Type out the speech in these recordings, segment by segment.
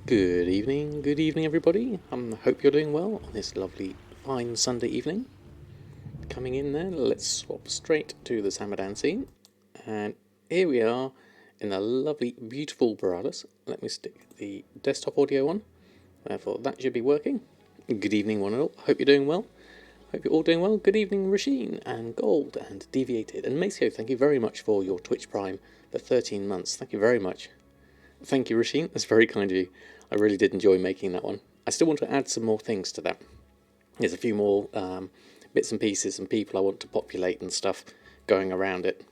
Good evening everybody. Hope you're doing well on this lovely fine Sunday evening. Coming in there, let's swap straight to the Samadan scene. And here we are in the lovely, beautiful Paradas. Let me stick the desktop audio on. Therefore, that should be working. Good evening one and all. Hope you're doing well. Hope you're all doing well. Good evening Rasheen and Gold and Deviated. And Maceo, thank you very much for your Twitch Prime for 13 months. Thank you very much. Thank you, Rasheen. That's very kind of you. I really did enjoy making that one. I still want to add some more things to that. There's a few more bits and pieces and people I want to populate and stuff going around it.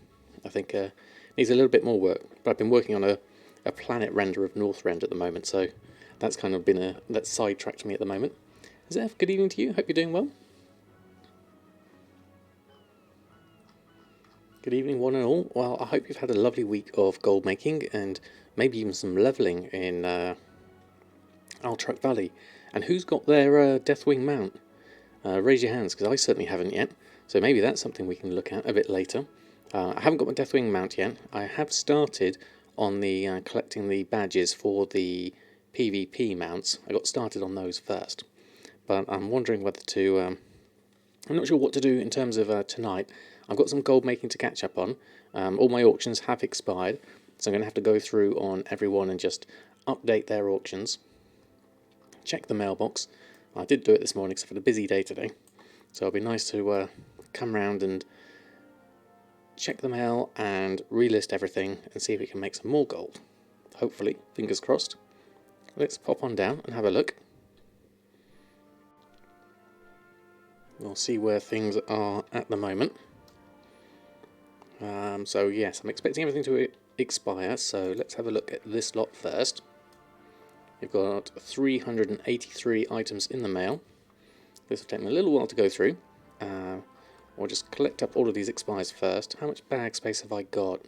I think it needs a little bit more work. But I've been working on a planet render of Northrend at the moment, so that's kind of been that's sidetracked me at the moment. Zeph, good evening to you. Hope you're doing well. Good evening, one and all. Well, I hope you've had a lovely week of gold making and maybe even some levelling in Alterac Valley. And who's got their Deathwing mount? Raise your hands, because I certainly haven't yet. So maybe that's something we can look at a bit later. I haven't got my Deathwing mount yet. I have started on the collecting the badges for the PvP mounts. I got started on those first. But I'm wondering whether to... I'm not sure what to do in terms of tonight. I've got some gold making to catch up on. All my auctions have expired, so I'm going to have to go through on everyone and just update their auctions. Check the mailbox. I did do it this morning because I've had a busy day today. So it'll be nice to come round and check the mail and relist everything and see if we can make some more gold. Hopefully, fingers crossed. Let's pop on down and have a look. We'll see where things are at the moment. So yes, I'm expecting everything to expire, so let's have a look at this lot first. We've got 383 items in the mail. This will take me a little while to go through. We'll just collect up all of these expires first. How much bag space have I got?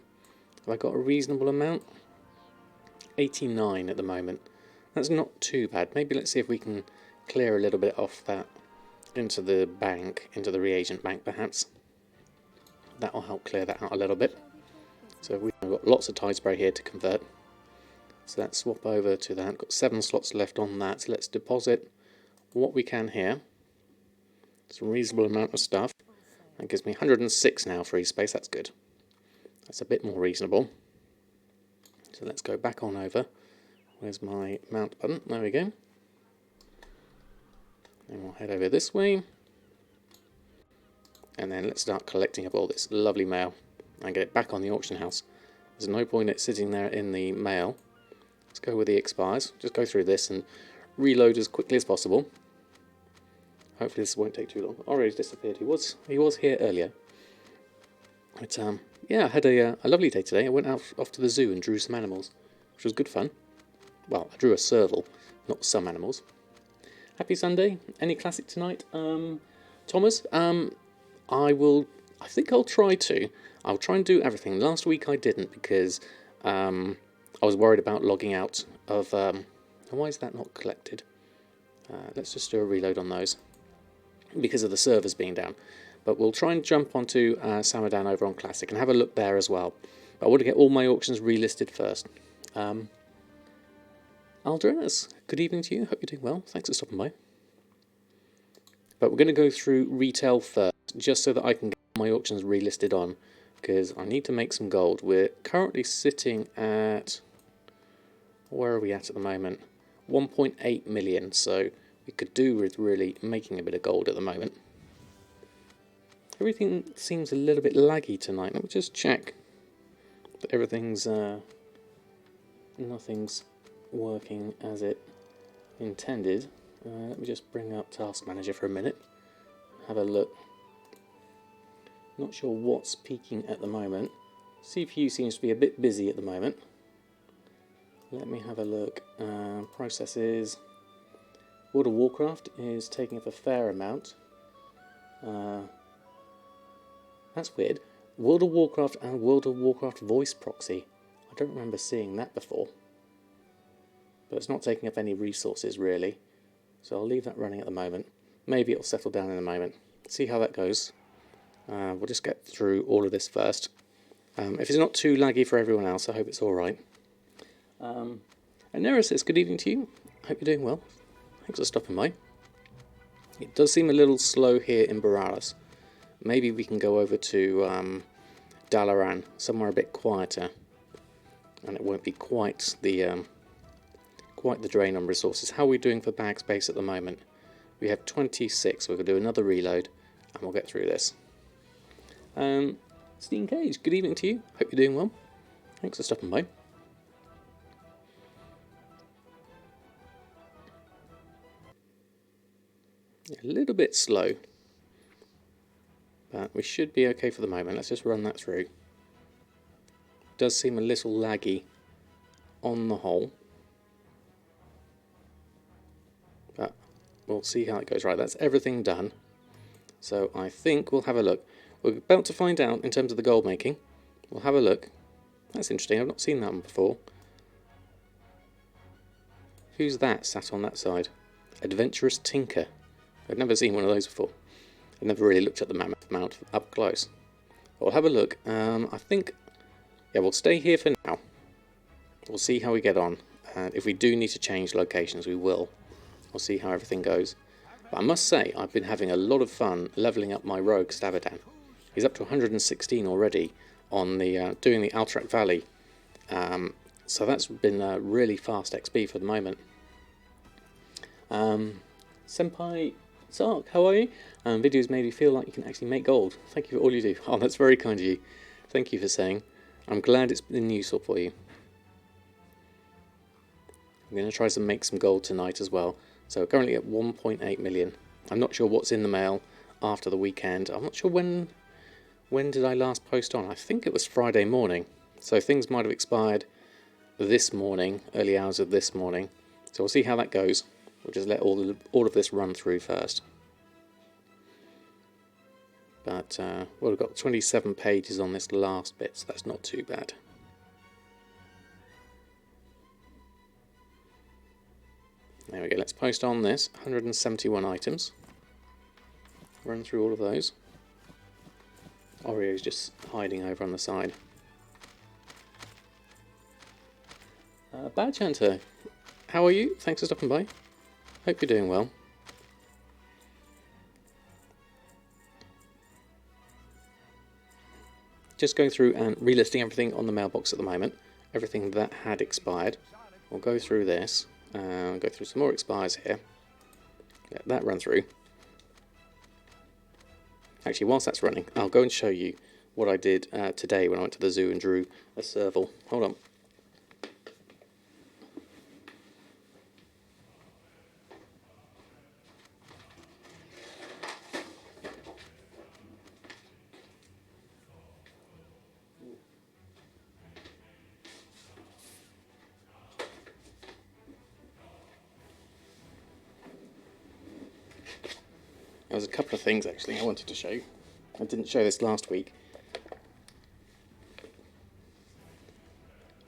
Have I got a reasonable amount? 89 at the moment. That's not too bad. Maybe let's see if we can clear a little bit off that into the bank, into the reagent bank perhaps. That will help clear that out a little bit. So we've got lots of tide spray here to convert. So let's swap over to that. Got 7 slots left on that. So let's deposit what we can here. It's a reasonable amount of stuff. That gives me 106 now free space. That's good. That's a bit more reasonable. So let's go back on over. Where's my mount button? There we go. And we'll head over this way. And then let's start collecting up all this lovely mail and get it back on the auction house. There's no point in it sitting there in the mail. Let's go with the expires. Just go through this and reload as quickly as possible. Hopefully this won't take too long. Already disappeared. He was here earlier. But yeah, I had a lovely day today. I went off to the zoo and drew some animals, which was good fun. Well, I drew a serval, not some animals. Happy Sunday. Any classic tonight? Thomas? I think I'll try to. I'll try and do everything. Last week I didn't because I was worried about logging out of... why is that not collected? Let's just do a reload on those because of the servers being down. But we'll try and jump onto Samadan over on Classic and have a look there as well. But I want to get all my auctions relisted first. Aldrinus, good evening to you. Hope you're doing well. Thanks for stopping by. But we're going to go through retail first, just so that I can get my auctions relisted on, because I need to make some gold. We're currently sitting at... where are we at the moment? 1.8 million, so we could do with really making a bit of gold at the moment. Everything seems a little bit laggy tonight. Let me just check that everything's... nothing's working as it intended. Let me just bring up Task Manager for a minute. Have a look. Not sure what's peaking at the moment. CPU seems to be a bit busy at the moment. Let me have a look. Processes. World of Warcraft is taking up a fair amount. That's weird. World of Warcraft and World of Warcraft voice proxy. I don't remember seeing that before. But it's not taking up any resources really. So I'll leave that running at the moment. Maybe it'll settle down in a moment. See how that goes. We'll just get through all of this first. If it's not too laggy for everyone else, I hope it's alright. And Nera says, good evening to you. Hope you're doing well. Thanks for stopping by. It does seem a little slow here in Borealis. Maybe we can go over to Dalaran, somewhere a bit quieter, and it won't be quite the drain on resources. How are we doing for bag space at the moment? We have 26. We're going to do another reload, and we'll get through this. Steen Cage, good evening to you. Hope you're doing well. Thanks for stopping by. A little bit slow, but we should be okay for the moment. Let's just run that through. Does seem a little laggy on the whole, but we'll see how it goes. Right, that's everything done. So I think we'll have a look. We're about to find out in terms of the gold making. We'll have a look. That's interesting, I've not seen that one before. Who's that sat on that side? Adventurous Tinker. I've never seen one of those before. I've never really looked at the mammoth mount up close. But we'll have a look. I think, yeah, we'll stay here for now. We'll see how we get on. And if we do need to change locations, we will. We'll see how everything goes. But I must say, I've been having a lot of fun levelling up my rogue Samadan. He's up to 116 already on the doing the Alterac Valley. So that's been really fast XP for the moment. Senpai Sark, how are you? Videos made you feel like you can actually make gold. Thank you for all you do. Oh, that's very kind of you. Thank you for saying. I'm glad it's been useful for you. I'm going to try to make some gold tonight as well. So currently at 1.8 million. I'm not sure what's in the mail after the weekend. I'm not sure when did I last post on. I think it was Friday morning. So things might have expired this morning, early hours of this morning. So we'll see how that goes. We'll just let all of this run through first. But well, we've got 27 pages on this last bit, so that's not too bad. There we go, let's post on this. 171 items. Run through all of those. Oreo's just hiding over on the side. Badge Hunter, how are you? Thanks for stopping by. Hope you're doing well. Just going through and relisting everything on the mailbox at the moment. Everything that had expired. We'll go through this. Go through some more expires here. Let that run through. Actually, whilst that's running, I'll go and show you what I did today when I went to the zoo and drew a serval. Hold on. There was a couple of things actually I wanted to show you. I didn't show this last week.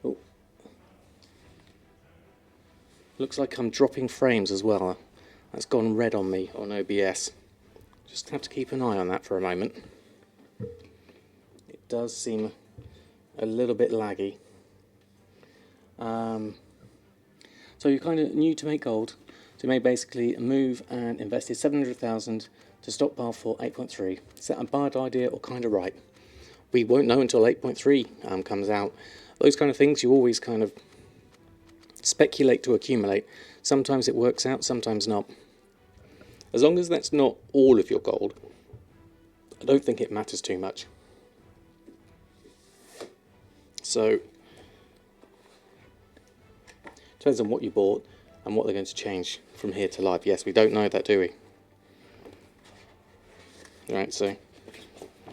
Oh. Looks like I'm dropping frames as well. That's gone red on me on OBS. Just have to keep an eye on that for a moment. It does seem a little bit laggy. So you're kind of new to make gold. So you made basically a move and invested 700,000 to stockpile for 8.3. Is that a bad idea or kind of right? We won't know until 8.3 comes out. Those kind of things you always kind of speculate to accumulate. Sometimes it works out, sometimes not. As long as that's not all of your gold, I don't think it matters too much. So, depends on what you bought and what they're going to change from here to live. Yes, we don't know that, do we? Right, so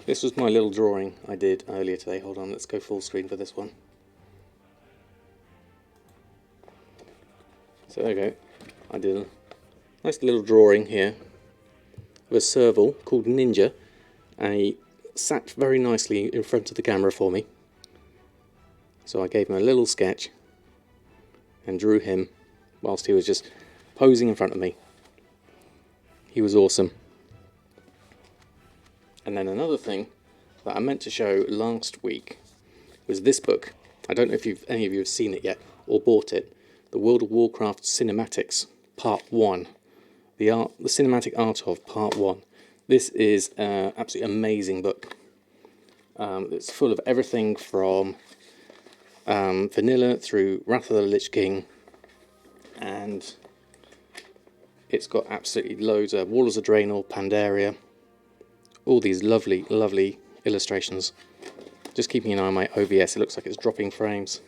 this was my little drawing I did earlier today. Hold on, let's go full screen for this one. So there we go. I did a nice little drawing here of a serval called Ninja, and he sat very nicely in front of the camera for me. So I gave him a little sketch and drew him whilst he was just posing in front of me. He was awesome. And then another thing that I meant to show last week was this book. I don't know if any of you have seen it yet or bought it. the World of Warcraft Cinematics, Part 1. The Cinematic Art of Part 1. This is an absolutely amazing book. It's full of everything from vanilla through Wrath of the Lich King, and it's got absolutely loads of Walls of Draenor, Pandaria, all these lovely, lovely illustrations. Just keeping an eye on my OBS, it looks like it's dropping frames.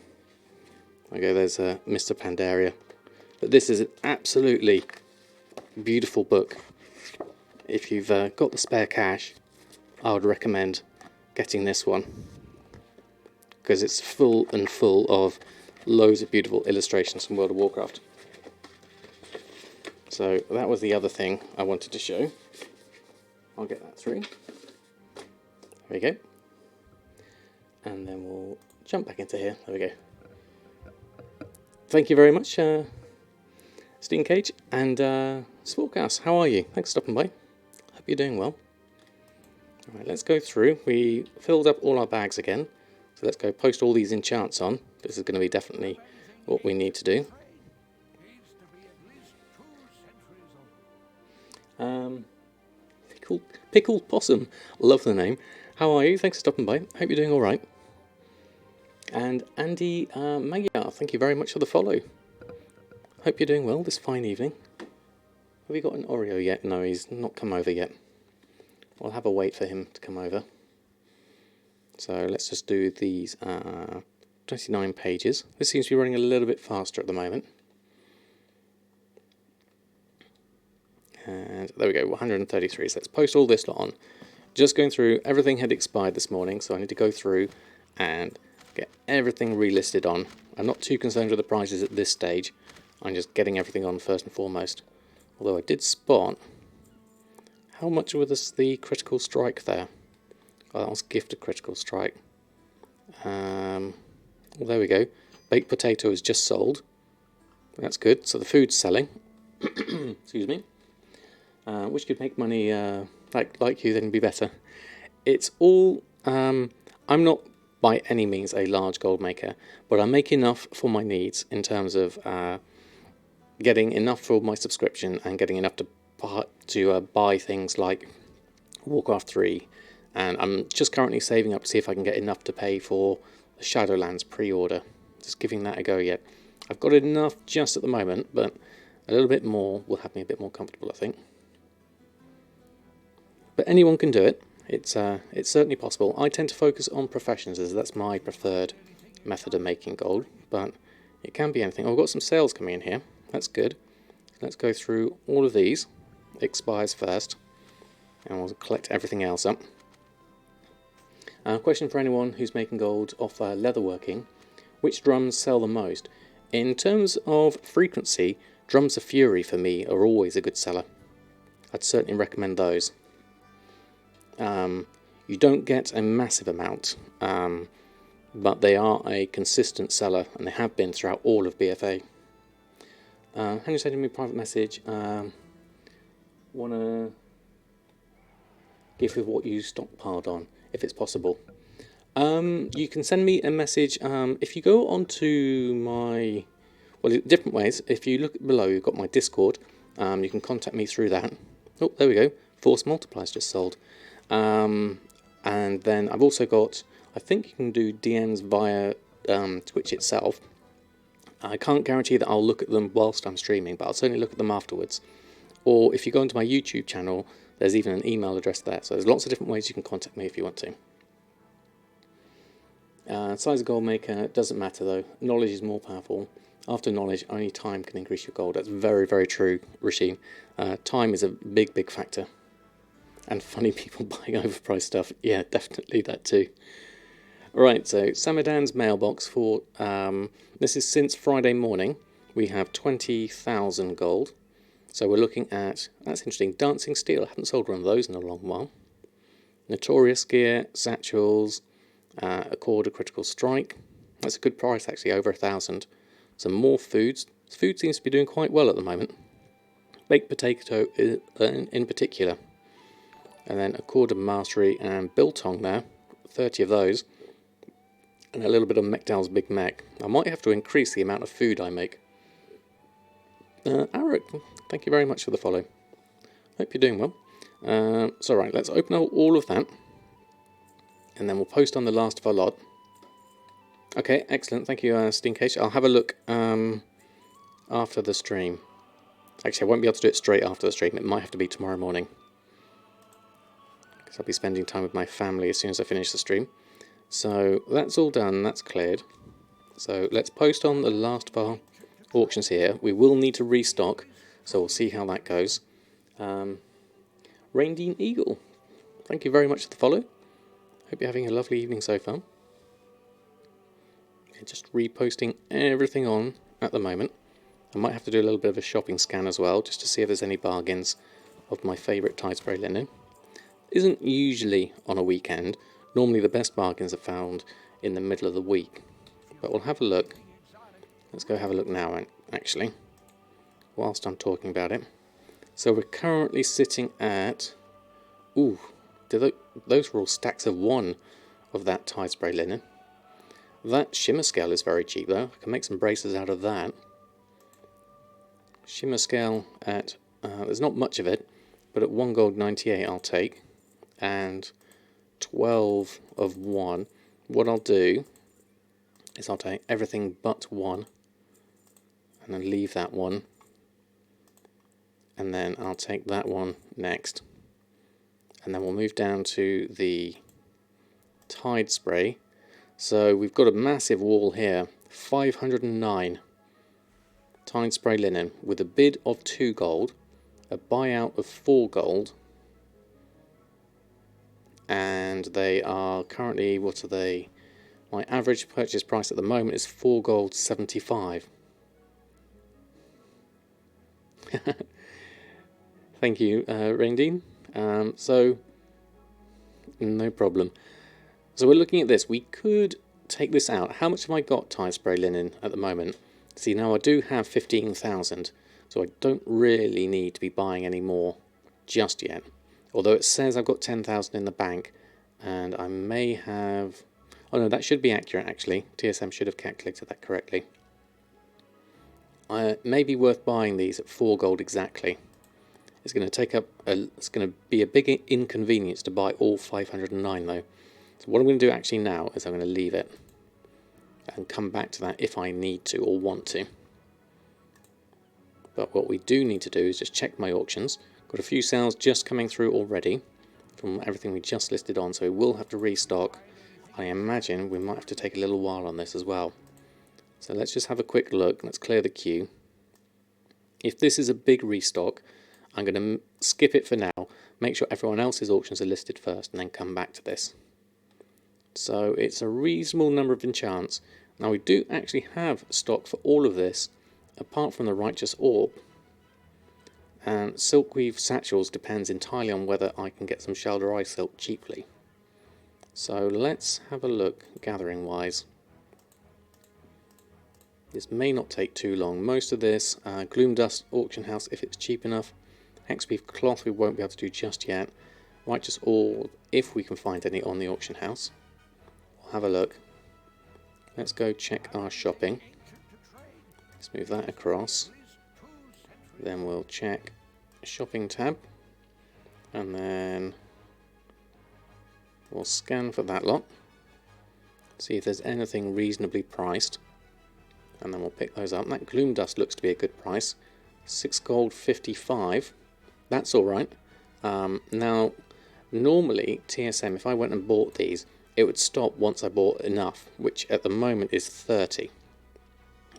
Okay, there's Mr. Pandaria. But this is an absolutely beautiful book. If you've got the spare cash, I would recommend getting this one, because it's full of loads of beautiful illustrations from World of Warcraft. So that was the other thing I wanted to show. I'll get that through. There we go. And then we'll jump back into here. There we go. Thank you very much, Steam Cage and Sportcast. How are you? Thanks for stopping by. Hope you're doing well. Alright, let's go through. We filled up all our bags again. So let's go post all these enchants on. This is going to be definitely what we need to do. Pickled Possum. Love the name. How are you? Thanks for stopping by. Hope you're doing alright. And Andy Magyar, thank you very much for the follow. Hope you're doing well this fine evening. Have you got an Oreo yet? No, he's not come over yet. I'll have a wait for him to come over. So let's just do these 29 pages. This seems to be running a little bit faster at the moment. And there we go, 133. So let's post all this lot on. Just going through, everything had expired this morning, so I need to go through and get everything relisted on. I'm not too concerned with the prices at this stage. I'm just getting everything on first and foremost. Although I did spot, how much was the critical strike there? Oh, that was gifted critical strike. Well, there we go. Baked potato is just sold. That's good. So the food's selling. Excuse me. Which could make money like you, then be better. It's all. I'm not by any means a large gold maker, but I make enough for my needs in terms of getting enough for my subscription and getting enough to buy things like Warcraft 3. And I'm just currently saving up to see if I can get enough to pay for the Shadowlands pre-order. Just giving that a go yet. I've got enough just at the moment, but a little bit more will have me a bit more comfortable, I think. But anyone can do it. It's certainly possible. I tend to focus on professions, as that's my preferred method of making gold, but it can be anything. Oh, I've got some sales coming in here. That's good. Let's go through all of these. Expires first, and we'll collect everything else up. Question for anyone who's making gold off leatherworking: which drums sell the most? In terms of frequency, Drums of Fury for me are always a good seller. I'd certainly recommend those. You don't get a massive amount, but they are a consistent seller, and they have been throughout all of BfA. Henry sending me a private message. Want to give with what you stockpiled on, if it's possible. You can send me a message if you go onto my, well, different ways. If you look below, you've got my Discord. You can contact me through that. Oh, there we go. Force Multipliers just sold. And then I've also got, I think you can do DMs via Twitch itself. I can't guarantee that I'll look at them whilst I'm streaming, but I'll certainly look at them afterwards. Or if you go into my YouTube channel, there's even an email address there. So there's lots of different ways you can contact me if you want to. Size of gold maker doesn't matter though. Knowledge is more powerful. After knowledge, only time can increase your gold. That's very, very true, Rasheen. Time is a big, big factor. And funny people buying overpriced stuff. Yeah, definitely that too. Right, so Samadan's mailbox for, this is since Friday morning. We have 20,000 gold. So we're looking at, that's interesting, Dancing Steel. I haven't sold one of those in a long while. Notorious gear, satchels, a Accord, a Critical Strike. That's a good price actually, over 1,000. Some more foods. Food seems to be doing quite well at the moment. Baked potato in particular. And then Accord of Mastery and Biltong there. 30 of those. And a little bit of McDowell's Big Mac. I might have to increase the amount of food I make. Alric, thank you very much for the follow. Hope you're doing well. So right, let's open all of that, and then we'll post on the last of our lot. Okay, excellent. Thank you, Steencase. I'll have a look after the stream. Actually, I won't be able to do it straight after the stream. It might have to be tomorrow morning, because I'll be spending time with my family as soon as I finish the stream. So that's all done. That's cleared. So let's post on the last of our auctions here. We will need to restock, so we'll see how that goes. Raindean Eagle, thank you very much for the follow. Hope you're having a lovely evening so far. Just reposting everything on at the moment. I might have to do a little bit of a shopping scan as well, just to see if there's any bargains of my favourite tide spray linen. Isn't usually on a weekend. Normally the best bargains are found in the middle of the week. But we'll have a look. Let's go have a look now, actually, whilst I'm talking about it. So we're currently sitting at... Ooh, those were all stacks of 1 of that tide spray linen. That shimmer scale is very cheap though. I can make some braces out of that. Shimmer scale at, there's not much of it, but at 1 gold 98 I'll take. And 12 of 1. What I'll do is I'll take everything but 1. And then leave that one. And then I'll take that one next. And then we'll move down to the tide spray. So we've got a massive wall here, 509 tide spray linen with a bid of 2 gold, a buyout of 4 gold, and they are currently, what are they? My average purchase price at the moment is 4 gold 75. Thank you, Raindean. So, no problem. So we're looking at this. We could take this out. How much have I got tide spray linen at the moment? See, now I do have 15,000, so I don't really need to be buying any more just yet. Although it says I've got 10,000 in the bank, and I may have... Oh no, that should be accurate actually. TSM should have calculated that correctly. It may be worth buying these at 4 gold exactly. It's going to take up it's going to be a big inconvenience to buy all 509 though. So what I'm going to do actually now is I'm going to leave it and come back to that if I need to or want to. But what we do need to do is just check my auctions. Got a few sales just coming through already from everything we just listed on, so we will have to restock. I imagine we might have to take a little while on this as well. So let's just have a quick look. Let's clear the queue. If this is a big restock, I'm going to skip it for now, make sure everyone else's auctions are listed first, and then come back to this. So it's a reasonable number of enchants. Now we do actually have stock for all of this, apart from the Righteous Orb. And Silkweave Satchels depends entirely on whether I can get some Shalderai silk cheaply. So let's have a look, gathering wise. This may not take too long. Most of this, Gloom Dust Auction House if it's cheap enough. Hexweave Cloth we won't be able to do just yet. Righteous Orb if we can find any on the auction house. We'll have a look. Let's go check our shopping. Let's move that across. Then we'll check shopping tab. And then we'll scan for that lot. See if there's anything reasonably priced. And then we'll pick those up. That Gloom Dust looks to be a good price. 6 gold 55. That's alright. Now, normally, TSM, if I went and bought these, it would stop once I bought enough, which at the moment is 30.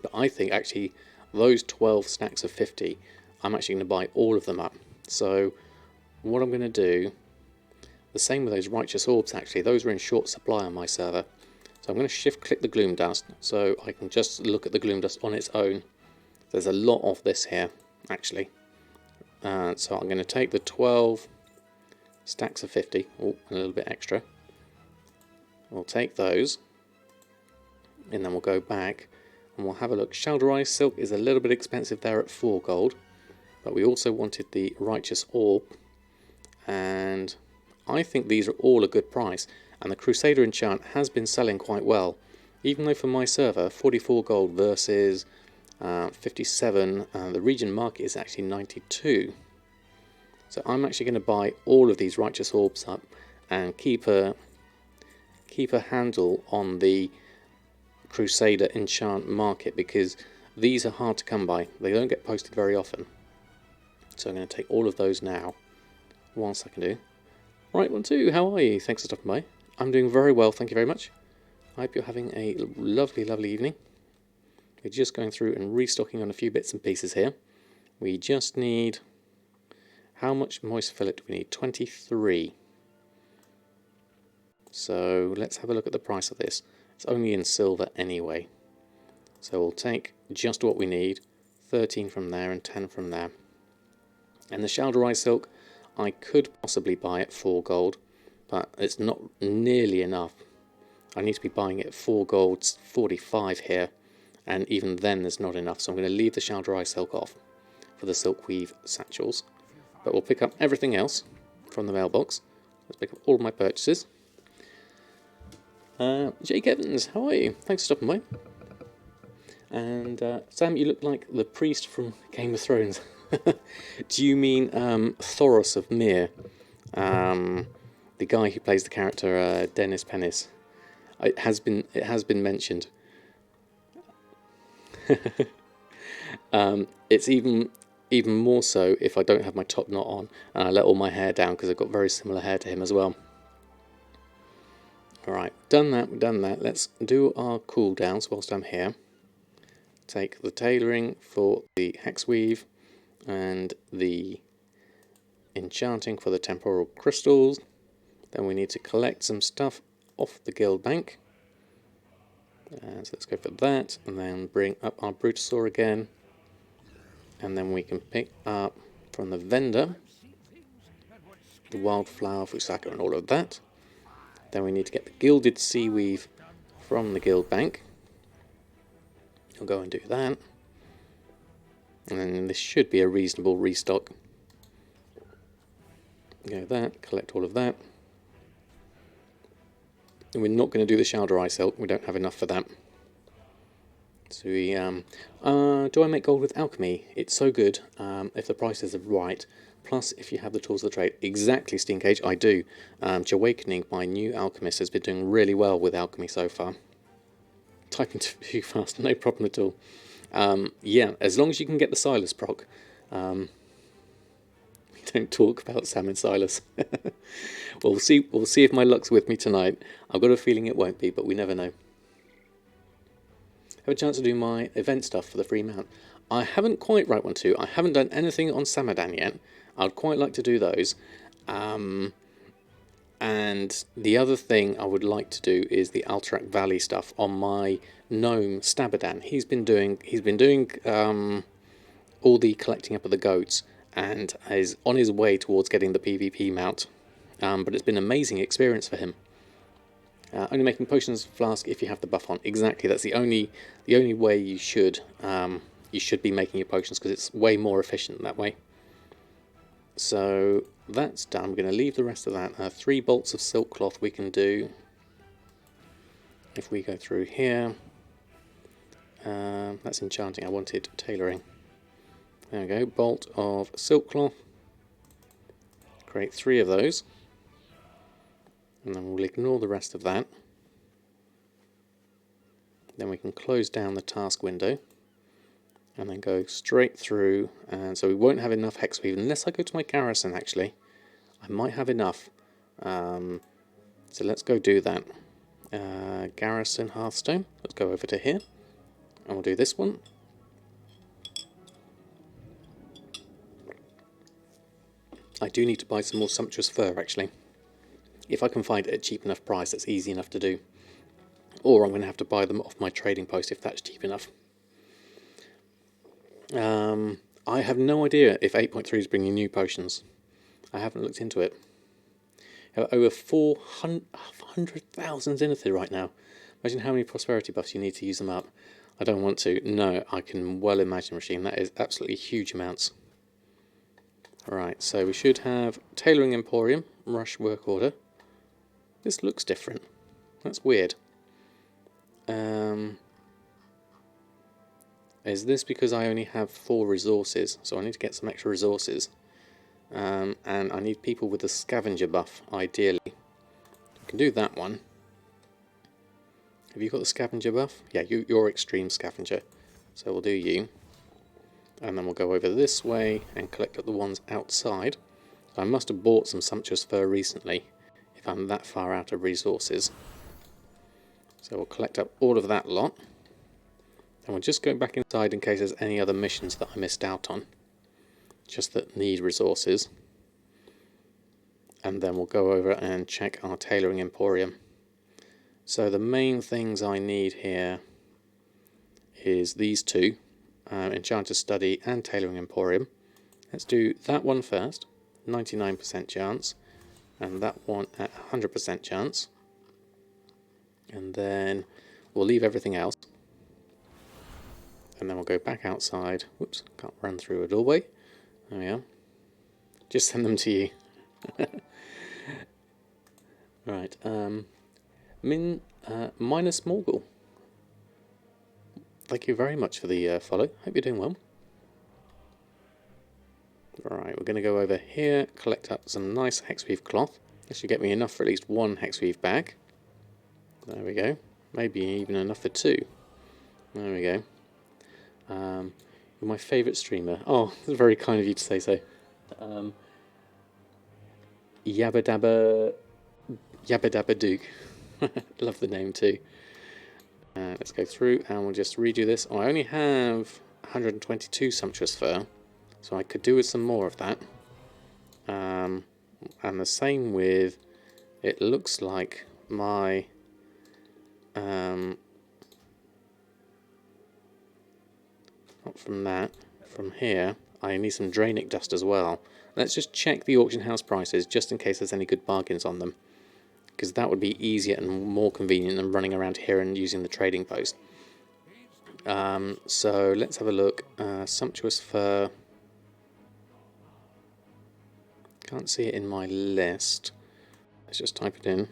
But I think actually those 12 stacks of 50, I'm actually going to buy all of them up. So what I'm going to do, the same with those Righteous Orbs actually, those are in short supply on my server. So I'm going to shift click the Gloom Dust so I can just look at the Gloom Dust on its own. There's a lot of this here actually. So I'm going to take the 12 stacks of 50, oh, a little bit extra. We'll take those and then we'll go back and we'll have a look. Shalderai Silk is a little bit expensive there at 4 gold, but we also wanted the Righteous Orb, and I think these are all a good price, and the Crusader enchant has been selling quite well, even though for my server 44 gold versus 57. The region market is actually 92. So I'm actually going to buy all of these righteous orbs up and keep a handle on the Crusader enchant market, because these are hard to come by. They don't get posted very often. So I'm going to take all of those now, whilst I can do. Right, 1-2, how are you? Thanks for stopping by. I'm doing very well, thank you very much. I hope you're having a lovely, lovely evening. We're just going through and restocking on a few bits and pieces here. We just need... How much moist fillet do we need? 23. So let's have a look at the price of this. It's only in silver anyway. So we'll take just what we need. 13 from there and 10 from there. And the Shalderai silk, I could possibly buy at 4 gold, but it's not nearly enough. I need to be buying it at 4 gold, 45 here, and even then there's not enough. So I'm going to leave the Shalderai silk off for the silk weave satchels. But we'll pick up everything else from the mailbox. Let's pick up all of my purchases. Jake Evans, how are you? Thanks for stopping by. And Sam, you look like the priest from Game of Thrones. Do you mean Thoros of Myr? The guy who plays the character Dennis Pennis. It has been mentioned. It's even more so if I don't have my top knot on and I let all my hair down, because I've got very similar hair to him as well. Alright, done that. Let's do our cooldowns whilst I'm here. Take the tailoring for the hex weave and the enchanting for the temporal crystals. Then we need to collect some stuff off the guild bank. So let's go for that, and then bring up our Brutosaur again. And then we can pick up from the vendor the wildflower, Fusaka and all of that. Then we need to get the gilded sea weave from the guild bank. I'll go and do that. And then this should be a reasonable restock. Go that, collect all of that. And we're not going to do the Shalderai silk, we don't have enough for that. So we, do I make gold with Alchemy? It's so good if the prices are right. Plus, if you have the tools of the trade. Exactly, Steencage, I do. Awakening, my new alchemist, has been doing really well with Alchemy so far. Typing too fast, no problem at all. Yeah, as long as you can get the Silas proc. We don't talk about Sam and Silas. We'll see if my luck's with me tonight. I've got a feeling it won't be, but we never know. Have a chance to do my event stuff for the free mount. I haven't quite, right, 1-2. I haven't done anything on Samadan yet. I'd quite like to do those. And the other thing I would like to do is the Alterac Valley stuff on my gnome Samadan. He's been doing all the collecting up of the goats and is on his way towards getting the PvP mount. But it's been an amazing experience for him. Only making potions flask if you have the buff on. Exactly, that's the only way you should be making your potions, because it's way more efficient that way. So that's done. We're going to leave the rest of that. 3 bolts of silk cloth we can do. If we go through here, that's enchanting. I wanted tailoring. There we go. Bolt of silk cloth. Create 3 of those. And then we'll ignore the rest of that. Then we can close down the task window and then go straight through. And so we won't have enough hex weave unless I go to my garrison. Actually, I might have enough. So let's go do that. Garrison Hearthstone. Let's go over to here and we'll do this one. I do need to buy some more sumptuous fur, actually. If I can find it at a cheap enough price, that's easy enough to do. Or I'm going to have to buy them off my trading post if that's cheap enough. I have no idea if 8.3 is bringing new potions. I haven't looked into it. There are over 400,000 Zenithir right now. Imagine how many prosperity buffs you need to use them up. I don't want to. No, I can well imagine, Regime. That is absolutely huge amounts. Alright, so we should have Tailoring Emporium, Rush Work Order. This looks different. That's weird. is this because I only have 4 resources, so I need to get some extra resources. And I need people with the scavenger buff, ideally. We can do that one. Have you got the scavenger buff? Yeah, you're extreme scavenger. So we'll do you. And then we'll go over this way and collect up the ones outside. I must have bought some sumptuous fur recently, if I'm that far out of resources. So we'll collect up all of that lot. And we'll just go back inside in case there's any other missions that I missed out on. Just that need resources. And then we'll go over and check our tailoring emporium. So the main things I need here is these two. Enchanter's Study and Tailoring Emporium. Let's do that one first, 99% chance, and that one at 100% chance. And then we'll leave everything else. And then we'll go back outside. Whoops, can't run through a doorway. There we are. Just send them to you. Right, minus Morgul. Thank you very much for the follow. Hope you're doing well. Alright, we're going to go over here, collect up some nice hexweave cloth. This should get me enough for at least 1 hexweave bag. There we go. Maybe even enough for 2. There we go. You're my favourite streamer. Oh, it's very kind of you to say so. Yabba Dabba Duke. Love the name too. Let's go through and we'll just redo this. Oh, I only have 122 sumptuous fur, so I could do with some more of that. And the same with, it looks like my not from that, from here, I need some Drainic dust as well. Let's just check the auction house prices just in case there's any good bargains on them, because that would be easier and more convenient than running around here and using the trading post. So let's have a look. Sumptuous fur. Can't see it in my list. Let's just type it in.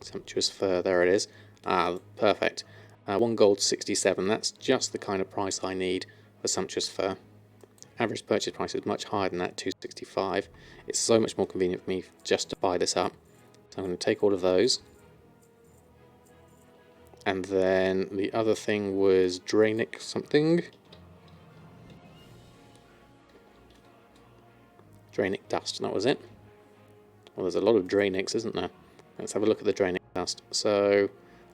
Sumptuous fur, there it is. Ah, perfect. 1 gold 67, that's just the kind of price I need for sumptuous fur. Average purchase price is much higher than that, 265. It's so much more convenient for me just to buy this up. So I'm going to take all of those. And then the other thing was Drainic something. Drainic dust, that was it. Well, there's a lot of Drainics, isn't there? Let's have a look at the Drainic dust. So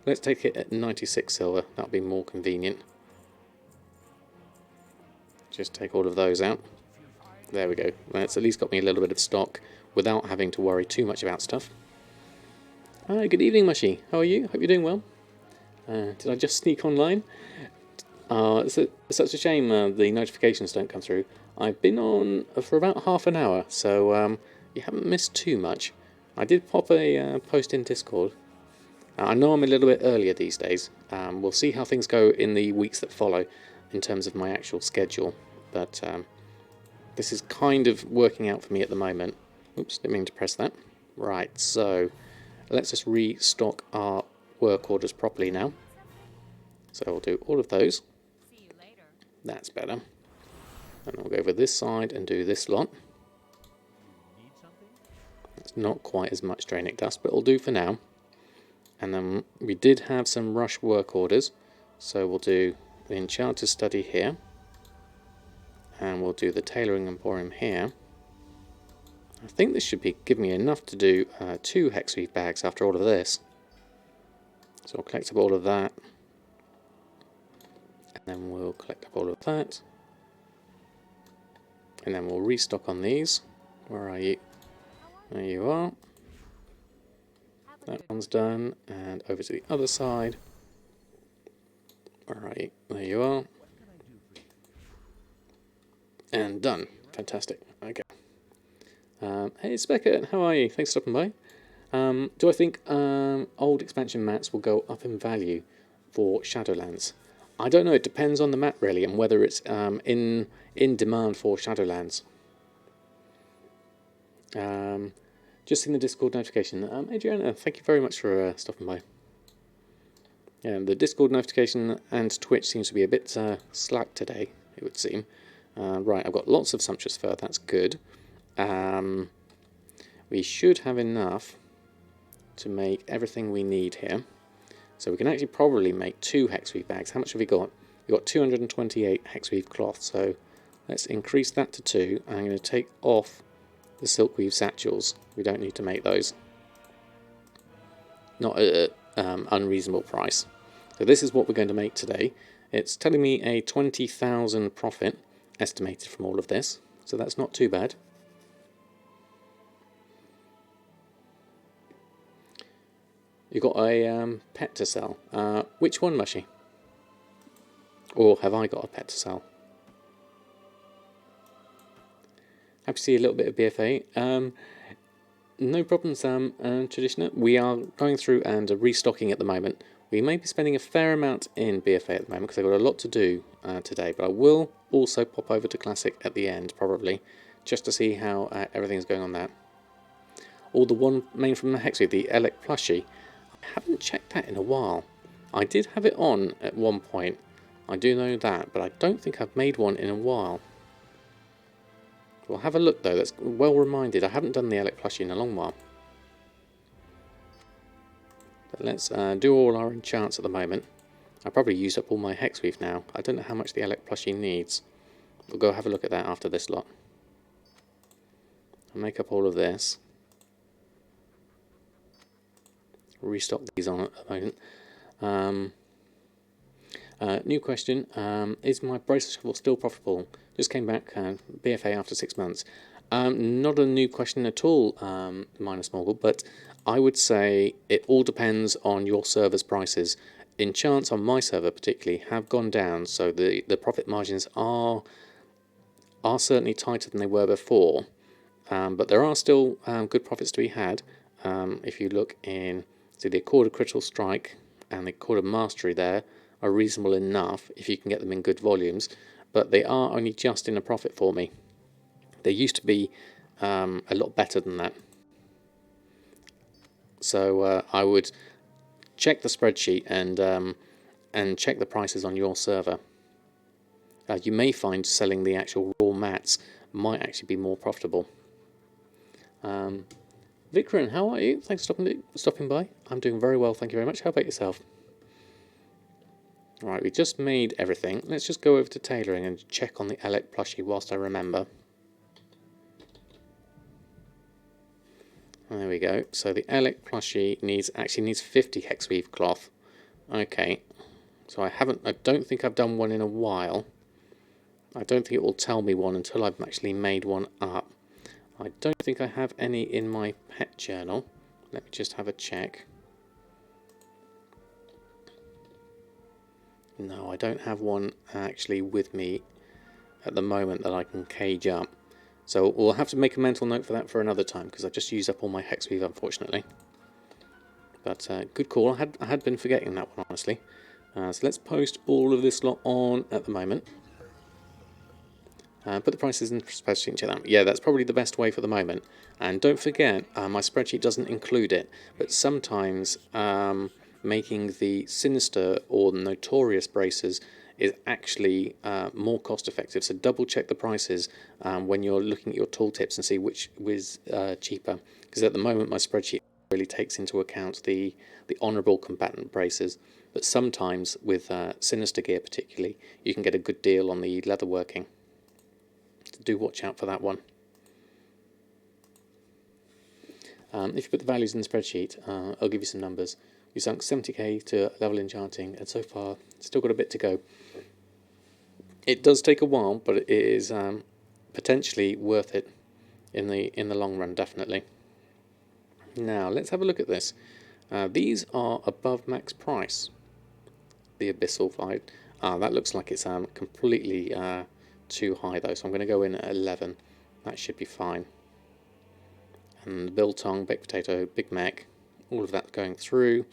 let's take it at 96 silver, that'll be more convenient. Just take all of those out. There we go. That's at least got me a little bit of stock without having to worry too much about stuff. Hi, good evening, Mushy. How are you? Hope you're doing well. Did I just sneak online? It's such a shame the notifications don't come through. I've been on for about half an hour, so you haven't missed too much. I did pop a post in Discord. I know I'm a little bit earlier these days. We'll see how things go in the weeks that follow in terms of my actual schedule. But this is kind of working out for me at the moment. Oops, didn't mean to press that. Right, so let's just restock our work orders properly now. So we'll do all of those. That's better. And we'll go over this side and do this lot. It's not quite as much Drainic dust, but it'll do for now. And then we did have some rush work orders. So we'll do the Enchanter's Study here. And we'll do the Tailoring Emporium here. I think this should give me enough to do 2 hexweave bags after all of this. So we'll collect up all of that. And then we'll collect up all of that. And then we'll restock on these. Where are you? There you are. That one's done. And over to the other side. Where are you? There you are. And done. Fantastic. Okay. Hey Speckert, how are you? Thanks for stopping by. Do I think old expansion mats will go up in value for Shadowlands? I don't know. It depends on the map really, and whether it's in demand for Shadowlands. Just in the Discord notification. Adriana, thank you very much for stopping by. Yeah, the Discord notification and Twitch seems to be a bit slack today, it would seem. Right, I've got lots of sumptuous fur, that's good. We should have enough to make everything we need here. So we can actually probably make 2 hexweave bags. How much have we got? We've got 228 hexweave cloth, so let's increase that to 2. I'm going to take off the silkweave satchels. We don't need to make those. Not at an unreasonable price. So this is what we're going to make today. It's telling me a 20,000 profit estimated from all of this, so that's not too bad. You've got a pet to sell. Which one, Mushy? Or have I got a pet to sell? Happy to see a little bit of BfA. No problem, Sam and Traditioner. We are going through and restocking at the moment. We may be spending a fair amount in BfA at the moment because I've got a lot to do today, but I will also pop over to Classic at the end, probably, just to see how everything's going on there. Or the one main from the Hexweave, the Alchemy plushie. I haven't checked that in a while. I did have it on at one point. I do know that, but I don't think I've made one in a while. We'll have a look though, that's well reminded. I haven't done the Alchemy plushie in a long while. But let's do all our enchants at the moment. I've probably used up all my hexweave now. I don't know how much the Alchemy plushie needs. We'll go have a look at that after this lot. I'll make up all of this. Restock these on at the moment. New question, is my bracelet shovel still profitable? Just came back, BfA after 6 months. Not a new question at all, Minus Morgul, but I would say it all depends on your server's prices. Enchants on my server particularly have gone down, so the profit margins are certainly tighter than they were before, but there are still good profits to be had. If you look in, so the Accord of Critical Strike and the Accord of Mastery there are reasonable enough if you can get them in good volumes, but they are only just in a profit for me. They used to be a lot better than that. So I would check the spreadsheet and check the prices on your server. You may find selling the actual raw mats might actually be more profitable. Vikram, how are you? Thanks for stopping by. I'm doing very well, thank you very much. How about yourself? Right, we just made everything. Let's just go over to tailoring and check on the Alchemy plushie whilst I remember. There we go. So the Alchemy plushie actually needs 50 hexweave cloth. Okay. So I don't think I've done one in a while. I don't think it will tell me one until I've actually made one up. I don't think I have any in my pet journal. Let me just have a check. No, I don't have one actually with me at the moment that I can cage up. So we'll have to make a mental note for that for another time, because I've just used up all my hexweave, unfortunately. But good call. I had been forgetting that one, honestly. So let's post all of this lot on at the moment. Put the prices in the spreadsheet and check that. Yeah, that's probably the best way for the moment. And don't forget, my spreadsheet doesn't include it, but sometimes making the Sinister or the Notorious braces is actually more cost effective. So double check the prices when you're looking at your tooltips and see which was cheaper. Because at the moment my spreadsheet really takes into account the honourable combatant braces. But sometimes with Sinister gear particularly, you can get a good deal on the leatherworking. So do watch out for that one. If you put the values in the spreadsheet, I'll give you some numbers. We sunk 70k to level enchanting, and so far still got a bit to go. It does take a while, but it is potentially worth it in the long run, definitely. Now let's have a look at this. These are above max price. The Abyssal fight. That looks like it's completely too high though, so I'm going to go in at 11. That should be fine. And the Biltong, Baked Potato, Big Mac, all of that going through.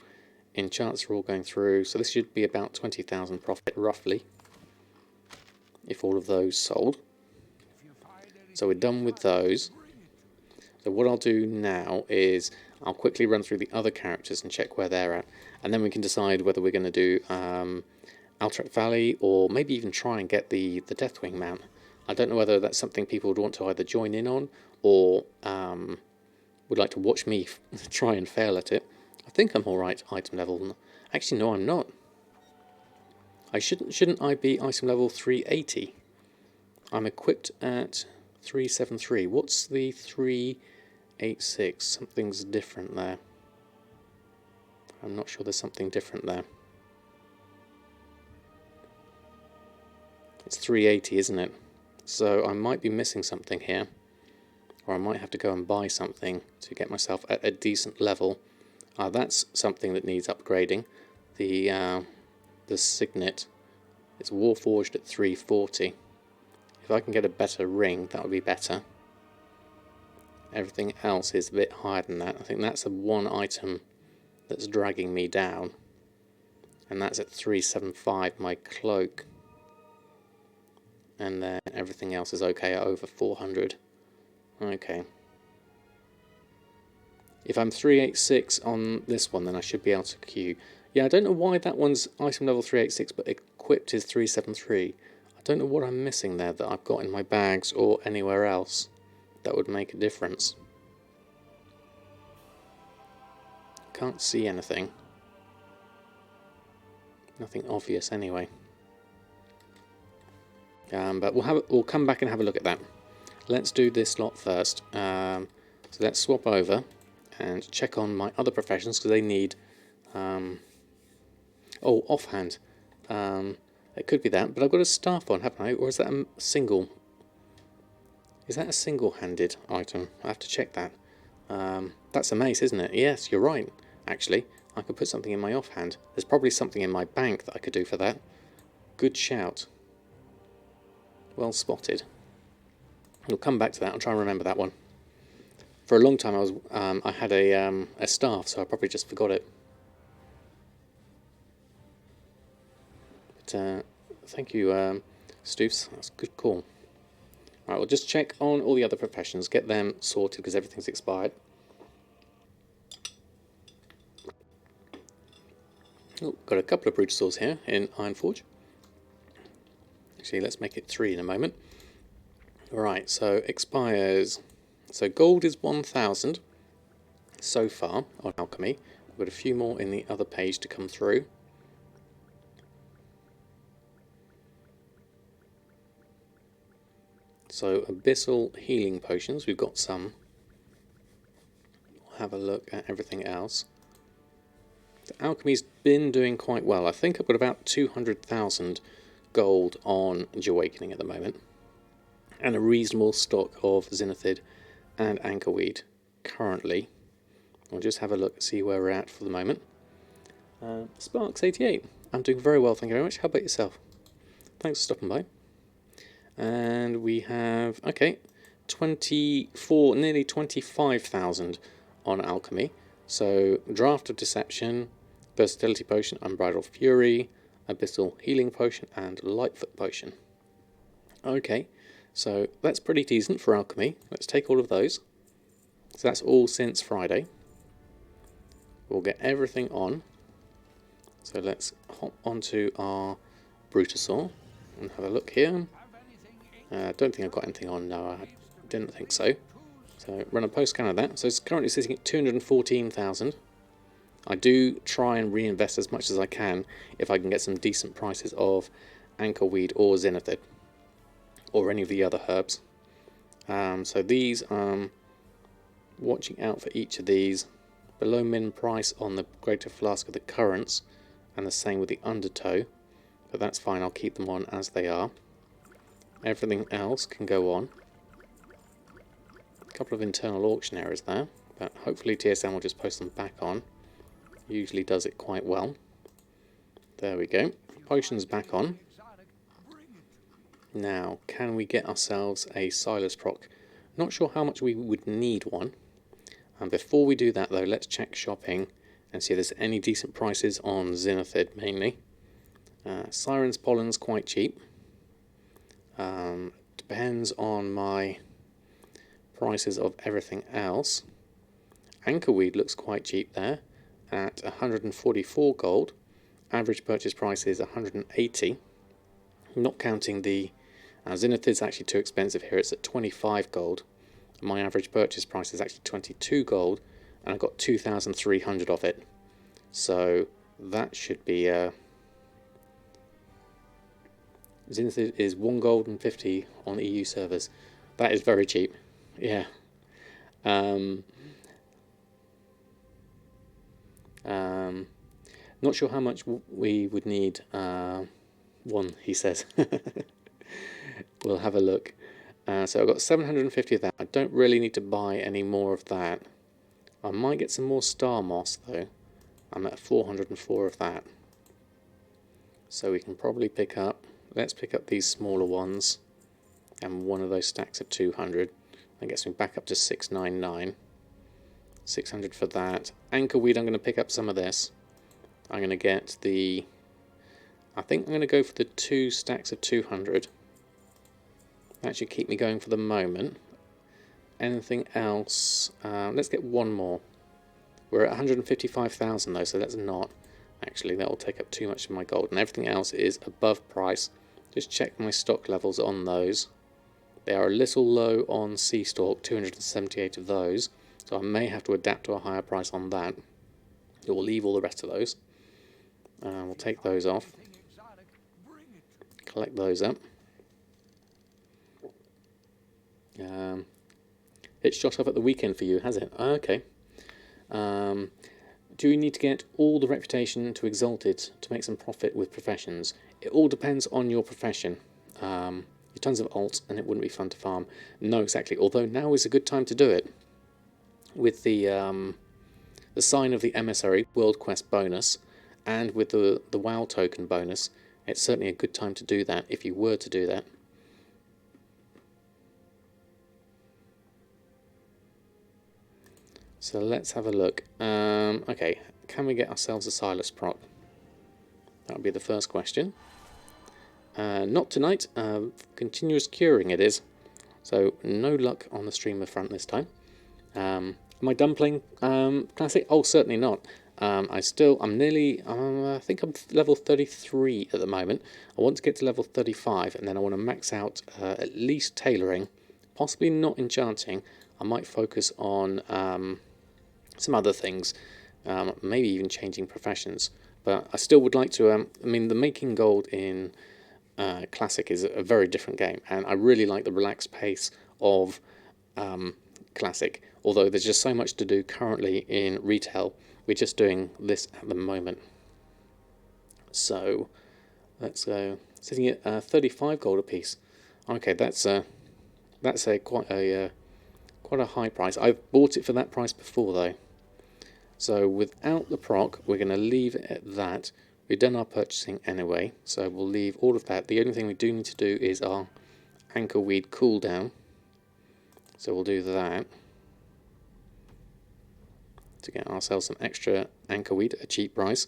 Enchants are all going through, so this should be about 20,000 profit roughly, if all of those sold. So we're done with those. So what I'll do now is I'll quickly run through the other characters and check where they're at, and then we can decide whether we're going to do Alterac Valley, or maybe even try and get the Deathwing mount. I don't know whether that's something people would want to either join in on, or would like to watch me try and fail at it. I think I'm alright item level. Actually, no, I'm not. Shouldn't I be item level 380? I'm equipped at 373. What's the 386? Something's different there. I'm not sure there's something different there. It's 380, isn't it? So I might be missing something here, or I might have to go and buy something to get myself at a decent level. That's something that needs upgrading. The signet, it's warforged at 340. If I can get a better ring, that would be better. Everything else is a bit higher than that. I think that's the one item that's dragging me down, and that's at 375, my cloak. And then everything else is okay at over 400. Okay. If I'm 386 on this one, then I should be able to queue. Yeah, I don't know why that one's item level 386, but equipped is 373. I don't know what I'm missing there that I've got in my bags or anywhere else that would make a difference. Can't see anything. Nothing obvious anyway. But we'll come back and have a look at that. Let's do this lot first. So let's swap over and check on my other professions, because they need... oh, offhand. It could be that, but I've got a staff on, haven't I? Or is that a single? Is that a single-handed item? I have to check that. That's a mace, isn't it? Yes, you're right. Actually, I could put something in my offhand. There's probably something in my bank that I could do for that. Good shout. Well spotted. We'll come back to that. I'll try and remember that one. For a long time, I had a staff, so I probably just forgot it. But thank you, Stoofs. That's a good call. Right, we'll just check on all the other professions, get them sorted because everything's expired. Oh, got a couple of Brutosaurs here in Ironforge. Actually, let's make it 3 in a moment. Right, so expires. So gold is 1,000 so far on Alchemy. We've got a few more in the other page to come through. So abyssal healing potions, we've got some. We'll have a look at everything else. The Alchemy's been doing quite well. I think I've got about 200,000 gold on Awakening at the moment, and a reasonable stock of Zenithid and Anchorweed currently. We'll just have a look, see where we're at for the moment. Sparks 88. I'm doing very well, thank you very much. How about yourself? Thanks for stopping by. And we have, okay, 24, nearly 25,000 on Alchemy. So Draft of Deception, Versatility Potion, Unbridled Fury, Abyssal Healing Potion, and Lightfoot Potion. Okay, so that's pretty decent for Alchemy. Let's take all of those. So that's all since Friday. We'll get everything on. So let's hop onto our Brutosaur and have a look here. I don't think I've got anything on. No, I didn't think so. So run a post scan of that. So it's currently sitting at 214,000. I do try and reinvest as much as I can if I can get some decent prices of Anchorweed or Zenithid, or any of the other herbs. So these, watching out for each of these. Below min price on the Greater Flask of the Currents, and the same with the Undertow, but that's fine, I'll keep them on as they are. Everything else can go on. A couple of internal auction errors there, but hopefully TSM will just post them back on. Usually does it quite well. There we go. Potions back on. Now, can we get ourselves a Silas proc? Not sure how much we would need one. And before we do that though, let's check shopping and see if there's any decent prices on Zenithid mainly. Siren's Pollen's quite cheap. Depends on my prices of everything else. Anchorweed looks quite cheap there at 144 gold. Average purchase price is 180. Not counting the Zenith is actually too expensive here. It's at 25 gold. My average purchase price is actually 22 gold, and I got 2,300 of it. So that should be Zenith is 1 gold and 50 on EU servers. That is very cheap. Yeah. Not sure how much we would need. One, he says. We'll have a look. So I've got 750 of that. I don't really need to buy any more of that. I might get some more star moss though. I'm at 404 of that. So we can probably pick up, let's pick up these smaller ones and one of those stacks of 200. That gets me back up to 699. 600 for that. Anchorweed, I'm going to pick up some of this. I'm going to get the, I think I'm going to go for the 2 stacks of 200. That should keep me going for the moment. Anything else? Let's get one more. We're at 155,000 though, so that's not. Actually, that will take up too much of my gold, and everything else is above price. Just check my stock levels on those. They are a little low on Sea Stalk, 278 of those, so I may have to adapt to a higher price on that. We'll leave all the rest of those. We'll take those off. Collect those up. It's shot up at the weekend for you, has it? Okay. Do you need to get all the reputation to Exalted to make some profit with professions? It all depends on your profession. You've tons of alts and it wouldn't be fun to farm. No, exactly. Although now is a good time to do it. With the sign of the Emissary World Quest bonus and with the WoW token bonus, it's certainly a good time to do that if you were to do that. So let's have a look. Okay, can we get ourselves a Silas prop? That would be the first question. Not tonight. Continuous curing it is. So no luck on the streamer front this time. Am I done playing Classic? Oh, certainly not. I'm nearly, I think I'm level 33 at the moment. I want to get to level 35 and then I want to max out at least tailoring, possibly not enchanting. I might focus on some other things, maybe even changing professions. But I still would like to, I mean, the making gold in Classic is a very different game, and I really like the relaxed pace of Classic, although there's just so much to do currently in retail. We're just doing this at the moment. So let's go, sitting at 35 gold a piece. Okay, that's quite a high price. I've bought it for that price before though. So without the proc, we're going to leave it at that. We've done our purchasing anyway, so we'll leave all of that. The only thing we do need to do is our Anchorweed cooldown. So we'll do that to get ourselves some extra Anchorweed at a cheap price.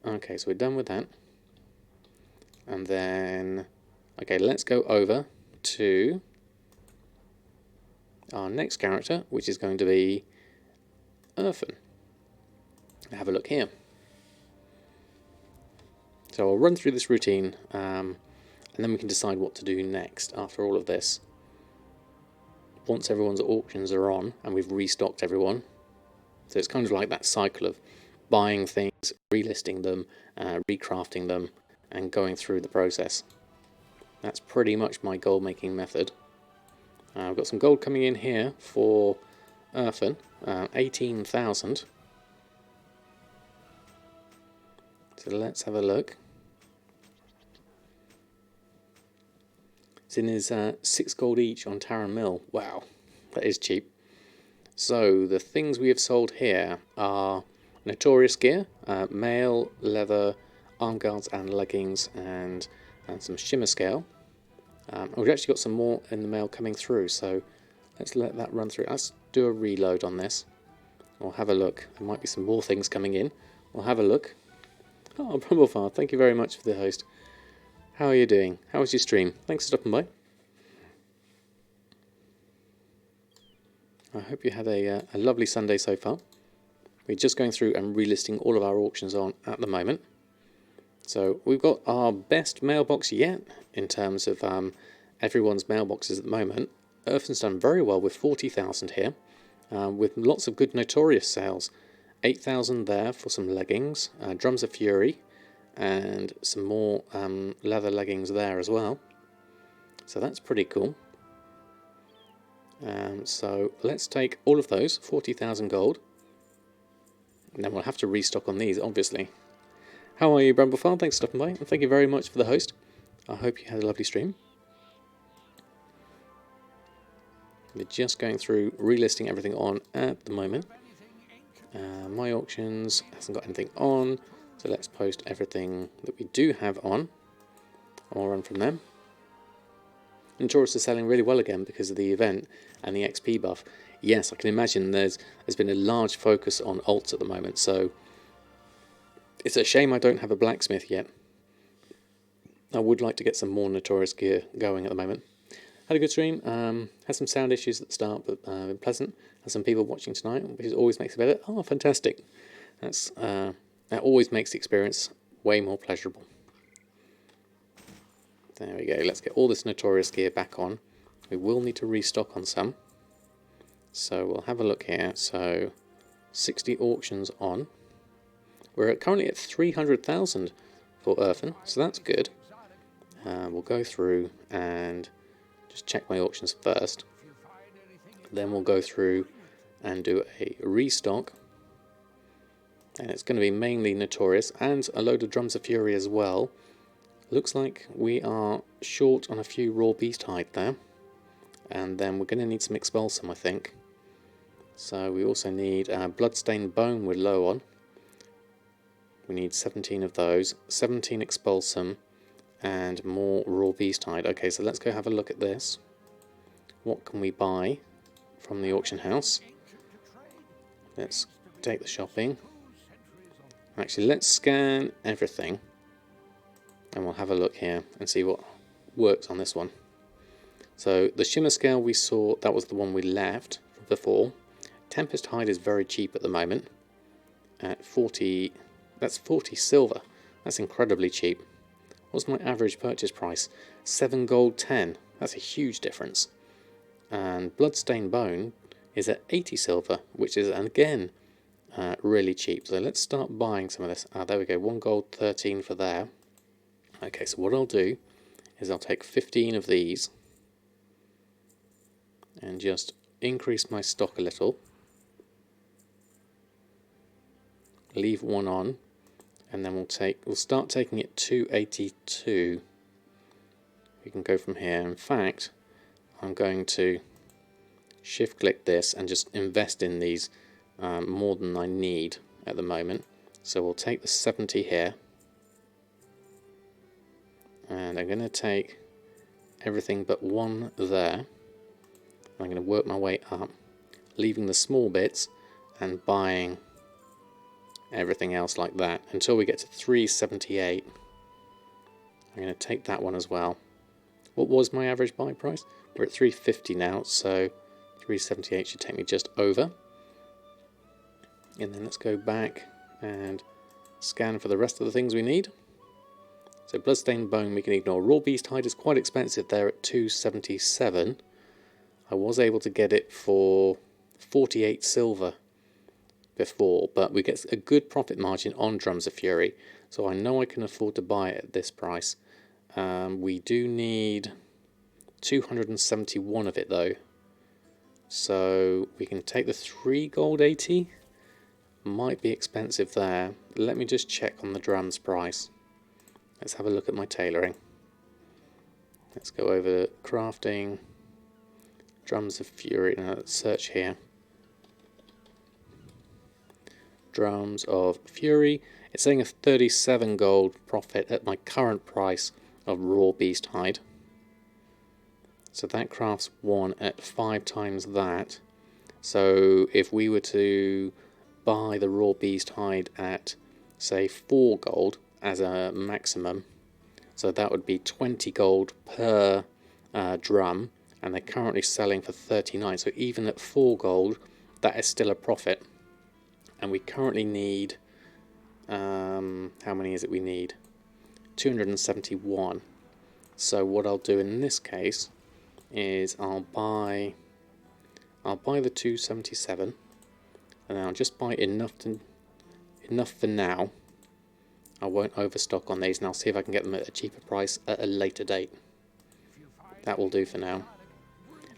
Okay, so we're done with that. And then, okay, let's go over to our next character, which is going to be Earthen. Have a look here. So I'll run through this routine and then we can decide what to do next after all of this. Once everyone's auctions are on and we've restocked everyone. So it's kind of like that cycle of buying things, relisting them, recrafting them and going through the process. That's pretty much my gold making method. I've got some gold coming in here for Earthen, 18,000. So let's have a look. Sin is 6 gold each on Taran Mill. Wow, that is cheap. So the things we have sold here are Notorious gear, mail, leather, arm guards and leggings, and some shimmer scale. We've actually got some more in the mail coming through, so let's let that run through. Let's do a reload on this. We'll have a look. There might be some more things coming in. We'll have a look. Oh, Brumblefar, thank you very much for the host. How are you doing? How was your stream? Thanks for stopping by. I hope you had a lovely Sunday so far. We're just going through and relisting all of our auctions on at the moment. So we've got our best mailbox yet in terms of everyone's mailboxes at the moment. Earthen's done very well with 40,000 here, with lots of good Notorious sales. 8,000 there for some leggings, Drums of Fury, and some more leather leggings there as well. So that's pretty cool. So let's take all of those, 40,000 gold. And then we'll have to restock on these, obviously. How are you, Bramblefile? Thanks for stopping by, and thank you very much for the host. I hope you had a lovely stream. We're just going through relisting everything on at the moment. My auctions hasn't got anything on, so let's post everything that we do have on. I'll run from them. Notorious is selling really well again because of the event and the XP buff. Yes, I can imagine there's been a large focus on alts at the moment, so it's a shame I don't have a blacksmith yet. I would like to get some more Notorious gear going at the moment. Had a good stream, had some sound issues at the start, but been pleasant. Had some people watching tonight, which always makes it better. Oh, fantastic. That always makes the experience way more pleasurable. There we go, let's get all this Notorious gear back on. We will need to restock on some. So we'll have a look here. So 60 auctions on. We're currently at 300,000 for Earthen, so that's good. We'll go through and just check my auctions first. Then we'll go through and do a restock. And it's going to be mainly Notorious and a load of Drums of Fury as well. Looks like we are short on a few raw beast hide there. And then we're going to need some Expulsum, I think. So we also need Bloodstained Bone we're low on. We need 17 of those, 17 Expulsum, and more raw beast hide. Okay, so let's go have a look at this. What can we buy from the auction house? Let's take the shopping. Actually, let's scan everything, and we'll have a look here and see what works on this one. So the shimmer scale we saw, that was the one we left before. Tempest hide is very cheap at the moment at 40. That's 40 silver. That's incredibly cheap. What's my average purchase price? 7 gold 10. That's a huge difference. And Bloodstained Bone is at 80 silver, which is again really cheap. So let's start buying some of this. There we go, 1 gold 13 for there. Okay, so what I'll do is I'll take 15 of these and just increase my stock a little. Leave one on, and then we'll start taking it to 82. We can go from here. In fact, I'm going to shift click this and just invest in these more than I need at the moment. So we'll take the 70 here, and I'm going to take everything but one there. I'm going to work my way up, leaving the small bits and buying everything else like that until we get to 378. I'm going to take that one as well. What was my average buy price? We're at 350 now, so 378 should take me just over. And then let's go back and scan for the rest of the things we need. So Bloodstained Bone we can ignore. Raw Beast Hide is quite expensive there at 277. I was able to get it for 48 silver before, but we get a good profit margin on Drums of Fury, so I know I can afford to buy it at this price. We do need 271 of it though, so we can take the 3 gold 80. Might be expensive there. Let me just check on the drums price. Let's have a look at my tailoring. Let's go over crafting, Drums of Fury. Now let's search here. Drums of Fury. It's saying a 37 gold profit at my current price of raw beast hide. So that crafts one at 5 times that. So if we were to buy the raw beast hide at say 4 gold as a maximum, so that would be 20 gold per drum, and they're currently selling for 39. So even at 4 gold, that is still a profit. and we currently need, how many is it we need? 271. So what I'll do in this case is I'll buy the 277, and I'll just buy enough for now. I won't overstock on these, and I'll see if I can get them at a cheaper price at a later date. That will do for now.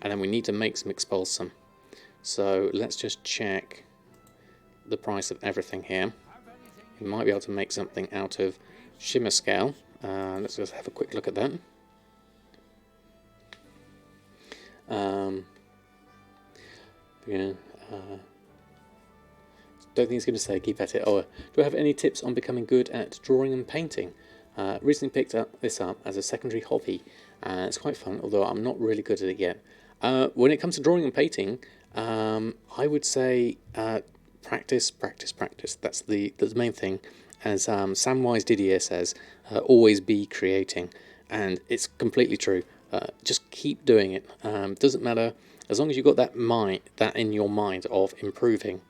And then we need to make some expulsum. So let's just check the price of everything here. We might be able to make something out of shimmer scale. Let's just have a quick look at that. Yeah, don't think it's going to say keep at it. Oh, do I have any tips on becoming good at drawing and painting? Recently picked this up as a secondary hobby. It's quite fun, although I'm not really good at it yet. When it comes to drawing and painting, I would say practice. That's the main thing. As Samwise Didier says, always be creating, and it's completely true. Just keep doing it. Doesn't matter, as long as you've got that in your mind of improving.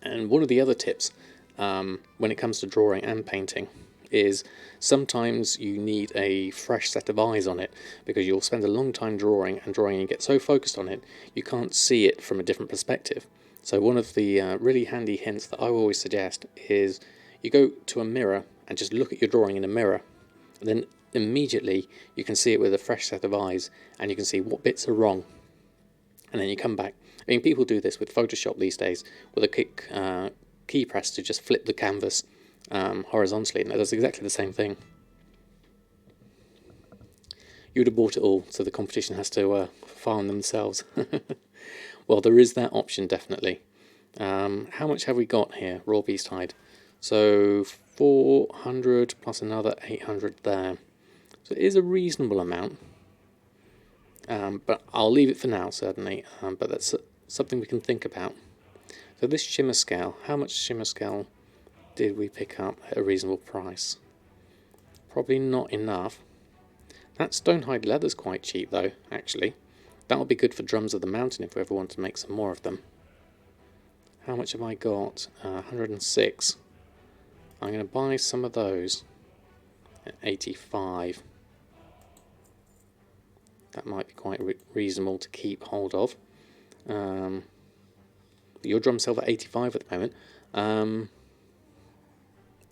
And one of the other tips when it comes to drawing and painting is sometimes you need a fresh set of eyes on it, because you'll spend a long time drawing and you get so focused on it you can't see it from a different perspective. So one of the really handy hints that I always suggest is you go to a mirror and just look at your drawing in a mirror, and then immediately you can see it with a fresh set of eyes, and you can see what bits are wrong, and then you come back. I mean, people do this with Photoshop these days with a quick key press to just flip the canvas horizontally, and that does exactly the same thing. You would have bought it all, so the competition has to farm themselves. Well, there is that option, definitely. How much have we got here? Raw beast hide. So 400 plus another 800 there. So it is a reasonable amount. But I'll leave it for now, certainly. But that's something we can think about. So this shimmer scale, how much shimmer scale did we pick up at a reasonable price? Probably not enough. That stonehide leather's quite cheap though, actually. That'll be good for drums of the mountain if we ever want to make some more of them. How much have I got? 106. I'm going to buy some of those at 85. That might be quite reasonable to keep hold of. Your drum sell at 85 at the moment.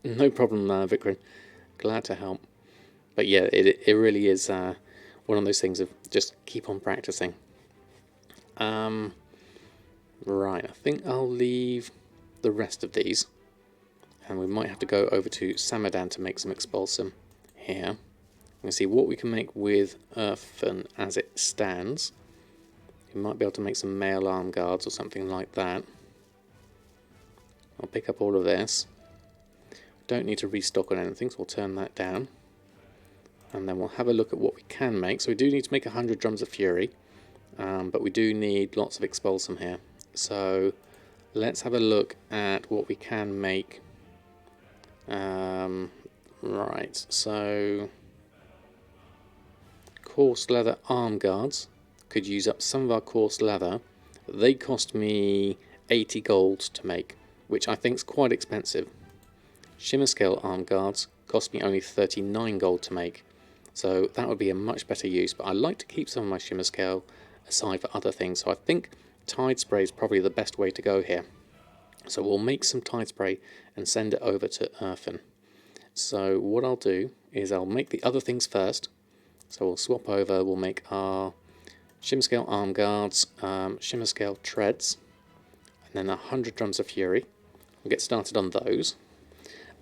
No problem, Vikram. Glad to help. But yeah, it really is one of those things of just keep on practicing. Right, I think I'll leave the rest of these, and we might have to go over to Samadan to make some expulsum here. And see what we can make with earthen as it stands. We might be able to make some male arm guards or something like that. I'll pick up all of this. Don't need to restock on anything, so we'll turn that down. And then we'll have a look at what we can make. So we do need to make 100 drums of fury, but we do need lots of expulsum here. So let's have a look at what we can make. Right, so coarse leather arm guards. Could use up some of our coarse leather. They cost me 80 gold to make, which I think is quite expensive. Shimmer scale arm guards cost me only 39 gold to make, so that would be a much better use, but I like to keep some of my shimmer scale aside for other things, so I think tide spray is probably the best way to go here. So we'll make some tide spray and send it over to earthen. So what I'll do is I'll make the other things first. So we'll swap over, we'll make our shimmer scale arm guards, shimmer scale treads, and then 100 drums of fury. We'll get started on those,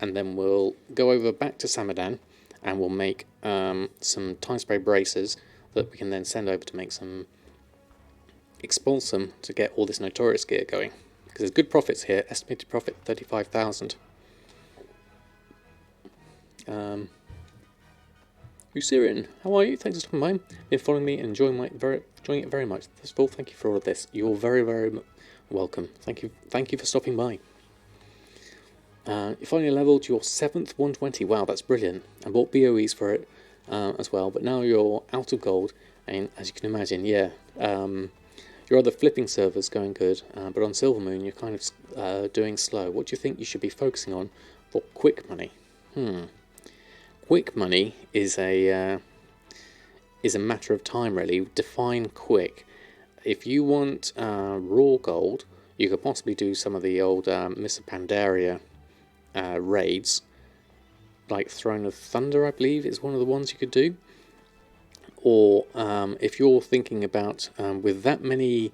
and then we'll go over back to Samadan and we'll make some time spray braces that we can then send over to make some expulsum to get all this Notorious gear going. Because there's good profits here, estimated profit 35,000. Usirian, how are you? Thanks for stopping by. Been following me and enjoying it very much. First of all, thank you for all of this. You're very, very welcome. Thank you for stopping by. You finally leveled your 7th 120. Wow, that's brilliant. I bought BOEs for it as well, but now you're out of gold, and as you can imagine, yeah, your other flipping server's going good, but on Silvermoon you're kind of doing slow. What do you think you should be focusing on for quick money? Quick money is a matter of time, really. Define quick. If you want raw gold, you could possibly do some of the old Miss Pandaria raids, like Throne of Thunder, I believe, is one of the ones you could do. Or if you're thinking about with that many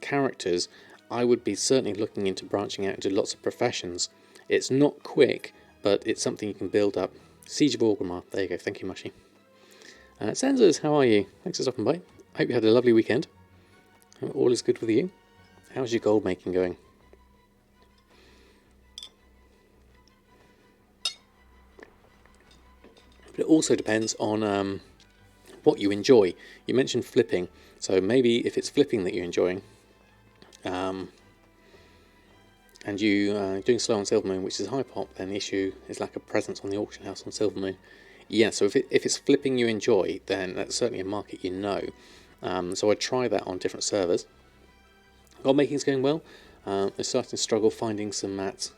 characters, I would be certainly looking into branching out into lots of professions. It's not quick, but it's something you can build up. Siege of Orgrimmar. There you go. Thank you, Mushy. Sanzers, how are you? Thanks for stopping by. Hope you had a lovely weekend. All is good with you. How's your gold making going? But it also depends on what you enjoy. You mentioned flipping, so maybe if it's flipping that you're enjoying, and you doing slow on Silvermoon, which is high pop, then the issue is lack of presence on the auction house on Silvermoon. Yeah, so if it's flipping you enjoy, then that's certainly a market you know. So I'd try that on different servers. Gold making's going well. I'm starting to struggle finding some mats.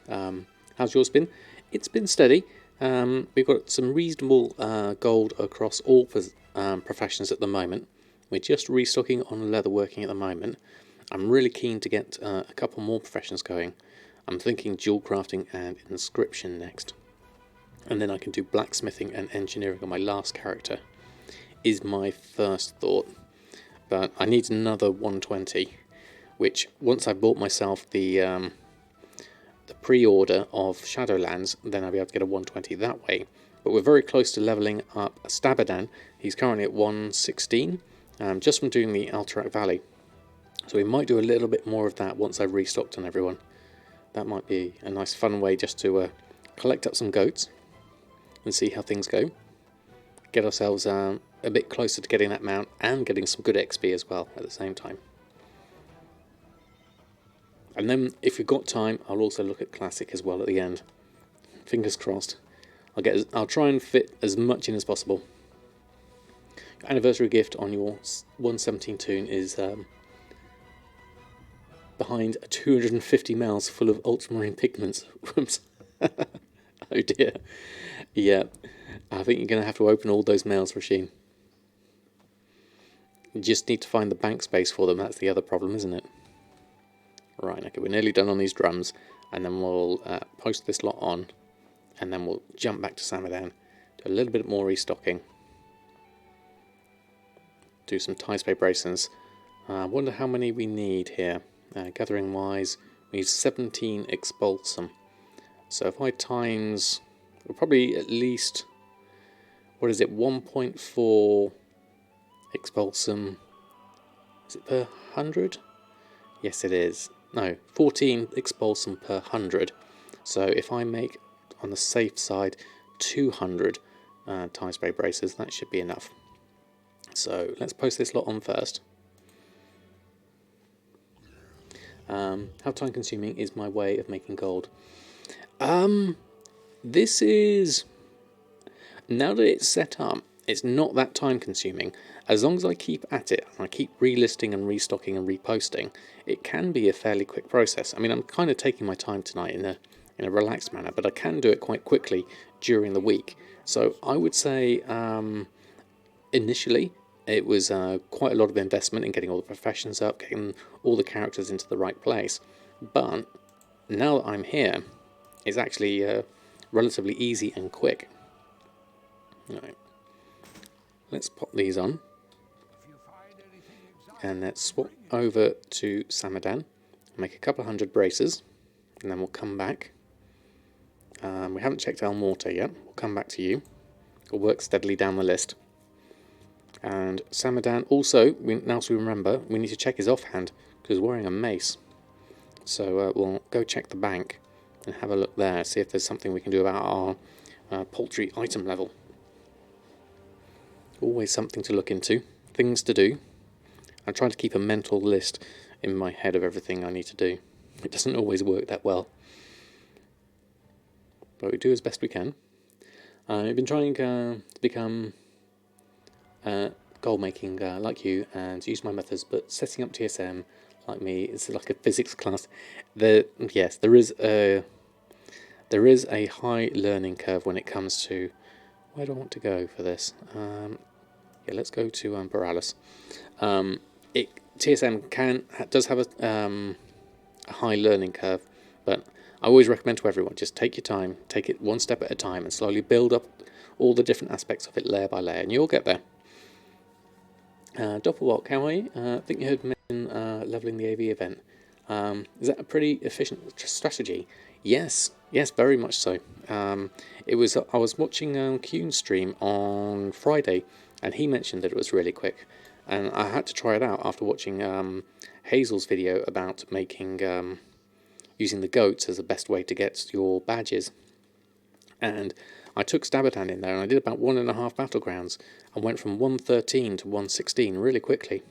How's yours been? It's been steady. We've got some reasonable gold across all professions at the moment. We're just restocking on leatherworking at the moment. I'm really keen to get a couple more professions going. I'm thinking jewel crafting and inscription next. And then I can do blacksmithing and engineering on my last character, is my first thought. But I need another 120, which once I've bought myself the pre-order of Shadowlands, then I'll be able to get a 120 that way. But we're very close to levelling up Samadan. He's currently at 116, just from doing the Alterac Valley. So we might do a little bit more of that once I've restocked on everyone. That might be a nice fun way just to collect up some goats and see how things go. Get ourselves a bit closer to getting that mount and getting some good XP as well at the same time. And then if we've got time, I'll also look at Classic as well at the end. Fingers crossed. I'll try and fit as much in as possible. Your anniversary gift on your 117 toon is behind 250 mouths full of ultramarine pigments. Whoops. Oh dear. Yeah, I think you're going to have to open all those mails, Rasheen. You just need to find the bank space for them. That's the other problem, isn't it? Right, okay, we're nearly done on these drums, and then we'll post this lot on, and then we'll jump back to Samadan, do a little bit more restocking, do some tie spray bracers. I wonder how many we need here. Gathering wise, we need 17 expulsum. So if I times, we're probably at least, what is it, 1.4 expulsum, is it per 100? Yes it is. No, 14 expulsum per 100. So if I make, on the safe side, 200 tie spray bracers, that should be enough. So let's post this lot on first. How time consuming is my way of making gold? This is, now that it's set up, it's not that time consuming. As long as I keep at it, and I keep relisting and restocking and reposting, it can be a fairly quick process. I mean, I'm kind of taking my time tonight in a relaxed manner, but I can do it quite quickly during the week. So I would say initially it was quite a lot of investment in getting all the professions up, getting all the characters into the right place. But now that I'm here, it's actually relatively easy and quick. Right. Let's pop these on. And let's swap over to Samadan. Make a couple of hundred braces. And then we'll come back. We haven't checked El Morte yet. We'll come back to you. We'll work steadily down the list. And Samadan also, now as we remember, we need to check his offhand, because he's wearing a mace. So we'll go check the bank and have a look there, see if there's something we can do about our poultry item level. Always something to look into, things to do. I'm trying to keep a mental list in my head of everything I need to do. It doesn't always work that well, but we do as best we can. I've been trying to become gold making like you and use my methods, but setting up TSM like me is like a physics class. Yes, there is a high learning curve when it comes to where do I want to go for this. Yeah, let's go to Borealis. TSM does have a high learning curve, but I always recommend to everyone, just take your time, take it one step at a time, and slowly build up all the different aspects of it layer by layer, and you'll get there. Doppelwalk, how are you? I think you heard mention leveling the AV event. Is that a pretty efficient strategy? Yes, very much so. I was watching Kuhn's stream on Friday, and he mentioned that it was really quick, and I had to try it out after watching Hazel's video about making using the goats as the best way to get your badges. And I took Samadan in there, and I did about 1.5 battlegrounds, and went from 113 to 116 really quickly.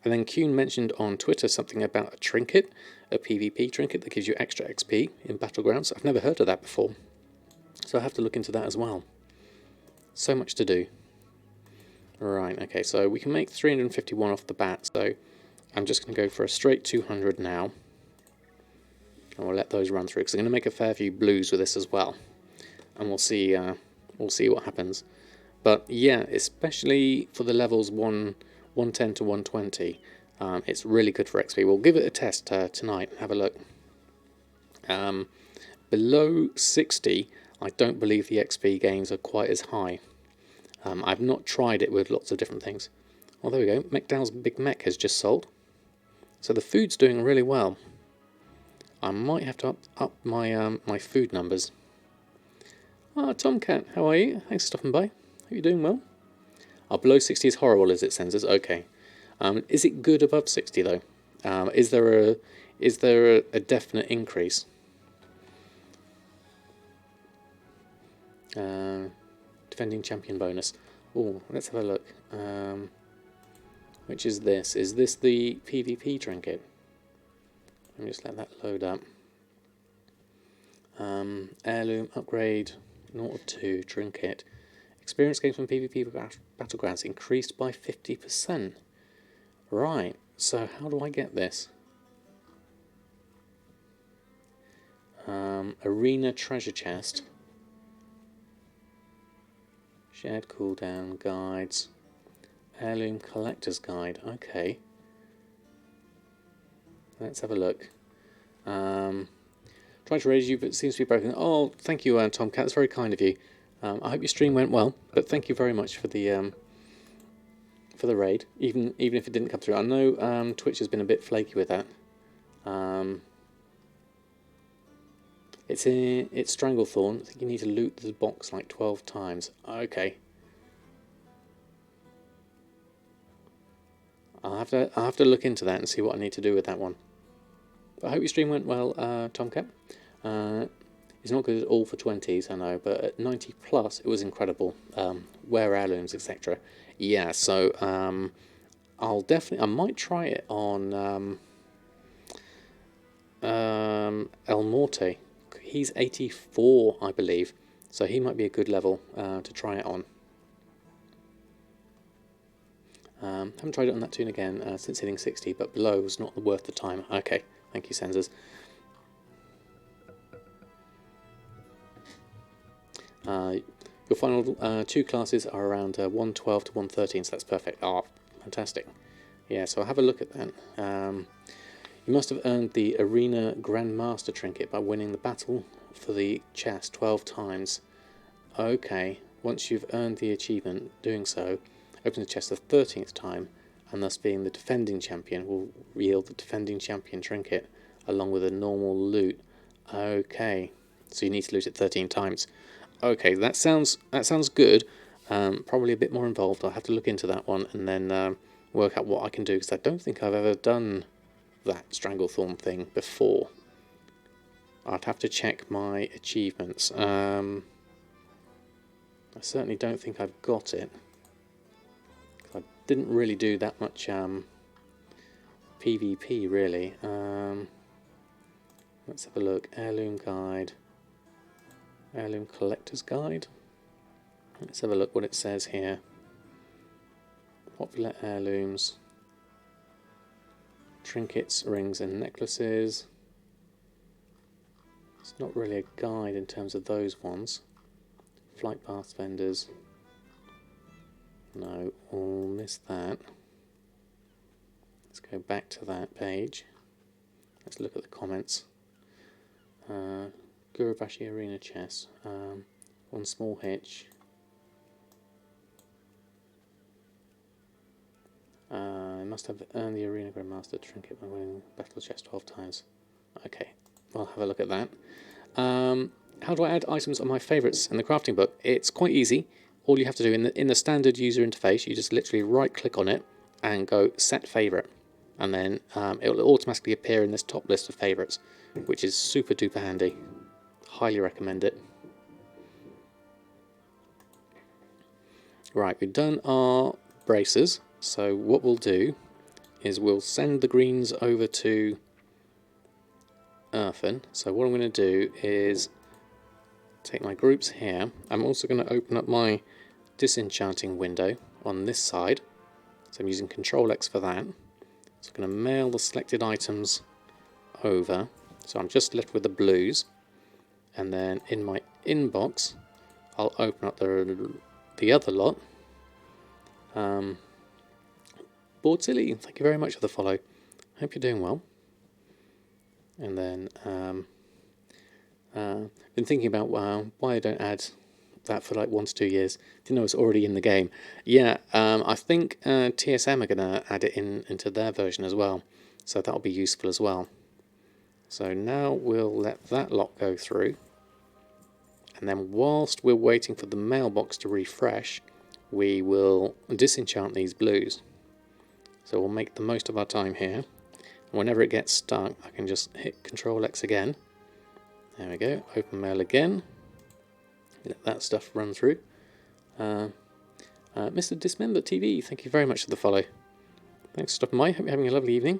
And then Kuhn mentioned on Twitter something about a trinket, a PvP trinket that gives you extra XP in battlegrounds. I've never heard of that before, so I have to look into that as well. So much to do. Right, okay, so we can make 351 off the bat, so I'm just going to go for a straight 200 now. And we'll let those run through, because I'm going to make a fair few blues with this as well. And we'll see what happens. But yeah, especially for the levels 110 to 120, it's really good for XP. We'll give it a test tonight and have a look. Below 60, I don't believe the XP gains are quite as high. I've not tried it with lots of different things. Oh, there we go. McDowell's Big Mech has just sold. So the food's doing really well. I might have to up my my food numbers. Ah, Tomcat, how are you? Thanks for stopping by. Hope you're doing well. Oh, below 60 is horrible, is it, Sensors? Okay. Is it good above 60 though? Is there a definite increase? Defending champion bonus. Oh, let's have a look. Which is this? Is this the PvP trinket? Let me just let that load up. Heirloom upgrade 0 of 2 trinket. Experience gains from PvP battlegrounds increased by 50%. Right, so how do I get this? Arena treasure chest. Shared cooldown guides. Heirloom collector's guide. Okay. Let's have a look. Trying to raise you, but it seems to be broken. Oh, thank you, Tomcat. That's very kind of you. I hope your stream went well, but thank you very much for the raid, even if it didn't come through. I know Twitch has been a bit flaky with that. It's Stranglethorn. I think you need to loot the box like 12 times. Okay. I'll have to look into that and see what I need to do with that one. But I hope your stream went well, Tomcat. It's not good at all for 20s, I know, but at 90 plus, it was incredible. Wear heirlooms, etc. Yeah, so I might try it on El Morte. He's 84, I believe, so he might be a good level to try it on. Haven't tried it on that tune again since hitting 60, but below was not worth the time. Okay, thank you, Sensors. Your final 2 classes are around 112 to 113, so that's perfect. Ah, fantastic. Yeah, so I'll have a look at that. You must have earned the Arena Grandmaster trinket by winning the battle for the chest 12 times. Okay, once you've earned the achievement, doing so, open the chest the 13th time, and thus being the defending champion will yield the defending champion trinket along with a normal loot. Okay, so you need to loot it 13 times. Okay, that sounds good. Probably a bit more involved. I'll have to look into that one and then work out what I can do, because I don't think I've ever done that Stranglethorn thing before. I'd have to check my achievements. I certainly don't think I've got it. I didn't really do that much PvP, really. Let's have a look. Heirloom guide. Heirloom collector's guide. Let's have a look what it says here. Popular heirlooms, trinkets, rings and necklaces. It's not really a guide in terms of those ones. Flight path vendors. No, we'll miss that. Let's go back to that page. Let's look at the comments. Gurubashi Arena Chess. One small hitch. I must have earned the Arena Grandmaster trinket by winning Battle Chess 12 times. Okay, I'll have a look at that. How do I add items on my favourites in the crafting book? It's quite easy. All you have to do in the standard user interface, you just literally right click on it and go set favourite, and then it will automatically appear in this top list of favourites, which is super duper handy. Highly recommend it. Right, we've done our braces, so what we'll do is we'll send the greens over to Earthen. So what I'm going to do is take my groups here. I'm also going to open up my disenchanting window on this side. So I'm using Control X for that. So I'm going to mail the selected items over. So I'm just left with the blues. And then in my inbox, I'll open up the other lot. Board Silly, thank you very much for the follow. Hope you're doing well. And then been thinking about why I don't add that for like 1 to 2 years. Didn't know it's already in the game. Yeah, I think TSM are going to add it into their version as well, so that'll be useful as well. So now we'll let that lot go through, and then whilst we're waiting for the mailbox to refresh, we will disenchant these blues. So we'll make the most of our time here. Whenever it gets stuck, I can just hit Control X again. There we go, open mail again. Let that stuff run through. Mr. Dismember TV, thank you very much for the follow. Thanks for stopping by, hope you're having a lovely evening.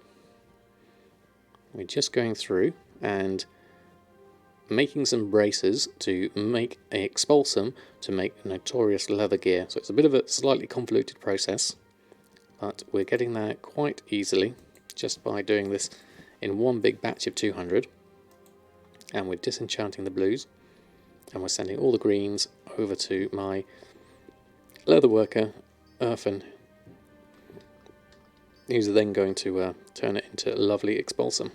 We're just going through and making some braces to make a expulsum to make Notorious leather gear. So it's a bit of a slightly convoluted process, but we're getting there quite easily just by doing this in one big batch of 200. And we're disenchanting the blues, and we're sending all the greens over to my leather worker, Earthen, who's then going to turn it into a lovely expulsum.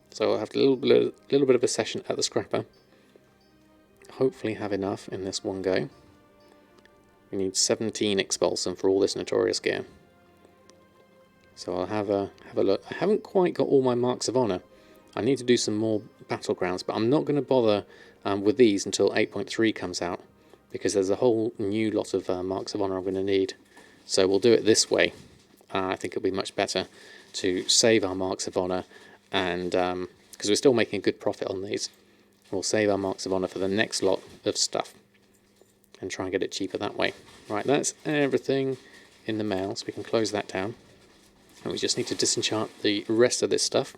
So I'll have a little bit of a session at the scrapper. Hopefully have enough in this one go. We need 17 expulsum for all this Notorious gear. So I'll have a look. I haven't quite got all my marks of honour. I need to do some more battlegrounds, but I'm not going to bother with these until 8.3 comes out, because there's a whole new lot of marks of honour I'm going to need. So we'll do it this way. I think it'll be much better to save our marks of honour, and because we're still making a good profit on these, we'll save our marks of honour for the next lot of stuff and try and get it cheaper that way. Right, that's everything in the mail, so we can close that down. And we just need to disenchant the rest of this stuff.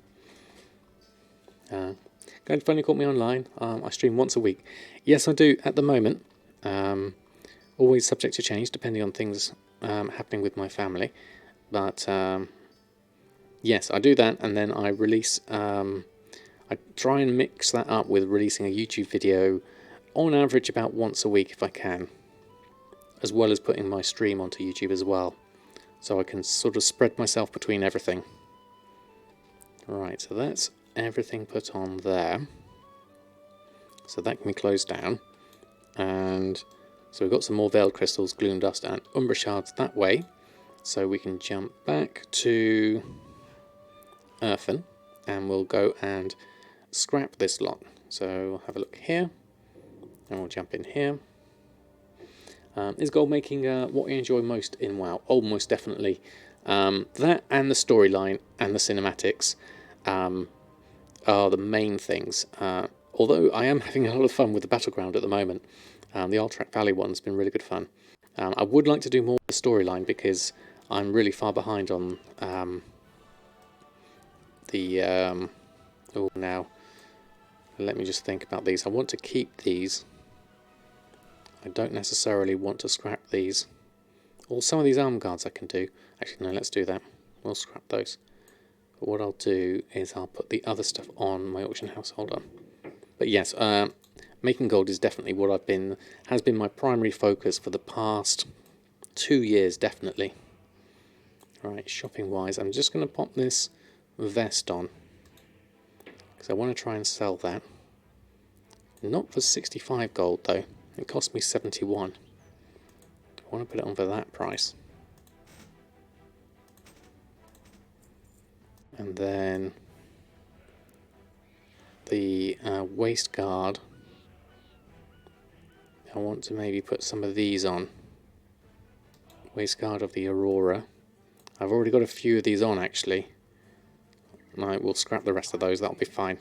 Glad you finally caught me online. I stream once a week. Yes, I do at the moment. Always subject to change depending on things happening with my family. But yes, I do that, and then I release. I try and mix that up with releasing a YouTube video on average about once a week if I can, as well as putting my stream onto YouTube as well. So I can sort of spread myself between everything. Right, so that's everything put on there. So that can be closed down. And so we've got some more veiled crystals, gloom dust and umbra shards that way. So we can jump back to Earthen and we'll go and scrap this lot. So we'll have a look here and we'll jump in here. Is gold making what you enjoy most in WoW? Oh, most definitely. That and the storyline and the cinematics are the main things. Although I am having a lot of fun with the battleground at the moment. The Alterac Valley one's been really good fun. I would like to do more with the storyline because I'm really far behind on oh, now, let me just think about these. I want to keep these. I don't necessarily want to scrap these. Or some of these arm guards I can do. Actually, no, let's do that. We'll scrap those. But what I'll do is I'll put the other stuff on my auction house. Hold on. But yes, making gold is definitely what has been my primary focus for the past 2 years, definitely. Right, shopping wise, I'm just going to pop this vest on because I want to try and sell that. Not for 65 gold though. It cost me 71. I want to put it on for that price. And then the waist guard, I want to maybe put some of these on. Waist guard of the Aurora. I've already got a few of these on actually. Right, we'll scrap the rest of those, that'll be fine.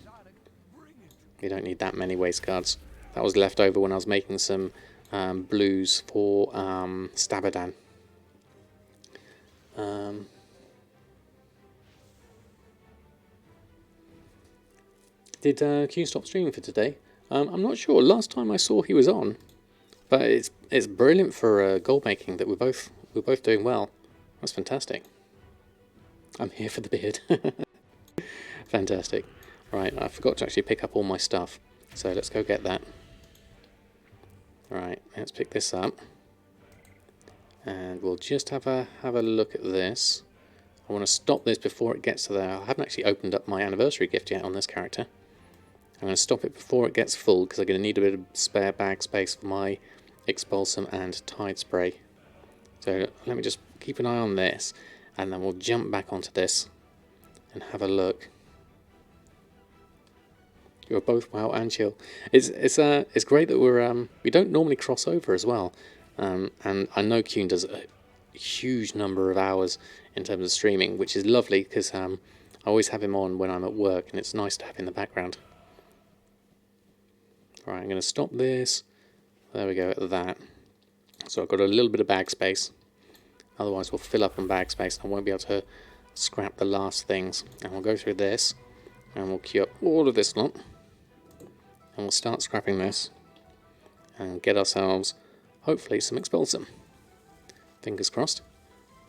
We don't need that many waist guards. That was left over when I was making some blues for Samadan. Did Q stop streaming for today? I'm not sure. Last time I saw he was on, but it's brilliant for gold making that we're both doing well. That's fantastic. I'm here for the beard. Fantastic. Right, I forgot to actually pick up all my stuff, so let's go get that. Right, let's pick this up, and we'll just have a look at this. I want to stop this before it gets to there. I haven't actually opened up my anniversary gift yet on this character. I'm going to stop it before it gets full because I'm going to need a bit of spare bag space for my Expulsum and Tide Spray. So let me just keep an eye on this, and then we'll jump back onto this and have a look. You're both WoW and chill. It's great that we don't normally cross over as well, and I know Kuhn does a huge number of hours in terms of streaming, which is lovely because I always have him on when I'm at work, and it's nice to have in the background. Right, I'm going to stop this. There we go at that. So I've got a little bit of bag space. Otherwise we'll fill up on bag space and I won't be able to scrap the last things. And we'll go through this and we'll queue up all of this lot. And we'll start scrapping this and get ourselves hopefully some Expulsum. Fingers crossed.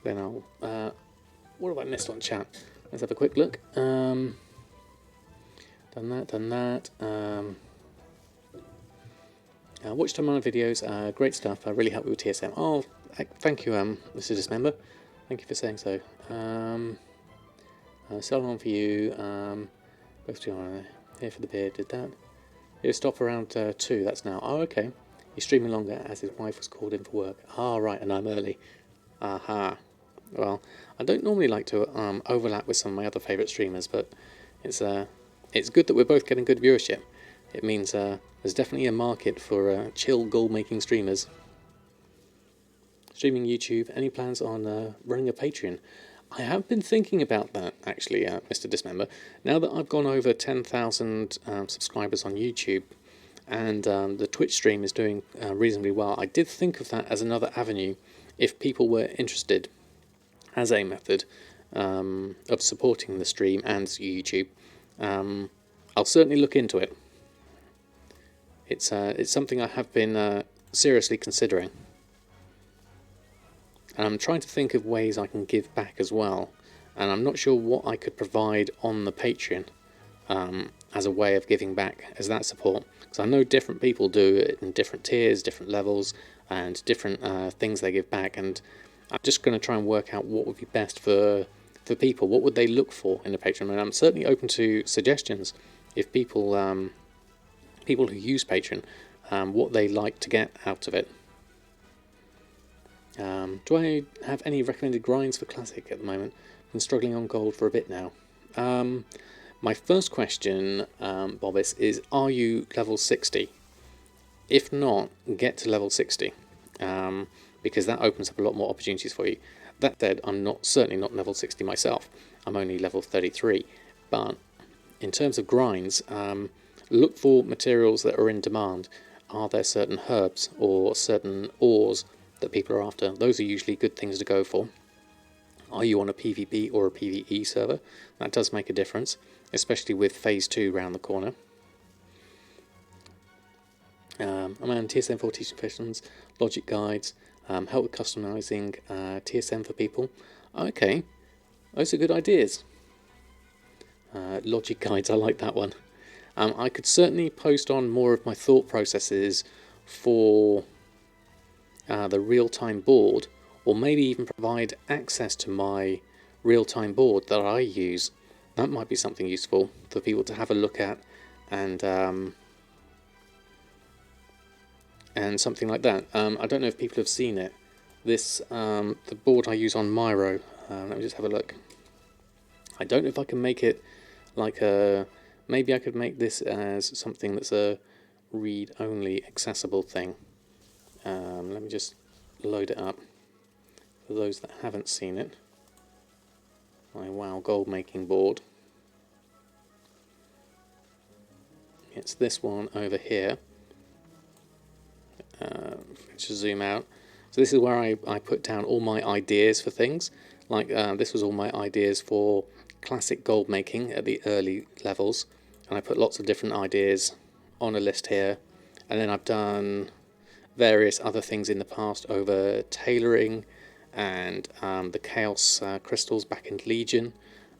Then I'll what have I missed on chat? Let's have a quick look. Done that. Watched on my videos, great stuff, really helped me with TSM. Oh, thank you, Mr. Dismember. Thank you for saying so. So long for you. Both here for the beard, did that. He'll stop around 2, that's now. Oh, okay. He's streaming longer as his wife was called in for work. Ah, right, and I'm early. Aha. Well, I don't normally like to overlap with some of my other favourite streamers, but it's good that we're both getting good viewership. It means there's definitely a market for chill gold-making streamers. Streaming YouTube, any plans on running a Patreon? I have been thinking about that, actually, Mr. Dismember. Now that I've gone over 10,000 subscribers on YouTube, and the Twitch stream is doing reasonably well, I did think of that as another avenue if people were interested as a method of supporting the stream and YouTube. I'll certainly look into it. It's something I have been seriously considering. And I'm trying to think of ways I can give back as well. And I'm not sure what I could provide on the Patreon as a way of giving back as that support. Because I know different people do it in different tiers, different levels, and different things they give back. And I'm just going to try and work out what would be best for people. What would they look for in a Patreon? And I'm certainly open to suggestions if people who use Patreon, what they like to get out of it. Do I have any recommended grinds for Classic at the moment? Been struggling on gold for a bit now. My first question, Bobbis, is are you level 60? If not, get to level 60, because that opens up a lot more opportunities for you. That said, I'm certainly not level 60 myself. I'm only level 33. But in terms of grinds, look for materials that are in demand. Are there certain herbs or certain ores that people are after? Those are usually good things to go for. Are you on a PvP or a PvE server? That does make a difference, especially with Phase 2 round the corner. I'm on TSM4 teaching professions, logic guides, help with customizing TSM for people. Okay, those are good ideas. Logic guides, I like that one. I could certainly post on more of my thought processes for the real-time board, or maybe even provide access to my real-time board that I use. That might be something useful for people to have a look at, and something like that. I don't know if people have seen it. This the board I use on Miro. Let me just have a look. I don't know if I can make it like a. Maybe I could make this as something that's a read-only accessible thing. Let me just load it up for those that haven't seen it. My WoW Goldmaking board. It's this one over here. Just zoom out. So this is where I put down all my ideas for things. Like this was all my ideas for classic gold making at the early levels, and I put lots of different ideas on a list here. And then I've done various other things in the past over tailoring and the chaos crystals back in Legion.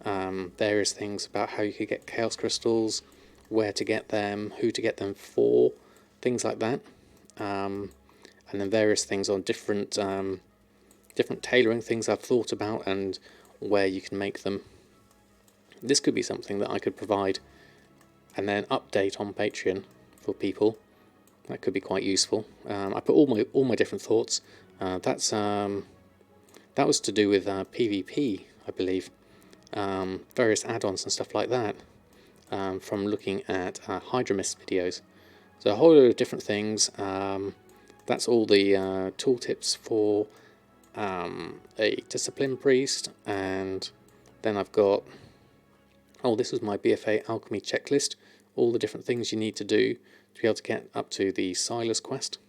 Various things about how you could get chaos crystals, where to get them, who to get them for, things like that. And then various things on different tailoring things I've thought about and where you can make them. This could be something that I could provide and then update on Patreon for people. That could be quite useful. I put all my different thoughts. That was to do with PvP, I believe. Various add-ons and stuff like that. From looking at Hydramist videos. So a whole load of different things. That's all the tooltips for a Discipline Priest, and then I've got, this was my BfA Alchemy checklist, all the different things you need to do to be able to get up to the Silas quest.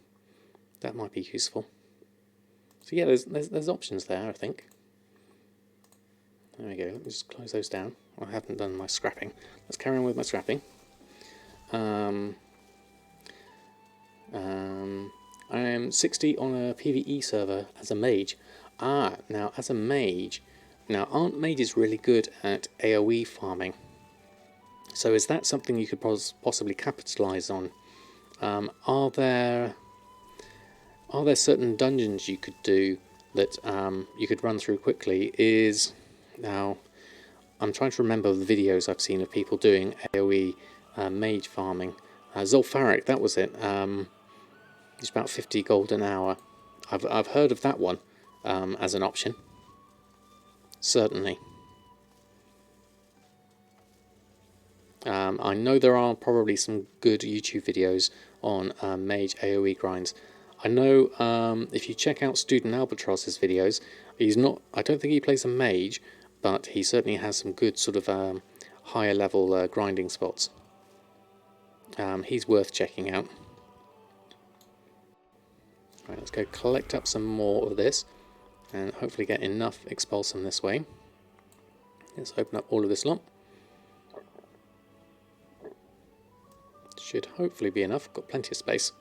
That might be useful. So yeah, there's options there, I think. There we go, let me just close those down. I haven't done my scrapping. Let's carry on with my scrapping. I am 60 on a PvE server as a mage. Now as a mage, aren't mages really good at AoE farming? So is that something you could possibly capitalise on? Are there certain dungeons you could do that you could run through quickly? Now I'm trying to remember the videos I've seen of people doing AoE mage farming. Zul'Farrak, that was it. It's about 50 gold an hour. I've heard of that one as an option. Certainly. I know there are probably some good YouTube videos on mage AoE grinds. I know if you check out Student Albatross's videos, I don't think he plays a mage, but he certainly has some good sort of higher level grinding spots. He's worth checking out. Right, let's go collect up some more of this and hopefully get enough expulsum this way. Let's open up all of this lot. Should hopefully be enough, got plenty of space.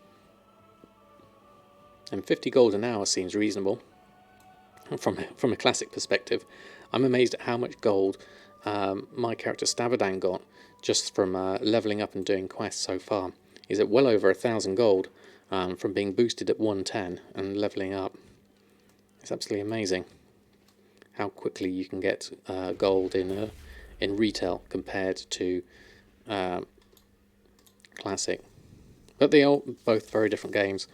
And 50 gold an hour seems reasonable from a classic perspective. I'm amazed at how much gold my character Samadan got just from levelling up and doing quests so far. He's at well over 1,000 gold from being boosted at 110 and levelling up. It's absolutely amazing how quickly you can get gold in retail compared to classic. But they are both very different games.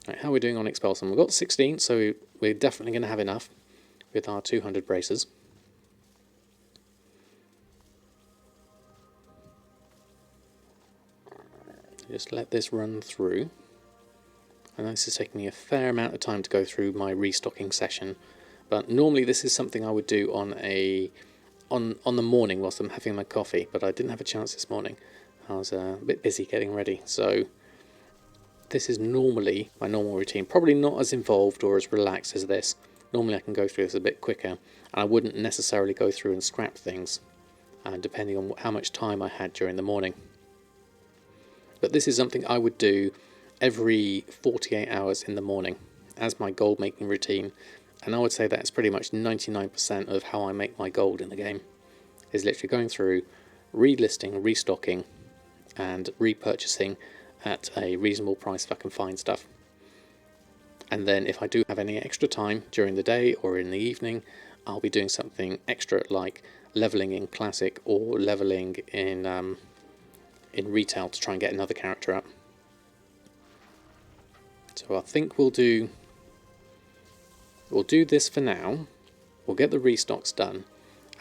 Right, how are we doing on Expulsum? We've got 16, so we're definitely going to have enough with our 200 braces. Just let this run through. And this is taking me a fair amount of time to go through my restocking session. But normally this is something I would do on the morning whilst I'm having my coffee, but I didn't have a chance this morning. I was a bit busy getting ready, so this is normally my normal routine. Probably not as involved or as relaxed as this. Normally I can go through this a bit quicker, and I wouldn't necessarily go through and scrap things, depending on how much time I had during the morning. But this is something I would do every 48 hours in the morning. as my gold making routine, and I would say that's pretty much 99% of how I make my gold in the game, is literally going through, relisting, restocking, and repurchasing at a reasonable price if I can find stuff. And then if I do have any extra time during the day or in the evening, I'll be doing something extra like leveling in classic or leveling in retail to try and get another character up. So I think we'll do this for now. We'll get the restocks done,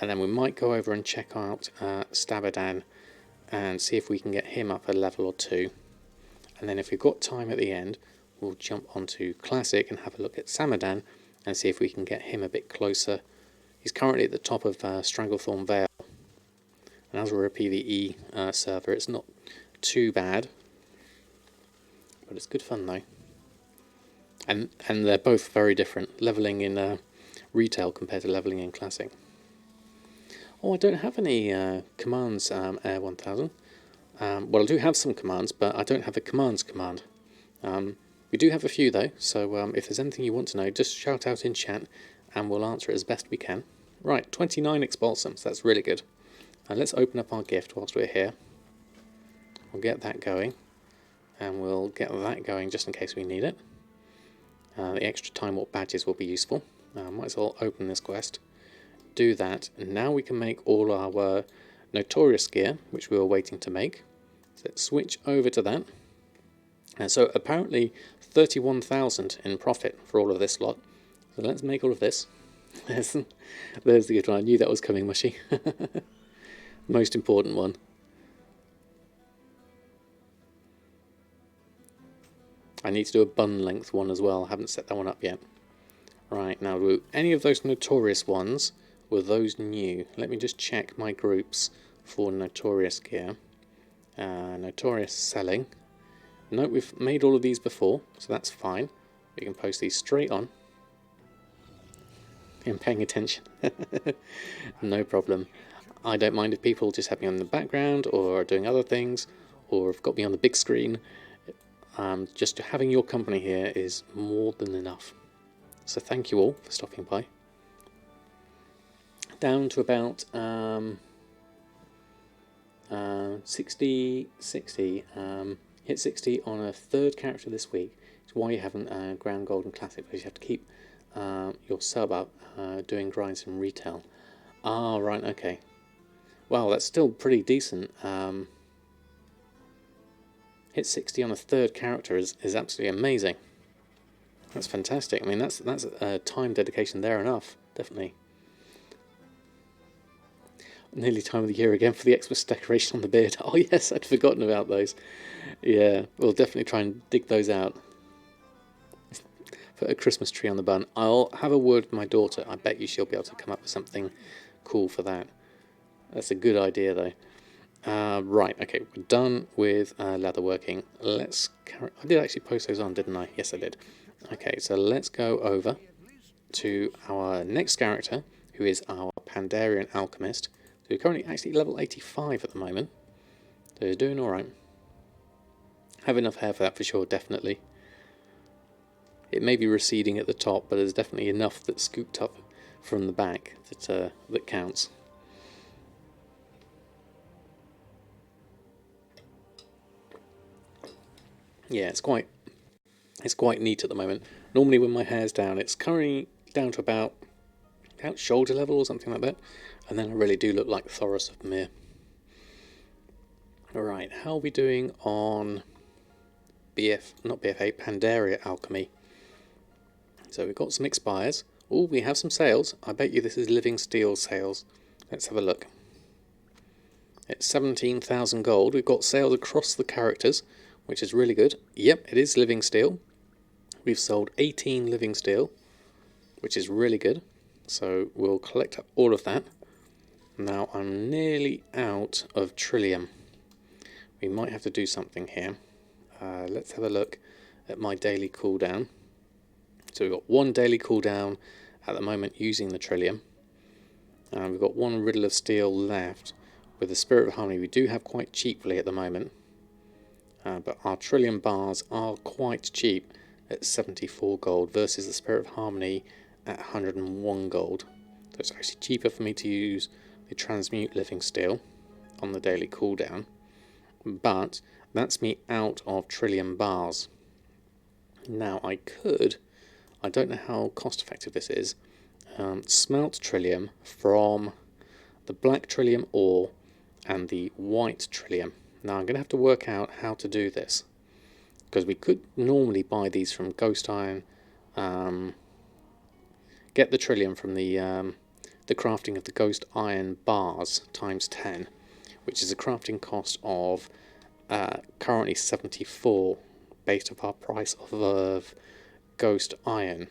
and then we might go over and check out Samadan and see if we can get him up a level or two. And then if we've got time at the end, we'll jump onto classic and have a look at Samadan and see if we can get him a bit closer. He's currently at the top of Stranglethorn Vale, and as we're a PvE server, it's not too bad, but it's good fun though. And they're both very different, leveling in retail compared to leveling in classic. Oh, I don't have any commands, Air 1000. Well, I do have some commands, but I don't have a commands command. We do have a few though, so if there's anything you want to know, just shout out in chat and we'll answer it as best we can. Right, 29 expulsums, that's really good. Let's open up our gift whilst we're here. We'll get that going, and we'll get that going just in case we need it. The extra time warp badges will be useful. Might as well open this quest. Do that, and now we can make all our Notorious gear, which we were waiting to make. So let's switch over to that. And so apparently 31,000 in profit for all of this lot. So let's make all of this. There's the good one. I knew that was coming, Mushy. Most important one. I need to do a bun length one as well. I haven't set that one up yet. Right, now do any of those Notorious ones, were those new? Let me just check my groups for Notorious gear. Notorious selling. No, we've made all of these before, so that's fine. We can post these straight on. I'm paying attention. No problem. I don't mind if people just have me on the background or are doing other things or have got me on the big screen. Just having your company here is more than enough. So thank you all for stopping by. Down to about 60. Hit 60 on a third character this week. It's why you haven't ground gold and classic, because you have to keep your sub up doing grinds in retail. Ah, right, okay. Wow, that's still pretty decent. Hit 60 on a third character is absolutely amazing. That's fantastic. I mean, that's time dedication there enough, definitely. Nearly time of the year again for the Xmas decoration on the beard. Oh yes, I'd forgotten about those. Yeah, we'll definitely try and dig those out. Put a Christmas tree on the bun. I'll have a word with my daughter. I bet you she'll be able to come up with something cool for that. That's a good idea though. Right, okay, we're done with leatherworking. Let's carry... I did actually post those on, didn't I? Yes, I did. Okay, so let's go over to our next character, who is our Pandarian Alchemist. So we're currently actually level 85 at the moment. So he's doing alright. Have enough hair for that for sure, definitely. It may be receding at the top, but there's definitely enough that's scooped up from the back that counts. Yeah, it's quite neat at the moment. Normally when my hair's down, it's currently down to about shoulder level or something like that, and then I really do look like Thoros of Myr. Alright, how are we doing on not BfA, Pandaria Alchemy? So we've got some expires. Oh, we have some sales. I bet you this is living steel sales. Let's have a look. It's 17,000 gold. We've got sales across the characters, which is really good. Yep, it is living steel. We've sold 18 living steel, which is really good. So we'll collect up all of that. Now I'm nearly out of Trillium. We might have to do something here. Let's have a look at my daily cooldown. So we've got one daily cooldown at the moment using the Trillium. We've got one Riddle of Steel left. With the Spirit of Harmony we do have quite cheaply at the moment. But our Trillium bars are quite cheap. at 74 gold versus the Spirit of Harmony at 101 gold. So it's actually cheaper for me to use the Transmute Living Steel on the daily cooldown, but that's me out of Trillium bars. Now I don't know how cost effective this is, smelt Trillium from the black Trillium ore and the white Trillium. Now I'm going to have to work out how to do this, because we could normally buy these from Ghost Iron, get the Trillium from the crafting of the Ghost Iron bars times 10, which is a crafting cost of currently 74 based off our price of Ghost Iron.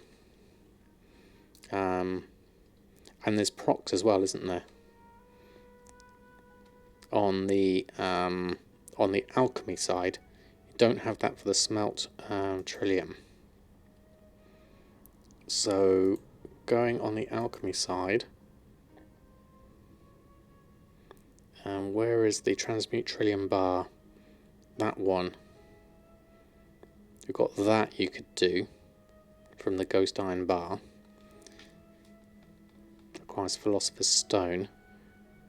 And there's procs as well, isn't there? On the Alchemy side, you don't have that for the smelt Trillium. So going on the Alchemy side, where is the Transmute Trillium bar? That one. We've got that you could do from the Ghost Iron bar. Requires Philosopher's Stone.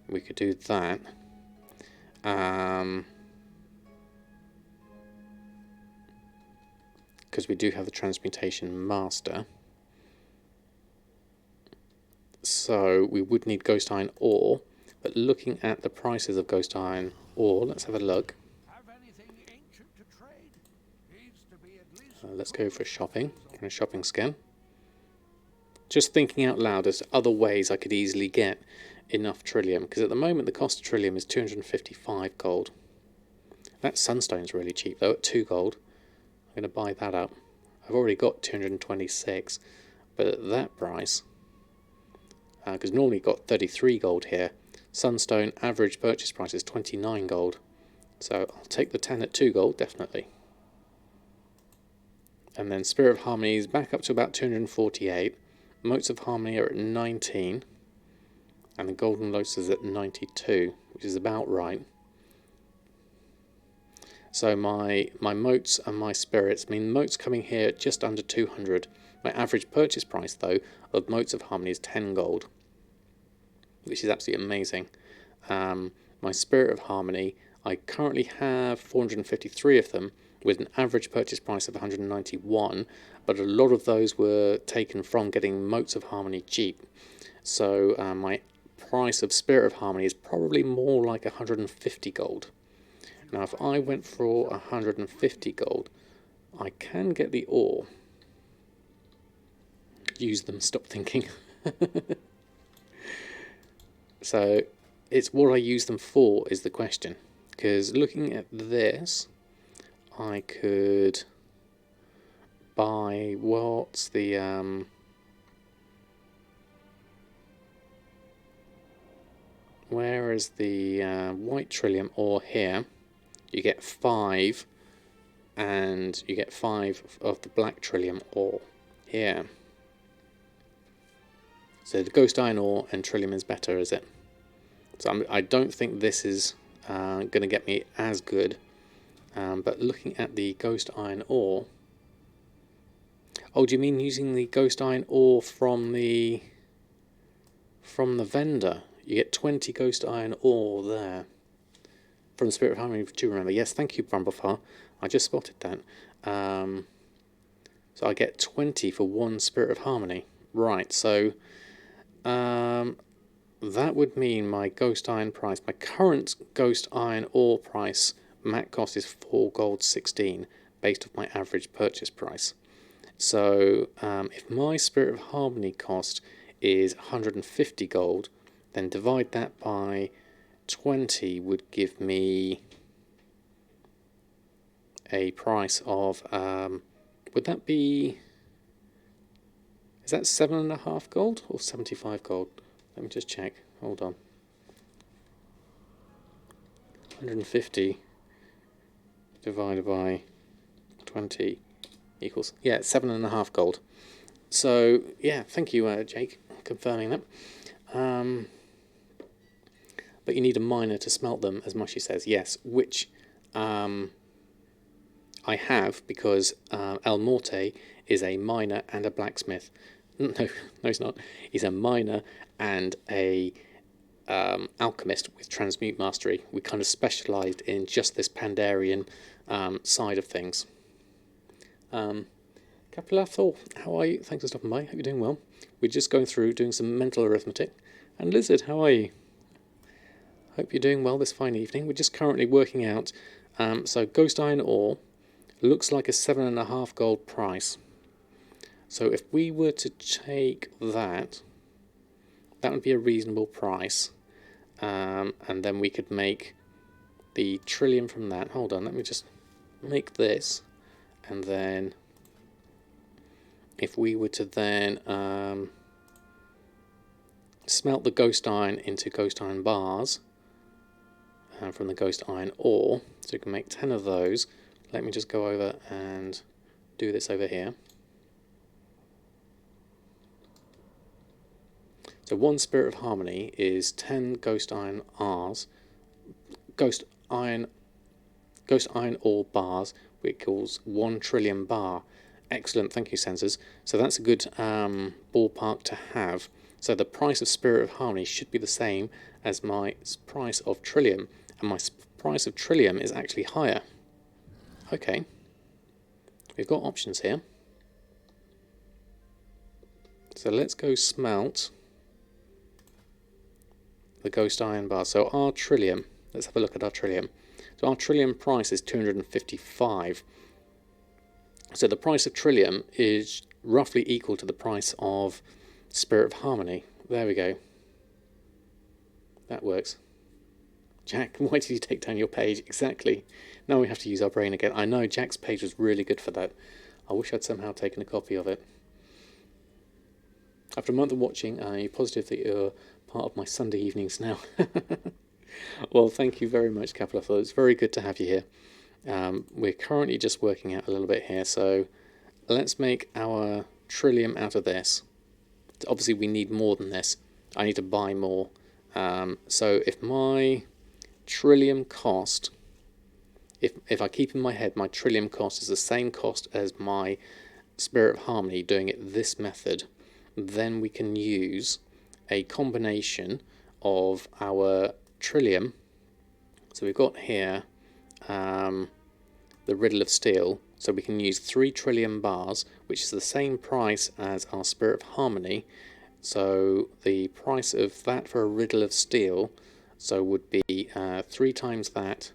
We could do that. Because we do have the Transmutation Master. So we would need Ghost Iron ore, but looking at the prices of Ghost Iron ore, let's have a look. Let's go for shopping, a shopping scan. Just thinking out loud as to other ways I could easily get enough Trillium, because at the moment the cost of Trillium is 255 gold. That Sunstone's really cheap though, at 2 gold. I'm going to buy that up. I've already got 226, but at that price, because normally you've got 33 gold here, Sunstone average purchase price is 29 gold. So I'll take the 10 at 2 gold, definitely. And then Spirit of Harmony is back up to about 248. Motes of Harmony are at 19. And the Golden Lotus is at 92, which is about right. So my motes and my spirits, I mean, motes coming here at just under 200. My average purchase price, though, of Motes of Harmony is 10 gold, which is absolutely amazing. My Spirit of Harmony, I currently have 453 of them, with an average purchase price of 191, but a lot of those were taken from getting Motes of Harmony cheap. So my price of Spirit of Harmony is probably more like 150 gold. Now if I went for 150 gold, I can get the ore. Use them, stop thinking. So it's what I use them for is the question. Because looking at this, I could buy, what's the, where is the white Trillium ore here? You get 5, and you get 5 of the black Trillium ore here. So the Ghost Iron ore and Trillium is better, is it? So I don't think this is going to get me as good. But looking at the Ghost Iron ore... Oh, do you mean using the Ghost Iron ore from the vendor? You get 20 Ghost Iron ore there. From the Spirit of Harmony, do you remember? Yes, thank you, Brumblefar. I just spotted that. So I get 20 for 1 Spirit of Harmony. Right, so... that would mean my Ghost Iron price, my current Ghost Iron ore price, mat cost is 4 gold 16, based off my average purchase price. So if my Spirit of Harmony cost is 150 gold, then divide that by 20 would give me a price of, would that be, is that 7.5 gold or 75 gold? Let me just check, hold on. 150 divided by 20 equals, yeah, 7.5 gold. So, yeah, thank you, Jake, confirming that. But you need a miner to smelt them, as Moshi says, yes, which I I have, because El Morte is a miner and a blacksmith. No, no, it's not. He's a miner and a alchemist with transmute mastery. We kind of specialised in just this Pandarian side of things. Capital, how are you? Thanks for stopping by. Hope you're doing well. We're just going through doing some mental arithmetic. And Lizard, how are you? Hope you're doing well this fine evening. We're just currently working out. So Ghost Iron Ore looks like a 7.5 gold price. So if we were to take that, that would be a reasonable price. And then we could make the trillium from that. Hold on, let me just make this. And then if we were to then smelt the ghost iron into ghost iron bars from the ghost iron ore, so we can make 10 of those. Let me just go over and do this over here. So one Spirit of Harmony is 10 ghost iron R's, ghost iron ore bars, which equals 1 trillion bar. Excellent, thank you, Sensors. So that's a good ballpark to have. So the price of Spirit of Harmony should be the same as my price of Trillium, and my price of Trillium is actually higher. Okay, we've got options here. So let's go smelt the ghost iron bar. So our Trillium, let's have a look at our Trillium. So our Trillium price is 255. So the price of Trillium is roughly equal to the price of Spirit of Harmony. There we go. That works. Jack, why did you take down your page? Exactly. Now we have to use our brain again. I know, Jack's page was really good for that. I wish I'd somehow taken a copy of it. After a month of watching, you're positive that you're part of my Sunday evenings now. Well, thank you very much, Capital. It's very good to have you here. We're currently just working out a little bit here, so let's make our Trillium out of this. Obviously, we need more than this. I need to buy more. So if my Trillium cost, if I keep in my head, my Trillium cost is the same cost as my Spirit of Harmony doing it this method, then we can use a combination of our Trillium. So we've got here the Riddle of Steel, so we can use 3 trillium bars, which is the same price as our Spirit of Harmony. So the price of that for a Riddle of Steel, so would be 3 times that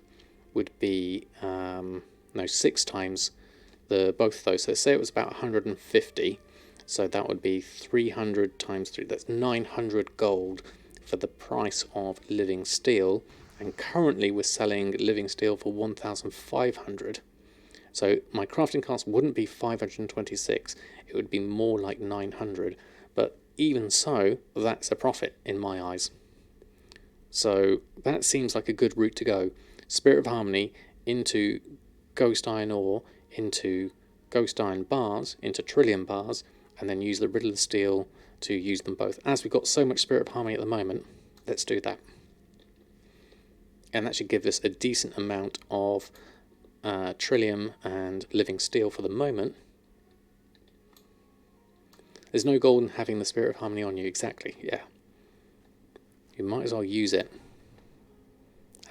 would be no, 6 times the both of those. So say it was about 150, so that would be 300 times 3. That's 900 gold for the price of living steel. And currently we're selling living steel for 1,500. So my crafting cost wouldn't be 526, it would be more like 900. But even so, that's a profit in my eyes. So that seems like a good route to go. Spirit of Harmony into Ghost Iron Ore, into Ghost Iron bars, into Trillium bars, and then use the Riddle of Steel to use them both. As we've got so much Spirit of Harmony at the moment, let's do that. And that should give us a decent amount of Trillium and living steel for the moment. There's no gold in having the Spirit of Harmony on you, exactly, yeah. You might as well use it,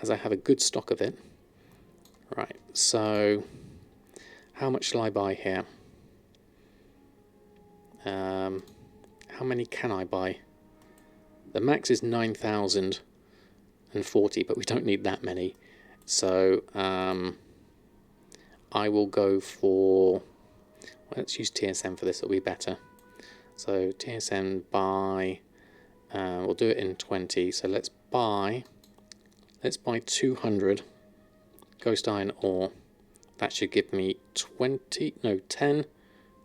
as I have a good stock of it. Right, so how much shall I buy here? How many can I buy? The max is 9,040, but we don't need that many. So I will go for, let's use TSM for this, it'll be better. So TSM buy, we'll do it in 20. So let's buy 200 Ghost Iron Ore. That should give me 10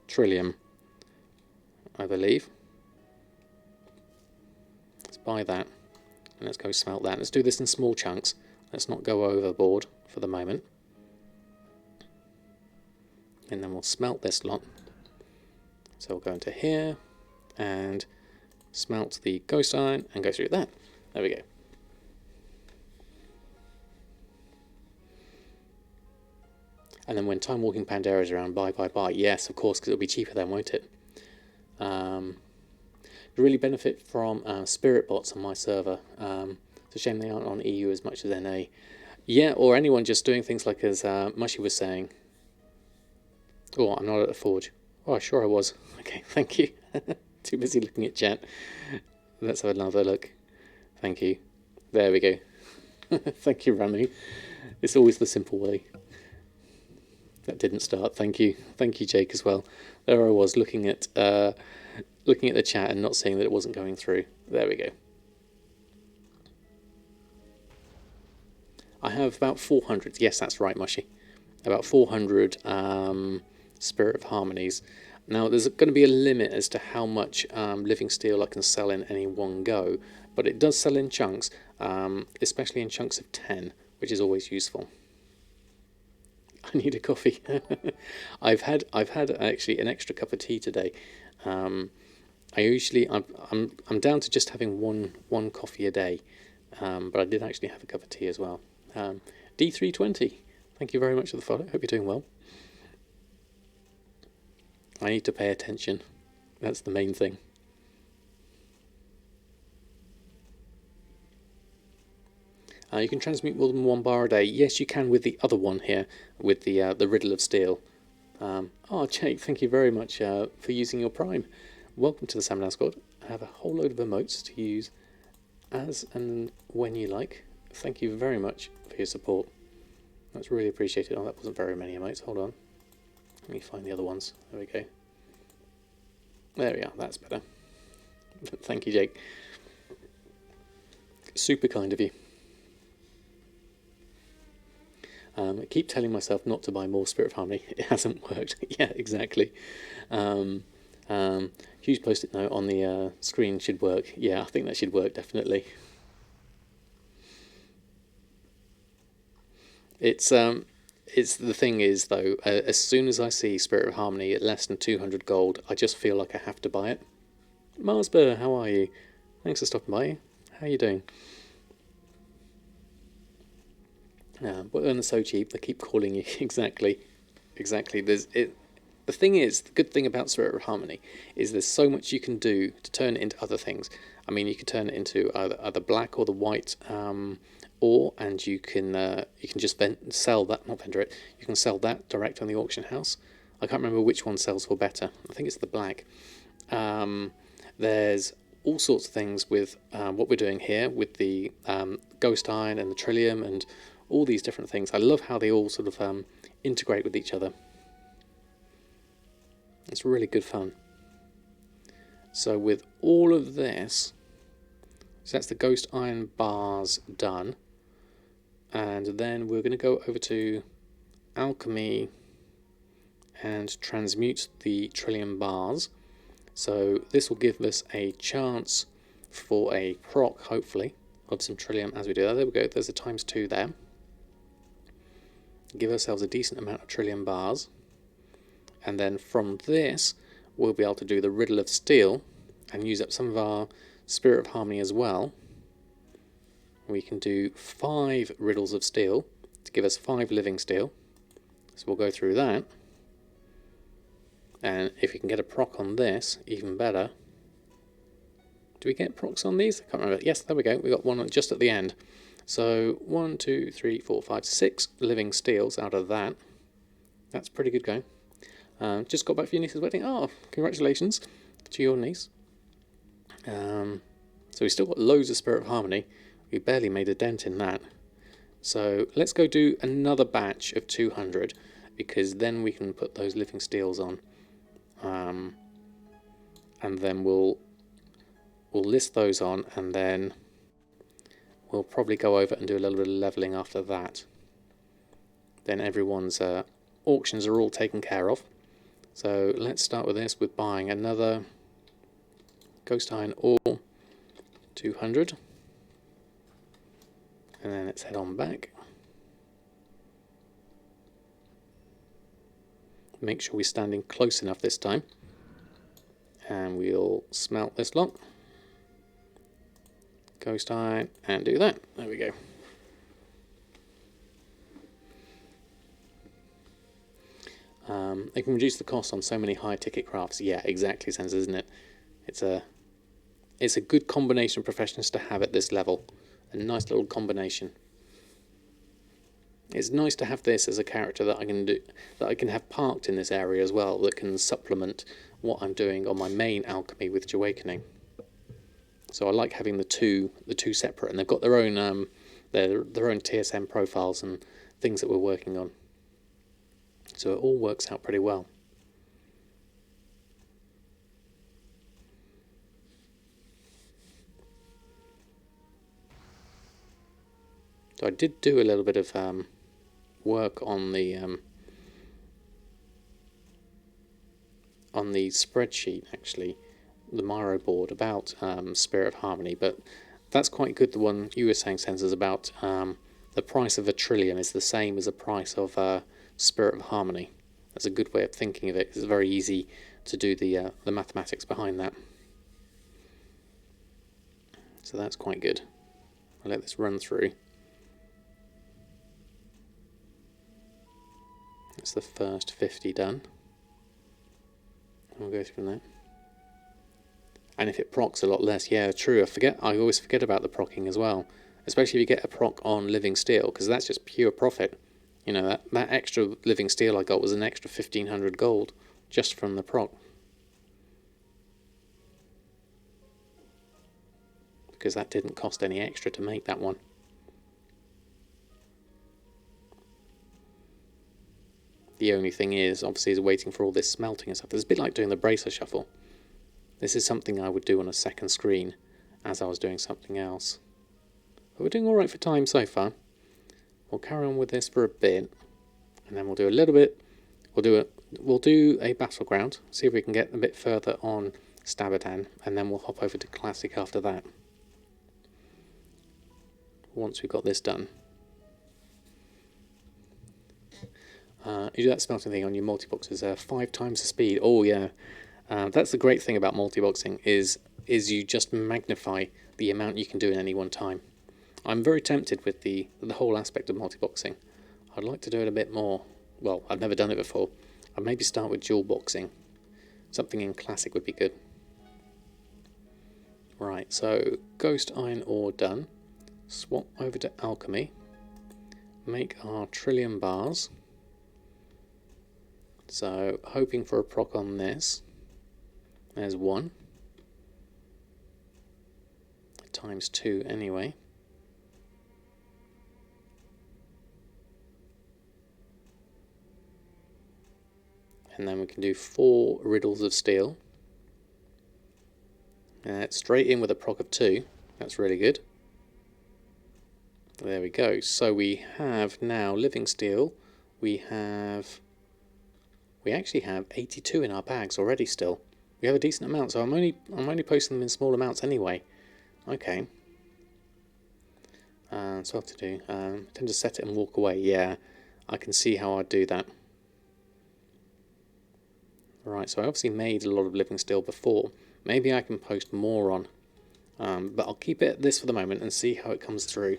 trillium, I believe. Let's buy that, and let's go smelt that. Let's do this in small chunks. Let's not go overboard for the moment. And then we'll smelt this lot. So we'll go into here and smelt the ghost iron and go through that. There we go. And then when Time Walking Pandaria is around, buy. Yes, of course, because it'll be cheaper then, won't it? Really benefit from spirit bots on my server. It's a shame they aren't on EU as much as NA. Yeah, or anyone just doing things like as Mushy was saying. Oh, I'm not at a forge. Oh, sure I was. Okay, thank you. Too busy looking at chat. Let's have another look. Thank you. There we go. Thank you, Ramu. It's always the simple way. That didn't start. Thank you. Thank you, Jake, as well. There I was looking at the chat and not seeing that it wasn't going through. There we go. I have about 400. Yes, that's right, Mushy. About 400 Spirit of Harmonies. Now, there's going to be a limit as to how much living steel I can sell in any one go, but it does sell in chunks, especially in chunks of 10, which is always useful. I need a coffee. I've had actually an extra cup of tea today. I'm down to just having one coffee a day, but I did actually have a cup of tea as well. D320, thank you very much for the follow. Hope you're doing well. I need to pay attention. That's the main thing. You can transmute more than 1 bar a day. Yes, you can with the other one here, with the Riddle of Steel. Oh, Jake, thank you very much for using your Prime. Welcome to the Samadan squad. I have a whole load of emotes to use as and when you like. Thank you very much for your support. That's really appreciated. Oh, that wasn't very many emotes. Hold on. Let me find the other ones. There we go. There we are. That's better. Thank you, Jake. Super kind of you. I keep telling myself not to buy more Spirit of Harmony. It hasn't worked. Yeah, exactly. Huge post-it note on the screen should work. Yeah, I think that should work, definitely. It's the thing is, though, as soon as I see Spirit of Harmony at less than 200 gold, I just feel like I have to buy it. Marsburr, how are you? Thanks for stopping by. How are you doing? But they're so cheap, they keep calling you. Exactly. The thing is, the good thing about Spirit of Harmony is there's so much you can do to turn it into other things. I mean, you can turn it into either black or the white ore, and you can just sell that, not vendor it, you can sell that direct on the auction house. I can't remember which one sells for better. I think it's the black. There's all sorts of things with what we're doing here with the ghost iron and the trillium and all these different things. I love how they all sort of integrate with each other. It's really good fun. So with all of this, so that's the ghost iron bars done, and then we're going to go over to Alchemy and transmute the trillium bars. So this will give us a chance for a proc, hopefully, of some trillium as we do that. There we go, there's a ×2 there. Give ourselves a decent amount of trillium bars, and then from this we'll be able to do the Riddle of Steel and use up some of our Spirit of Harmony as well. We can do 5 Riddles of Steel to give us 5 living steel, so we'll go through that, and if we can get a proc on this, even better. Do we get procs on these? I can't remember. Yes, there we go, we got one just at the end. So 1, 2, 3, 4, 5, 6 living steels out of that. That's pretty good going. Just got back for your niece's wedding. Oh, congratulations to your niece. So we still got loads of Spirit of Harmony. We barely made a dent in that. So let's go do another batch of 200, because then we can put those living steels on. And then we'll list those on, and then we'll probably go over and do a little bit of levelling after that. Then everyone's auctions are all taken care of. So let's start with this, with buying another ghost iron ore, 200. And then let's head on back. Make sure we're standing close enough this time. And we'll smelt this lot. Ghost iron, and do that. There we go. It can reduce the cost on so many high ticket crafts. Yeah, exactly, Sense, isn't it? It's a good combination of professions to have at this level. A nice little combination. It's nice to have this as a character that I can have parked in this area as well, that can supplement what I'm doing on my main alchemy with Awakening. So I like having the two separate, and they've got their own TSM profiles and things that we're working on. So it all works out pretty well. So I did do a little bit of work on the spreadsheet, actually, the Miro board, about Spirit of Harmony, but that's quite good. The one you were saying, Sensors, about the price of a trillium is the same as the price of Spirit of Harmony. That's a good way of thinking of it. It's very easy to do the mathematics behind that. So that's quite good. I'll let this run through. That's the first 50 done. We'll go through that. And if it procs a lot less, yeah, true. I always forget about the procking as well. Especially if you get a proc on living steel, because that's just pure profit. You know, that extra living steel I got was an extra 1,500 gold just from the proc. Because that didn't cost any extra to make that one. The only thing is, obviously, is waiting for all this smelting and stuff. It's a bit like doing the bracer shuffle. This is something I would do on a second screen as I was doing something else. But we're doing alright for time so far. We'll carry on with this for a bit, and then we'll do a little bit. We'll do a battleground, see if we can get a bit further on Samadan, and then we'll hop over to Classic after that. Once we've got this done. You do that smelting thing on your multi-boxes, 5 times the speed. Oh yeah, that's the great thing about multi-boxing, is you just magnify the amount you can do in any one time. I'm very tempted with the whole aspect of multi-boxing. I'd like to do it a bit more. Well, I've never done it before. I'd maybe start with dual boxing. Something in Classic would be good. Right, so Ghost Iron Ore done. Swap over to Alchemy. Make our trillium bars. So, hoping for a proc on this. There's 1. Times 2 anyway. And then we can do 4 riddles of steel. Straight in with a proc of 2. That's really good. There we go. So we have now living steel. We actually have 82 in our bags already still. We have a decent amount, so I'm only posting them in small amounts anyway. Okay. So I have to do, tend to set it and walk away. Yeah, I can see how I'd do that. Right, so I obviously made a lot of living steel before. Maybe I can post more on. But I'll keep it at this for the moment and see how it comes through.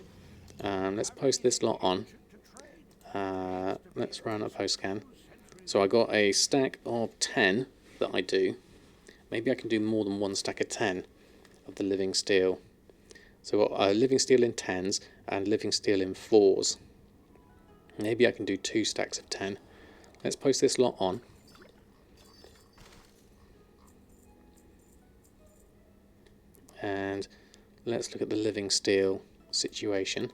Let's post this lot on. Let's run a post scan. So I got a stack of 10 that I do. Maybe I can do more than 1 stack of 10 of the living steel. So I've got living steel in 10s and living steel in 4s. Maybe I can do 2 stacks of 10. Let's post this lot on. And let's look at the living steel situation.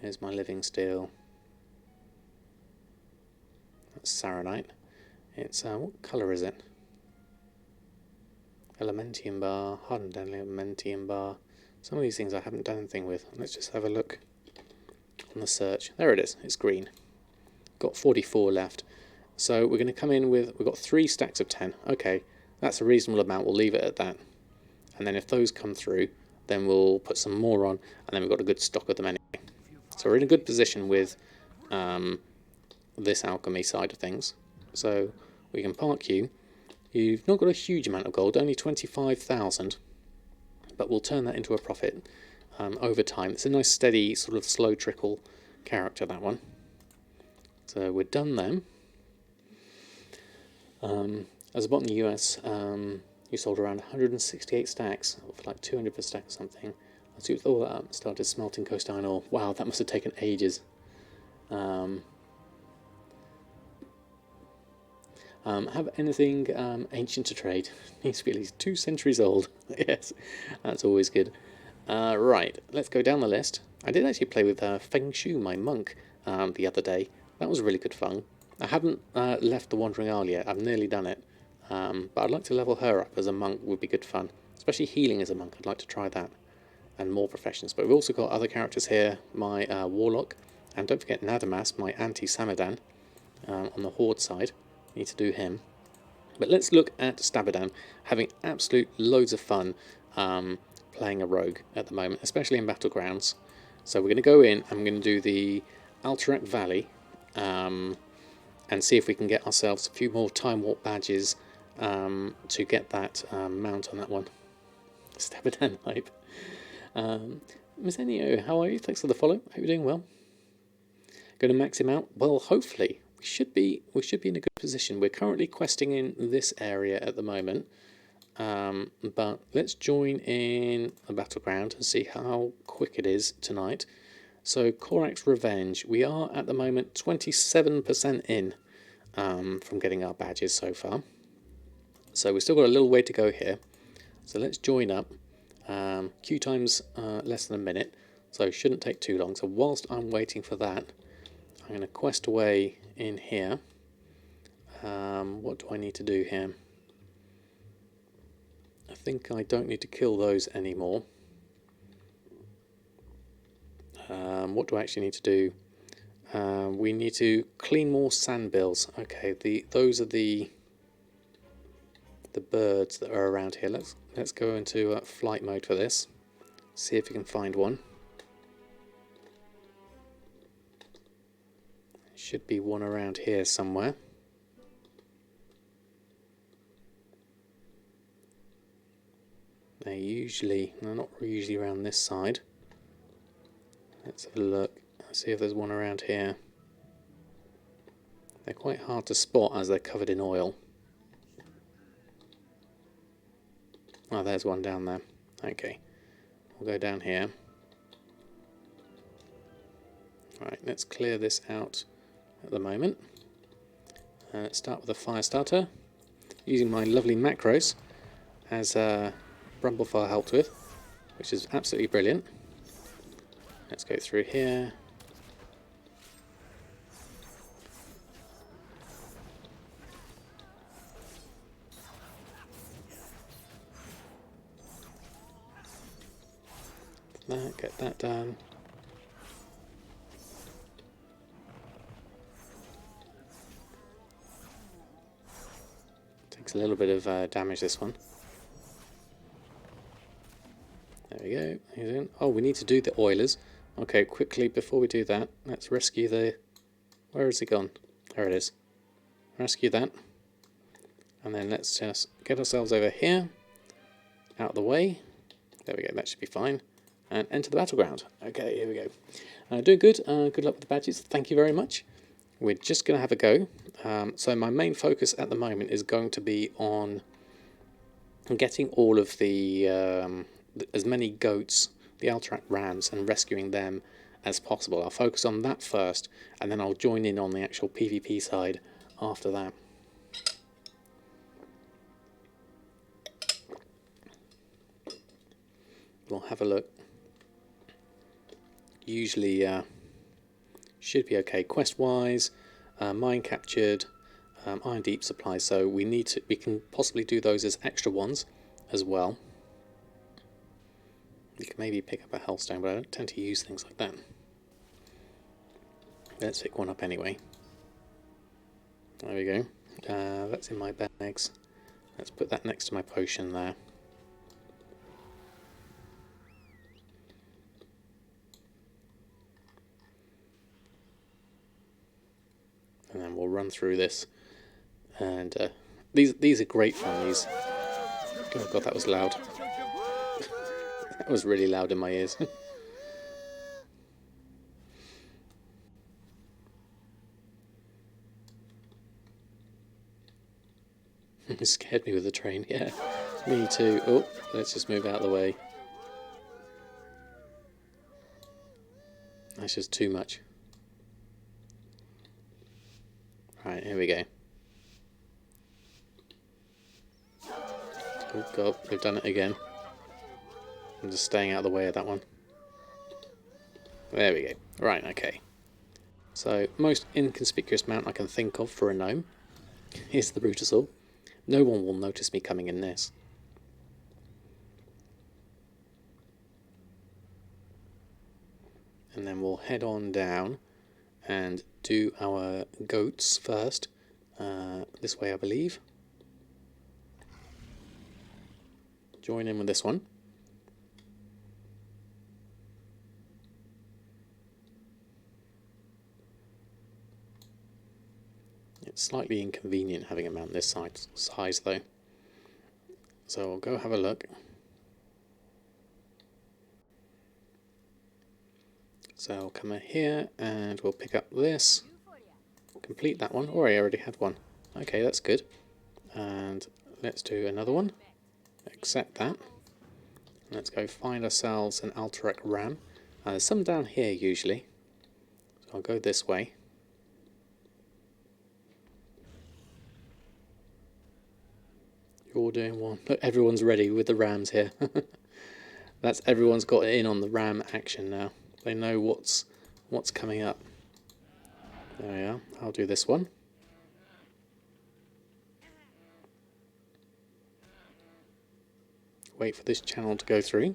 Here's my living steel. That's Saronite. It's, what colour is it? Elementium bar, hardened elementium bar. Some of these things I haven't done anything with. Let's just have a look on the search. There it is, it's green. Got 44 left. So we're going to come in with, we've got 3 stacks of 10. Okay, that's a reasonable amount, we'll leave it at that. And then if those come through, then we'll put some more on, and then we've got a good stock of them anyway. So we're in a good position with this alchemy side of things. So we can park you. You've not got a huge amount of gold, only 25,000, but we'll turn that into a profit over time. It's a nice steady sort of slow trickle character, that one. So we're done then. As a bot in the US, you sold around 168 stacks, for like 200 per stack or something. I see all that up, started smelting coast iron ore. Wow, that must have taken ages. Have anything ancient to trade? Needs to be at least 2 centuries old. Yes, that's always good. Right, let's go down the list. I did actually play with Feng Shu, my monk, the other day. That was really good fun. I haven't left the Wandering Isle yet. I've nearly done it. But I'd like to level her up as a monk. Would be good fun. Especially healing as a monk. I'd like to try that. And more professions. But we've also got other characters here. My Warlock. And don't forget Nadamas, my anti-Samadan, on the Horde side. Need to do him. But let's look at Samadan. Having absolute loads of fun playing a rogue at the moment. Especially in Battlegrounds. So we're going to go in. I'm going to do the Alterac Valley. And see if we can get ourselves a few more Time Warp badges to get that mount on that one. Samadan hype. Miss Enio, how are you? Thanks for the follow. Hope you're doing well. Going to max him out? Well, hopefully. We should be in a good position. We're currently questing in this area at the moment. But let's join in a battleground and see how quick it is tonight. So, Korak's Revenge. We are at the moment 27% in from getting our badges so far. So we've still got a little way to go here. So let's join up. Queue time's less than a minute, so it shouldn't take too long. So whilst I'm waiting for that, I'm going to quest away in here. What do I need to do here? I think I don't need to kill those anymore. What do I actually need to do? We need to clean more sand bills. Okay, those are the birds that are around here. Let's go into flight mode for this. See if we can find one. Should be one around here somewhere. They're not usually around this side. Let's have a look. See if there's one around here. They're quite hard to spot as they're covered in oil. Oh, there's one down there. Okay, we'll go down here. Right, let's clear this out at the moment. Let's start with a fire starter, using my lovely macros as Brumblefire helped with, which is absolutely brilliant. Let's go through here. Get that done. Takes a little bit of damage, this one. There we go. He's in. Oh, we need to do the oilers. Okay, quickly before we do that, let's rescue the... Where has he gone? There it is. Rescue that. And then let's just get ourselves over here. Out of the way. There we go, that should be fine. And enter the battleground. Okay, here we go. Doing good. Good luck with the badges. Thank you very much. We're just going to have a go. So my main focus at the moment is going to be on getting all of the as many goats, the Alterac rams, and rescuing them as possible. I'll focus on that first, and then I'll join in on the actual PvP side after that. We'll have a look. Usually should be okay quest wise. Mine captured, iron deep supply, so we can possibly do those as extra ones as well. You can maybe pick up a hellstone, but I don't tend to use things like that. Let's pick one up anyway. There we go. That's in my bags. Let's put that next to my potion there. And then we'll run through this. And these are great fun. These. Oh god, that was loud. That was really loud in my ears. It scared me with the train, yeah. Me too. Oh, let's just move out of the way. That's just too much. Right, here we go. Oh god, we've done it again. I'm just staying out of the way of that one. There we go. Right, okay. So, most inconspicuous mount I can think of for a gnome is the Brutosaur. No one will notice me coming in this. And then we'll head on down and do our goats first. This way, I believe. Join in with this one. It's slightly inconvenient having a mount this size though. So I'll go have a look. So I'll come in here and we'll pick up this. Complete that one. Oh, I already had one. Okay, that's good. And let's do another one. Accept that. Let's go find ourselves an Alterac ram. There's some down here usually. So I'll go this way. You're all doing one. Look, everyone's ready with the rams here. That's everyone's got in on the ram action now. They know what's coming up. There we are. I'll do this one. Wait for this channel to go through.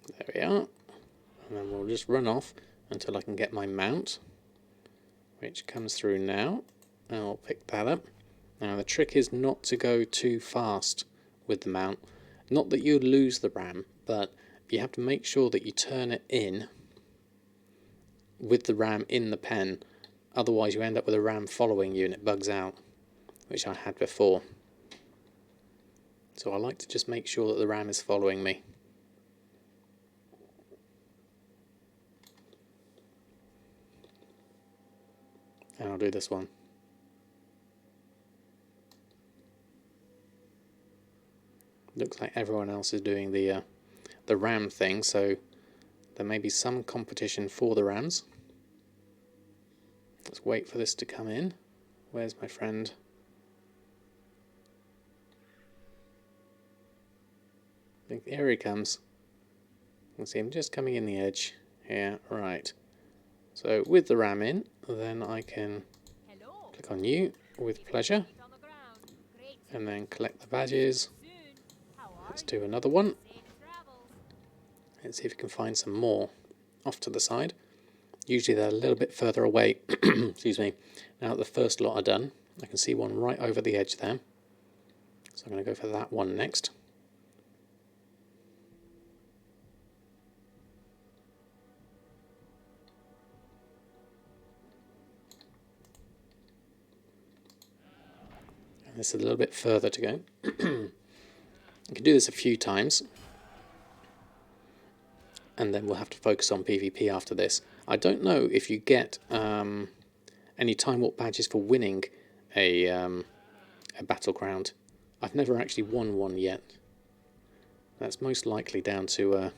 There we are. And then we'll just run off until I can get my mount, which comes through now. And I'll pick that up. Now the trick is not to go too fast with the mount. Not that you'd lose the ram, but you have to make sure that you turn it in with the ram in the pen. Otherwise you end up with a ram following you and it bugs out, which I had before. So I like to just make sure that the ram is following me. And I'll do this one. Looks like everyone else is doing the ram thing, so there may be some competition for the rams. Let's wait for this to come in. Where's my friend? I think here he comes. You can see him just coming in the edge. Yeah, right. So with the ram in, then I can click on you with pleasure. And then collect the badges. Let's do another one. Let's see if we can find some more off to the side. Usually they're a little bit further away. Excuse me. Now that the first lot are done, I can see one right over the edge there. So I'm going to go for that one next. And this is a little bit further to go. You can do this a few times. And then we'll have to focus on PvP after this. I don't know if you get any time warp badges for winning a battleground. I've never actually won one yet. That's most likely down to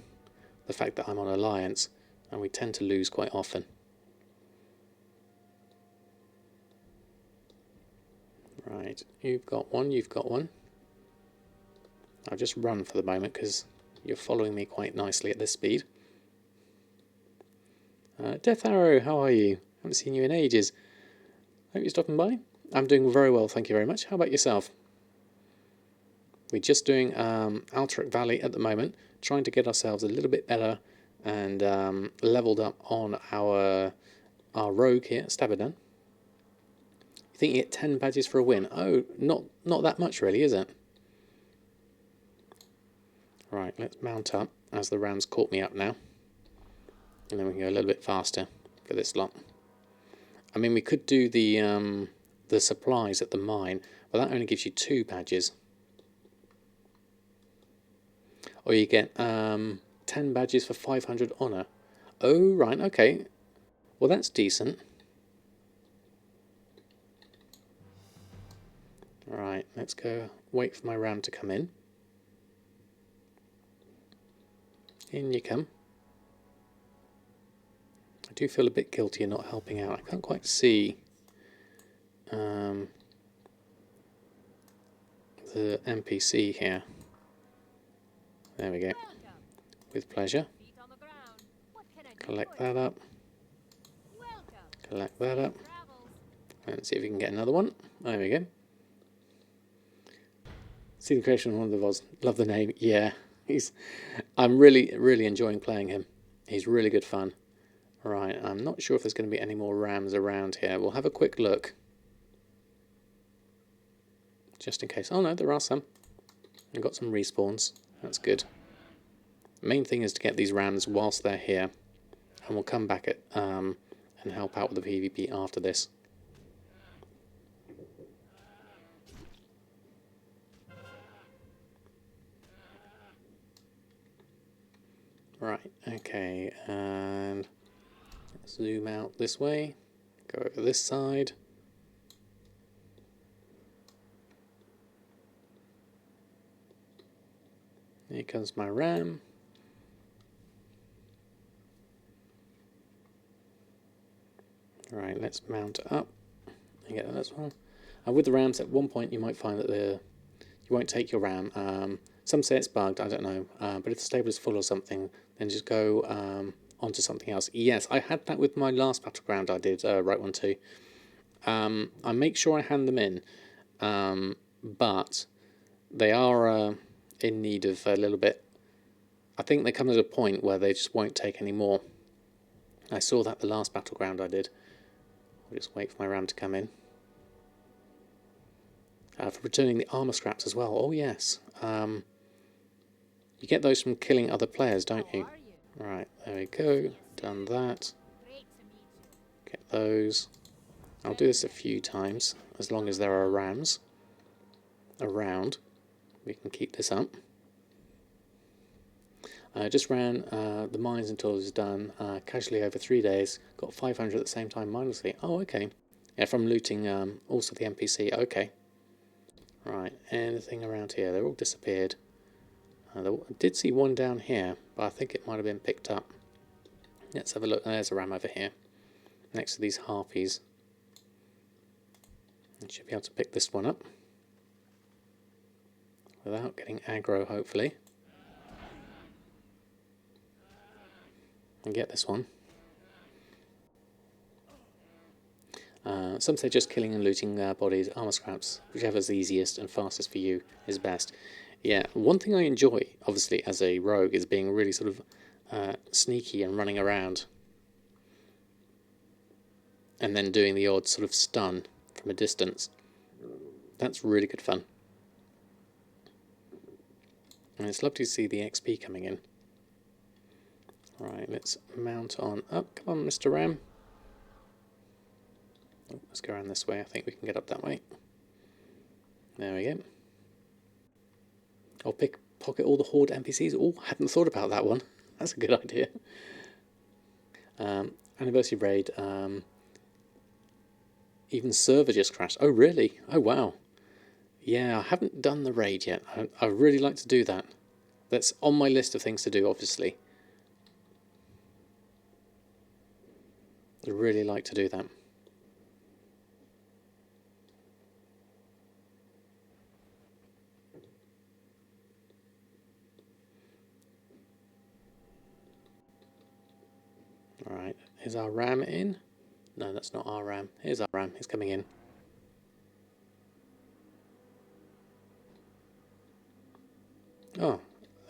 the fact that I'm on Alliance, and we tend to lose quite often. Right, you've got one, you've got one. I'll just run for the moment because you're following me quite nicely at this speed. Death Arrow, how are you? Haven't seen you in ages. Hope you're stopping by. I'm doing very well, thank you very much. How about yourself? We're just doing Alterac Valley at the moment, trying to get ourselves a little bit better and leveled up on our rogue here, Samadan. You think you get 10 badges for a win? Oh, not that much really, is it? Right, let's mount up as the ram's caught me up now. And then we can go a little bit faster for this lot. I mean, we could do the supplies at the mine, but that only gives you 2 badges. Or you get 10 badges for 500 honour. Oh, right, okay. Well, that's decent. Right, let's go wait for my ram to come in. In you come. I do feel a bit guilty of not helping out. I can't quite see the NPC here. There we go. With pleasure. Collect that up. Collect that up. And see if we can get another one. There we go. See the creation of one of the VODs. Love the name. Yeah. I'm really enjoying playing him. He's really good fun. Right, I'm not sure if there's going to be any more rams around here. We'll have a quick look. Just in case. Oh no, there are some. I've got some respawns. That's good. The main thing is to get these rams whilst they're here. And we'll come back and help out with the PvP after this. Right, okay, and zoom out this way, go over this side. Here comes my ram. Right, let's mount it up and get that as well. With the rams, at one point you might find that you won't take your ram. Some say it's bugged, I don't know, but if the stable is full or something, then just go onto something else. Yes, I had that with my last battleground I did, Right One 2. I make sure I hand them in, but they are in need of a little bit. I think they come to a point where they just won't take any more. I saw that the last battleground I did. I'll just wait for my ram to come in. For returning the armour scraps as well. Oh yes. You get those from killing other players, don't you? Right, there we go. Done that. Get those. I'll do this a few times, as long as there are rams around. We can keep this up. Just ran the mines until it was done. Casually over 3 days. Got 500 at the same time mindlessly. Oh, okay. Yeah, from looting also the NPC. Okay. Right, anything around here? They're all disappeared. I did see one down here, but I think it might have been picked up. Let's have a look. There's a ram over here, next to these harpies. I should be able to pick this one up without getting aggro, hopefully. And get this one. Some say just killing and looting bodies, armor scraps, whichever's the easiest and fastest for you is best. Yeah, one thing I enjoy, obviously, as a rogue is being really sort of sneaky and running around. And then doing the odd sort of stun from a distance. That's really good fun. And it's lovely to see the XP coming in. Right, let's mount on up. Come on, Mr. Ram. Oh, let's go around this way. I think we can get up that way. There we go. I'll pocket all the horde NPCs. Oh, hadn't thought about that one. That's a good idea. Anniversary raid. Even server just crashed. Oh, really? Oh, wow. Yeah, I haven't done the raid yet. I really like to do that. That's on my list of things to do, obviously. I really like to do that. Alright, is our ram in? No, that's not our ram. Here's our ram. He's coming in. Oh,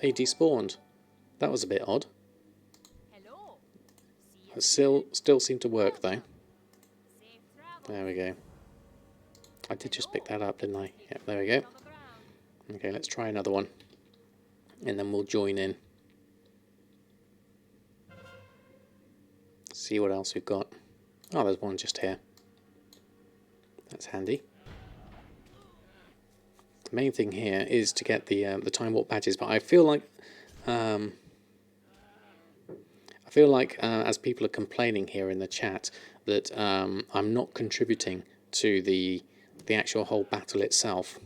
he despawned. That was a bit odd. It still seemed to work though. There we go. I did just pick that up, didn't I? Yep, there we go. Okay, let's try another one. And then we'll join in. See what else we've got. Oh, there's one just here. That's handy. The main thing here is to get the time warp badges, but I feel like I feel like as people are complaining here in the chat that I'm not contributing to the actual whole battle itself.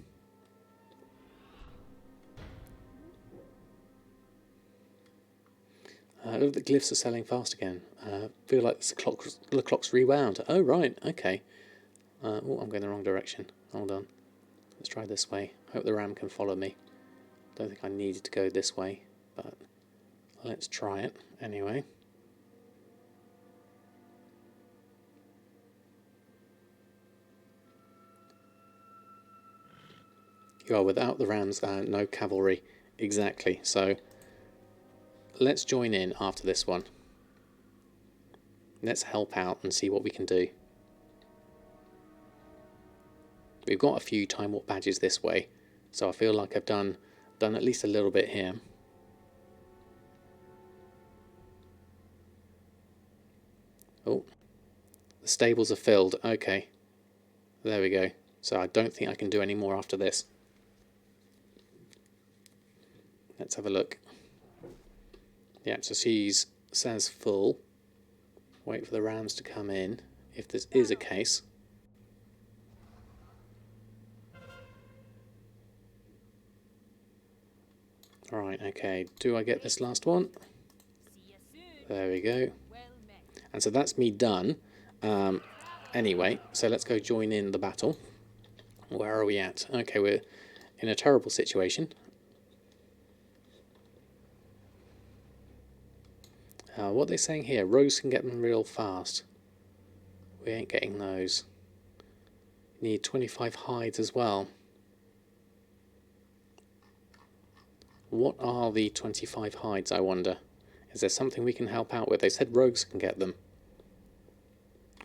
The glyphs are selling fast again. Feel like the clock's rewound. Oh right, okay. Oh, I'm going the wrong direction. Hold on. Let's try this way. Hope the ram can follow me. Don't think I needed to go this way, but let's try it anyway. You are without the rams, no cavalry. Exactly. So let's join in after this one. Let's help out and see what we can do. We've got a few time warp badges this way, so I feel like I've done at least a little bit here. Oh, the stables are filled. Okay, there we go. So I don't think I can do any more after this. Let's have a look. Yeah, so she's says full. Wait for the rams to come in, if this is a case. Alright, okay, do I get this last one? There we go. And so that's me done. Anyway, so let's go join in the battle. Where are we at? Okay, we're in a terrible situation. What are they saying here? Rogues can get them real fast. We ain't getting those. Need 25 hides as well. What are the 25 hides, I wonder? Is there something we can help out with? They said rogues can get them.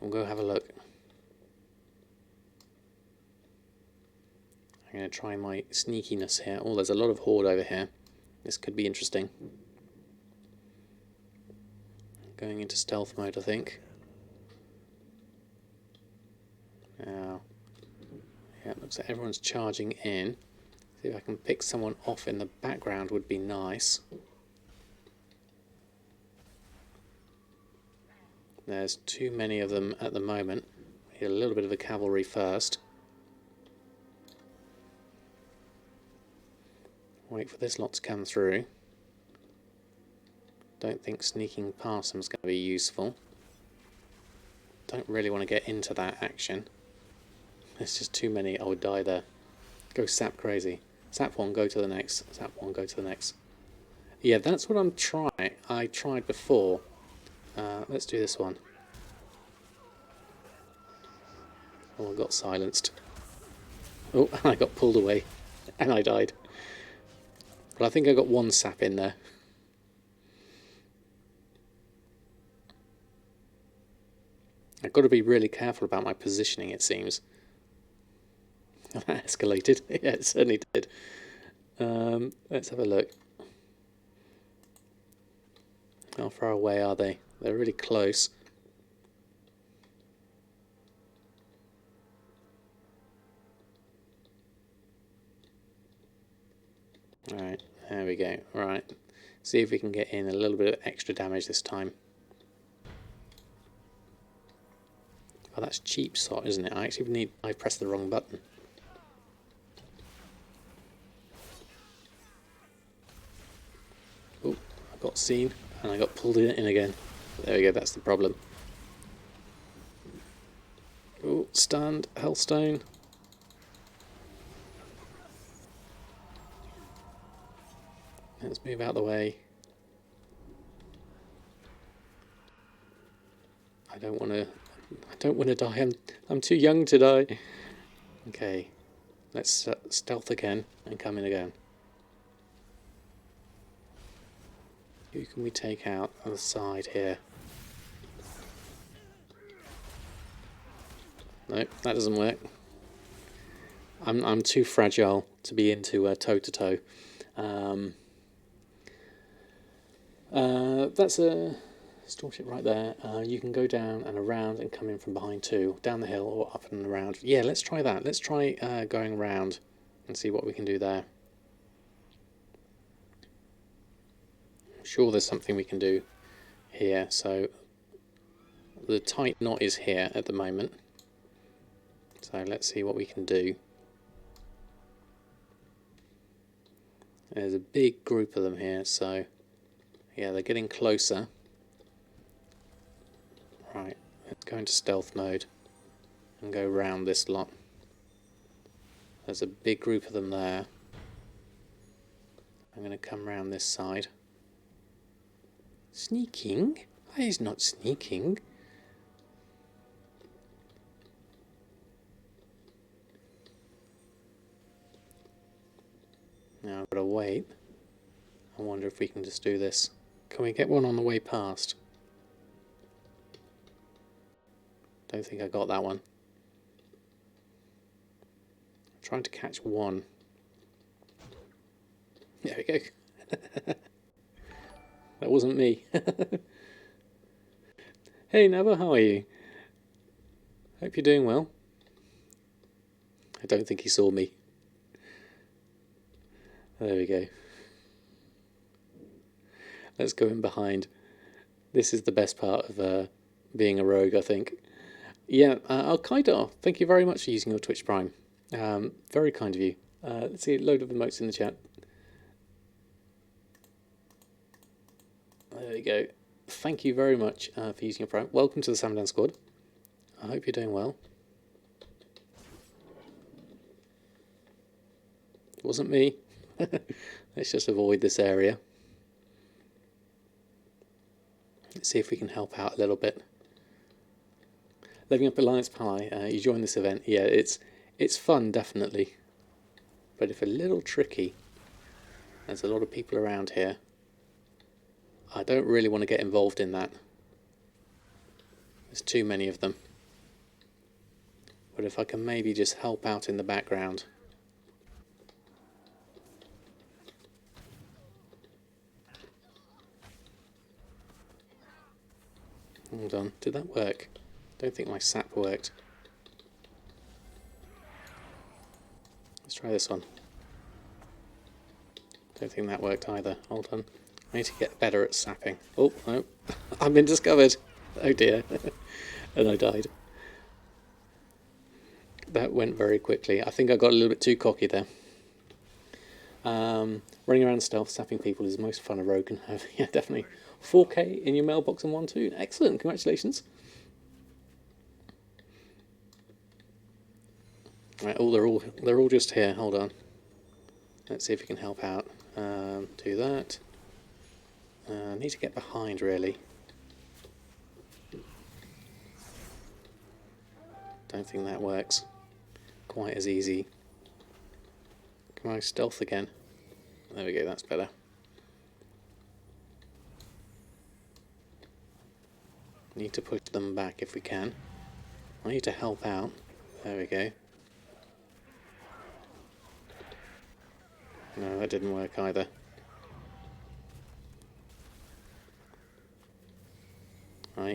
We'll go have a look. I'm going to try my sneakiness here. Oh, there's a lot of horde over here. This could be interesting. Going into stealth mode, I think. Now, yeah, it looks like everyone's charging in. See if I can pick someone off in the background would be nice. There's too many of them at the moment. We need a little bit of a cavalry first. Wait for this lot to come through. Don't think sneaking past them is going to be useful. Don't really want to get into that action. There's just too many. I would die there. Go sap crazy. Sap one, go to the next. Sap one, go to the next. Yeah, that's what I'm trying. I tried before. Let's do this one. Oh, I got silenced. Oh, I got pulled away. And I died. But I think I got one sap in there. I've got to be really careful about my positioning, it seems. That escalated. Yeah, it certainly did. Let's have a look. How far away are they? They're really close. Alright, there we go. Right. See if we can get in a little bit of extra damage this time. Oh, that's cheap shot, isn't it? I pressed the wrong button. Oh, I got seen and I got pulled in again. There we go, that's the problem. Oh, stunned, Hellstone. Let's move out of the way. I don't want to die. I'm too young to die. Okay, let's stealth again and come in again. Who can we take out on the side here? Nope, that doesn't work. I'm too fragile to be into toe to toe. That's a stormship right there. You can go down and around and come in from behind too, down the hill or up and around. Yeah, let's try that. Let's try going around and see what we can do there. I'm sure there's something we can do here, so the tight knot is here at the moment. So let's see what we can do. There's a big group of them here, so yeah, they're getting closer. Right, let's go into stealth mode and go round this lot. There's a big group of them there. I'm going to come round this side. Sneaking? Why is not sneaking? Now I've got to wait. I wonder if we can just do this. Can we get one on the way past? Don't think I got that one. I'm trying to catch one. There we go. That wasn't me. Hey Nava, how are you? Hope you're doing well. I don't think he saw me. There we go. Let's go in behind. This is the best part of being a rogue, I think. Yeah, Al-Qaeda, thank you very much for using your Twitch Prime. Very kind of you. Let's see a load of emotes in the chat. There we go. Thank you very much for using your Prime. Welcome to the Samadan squad. I hope you're doing well. It wasn't me. Let's just avoid this area. Let's see if we can help out a little bit. Living Up Alliance Pally, you joined this event. Yeah, it's fun, definitely. But if a little tricky. There's a lot of people around here. I don't really want to get involved in that. There's too many of them. But if I can maybe just help out in the background. Hold on, did that work? Don't think my sap worked. Let's try this one. Don't think that worked either. Hold on. I need to get better at sapping. Oh, no. I've been discovered. Oh dear. And I died. That went very quickly. I think I got a little bit too cocky there. Running around stealth, sapping people is the most fun a rogue can have. Yeah, definitely. 4K in your mailbox and 1-2. Excellent. Congratulations. Right, oh, they're all just here. Hold on. Let's see if we can help out. Do that. I need to get behind, really. Don't think that works quite as easy. Can I stealth again? There we go, that's better. Need to push them back if we can. I need to help out. There we go. No, that didn't work either. I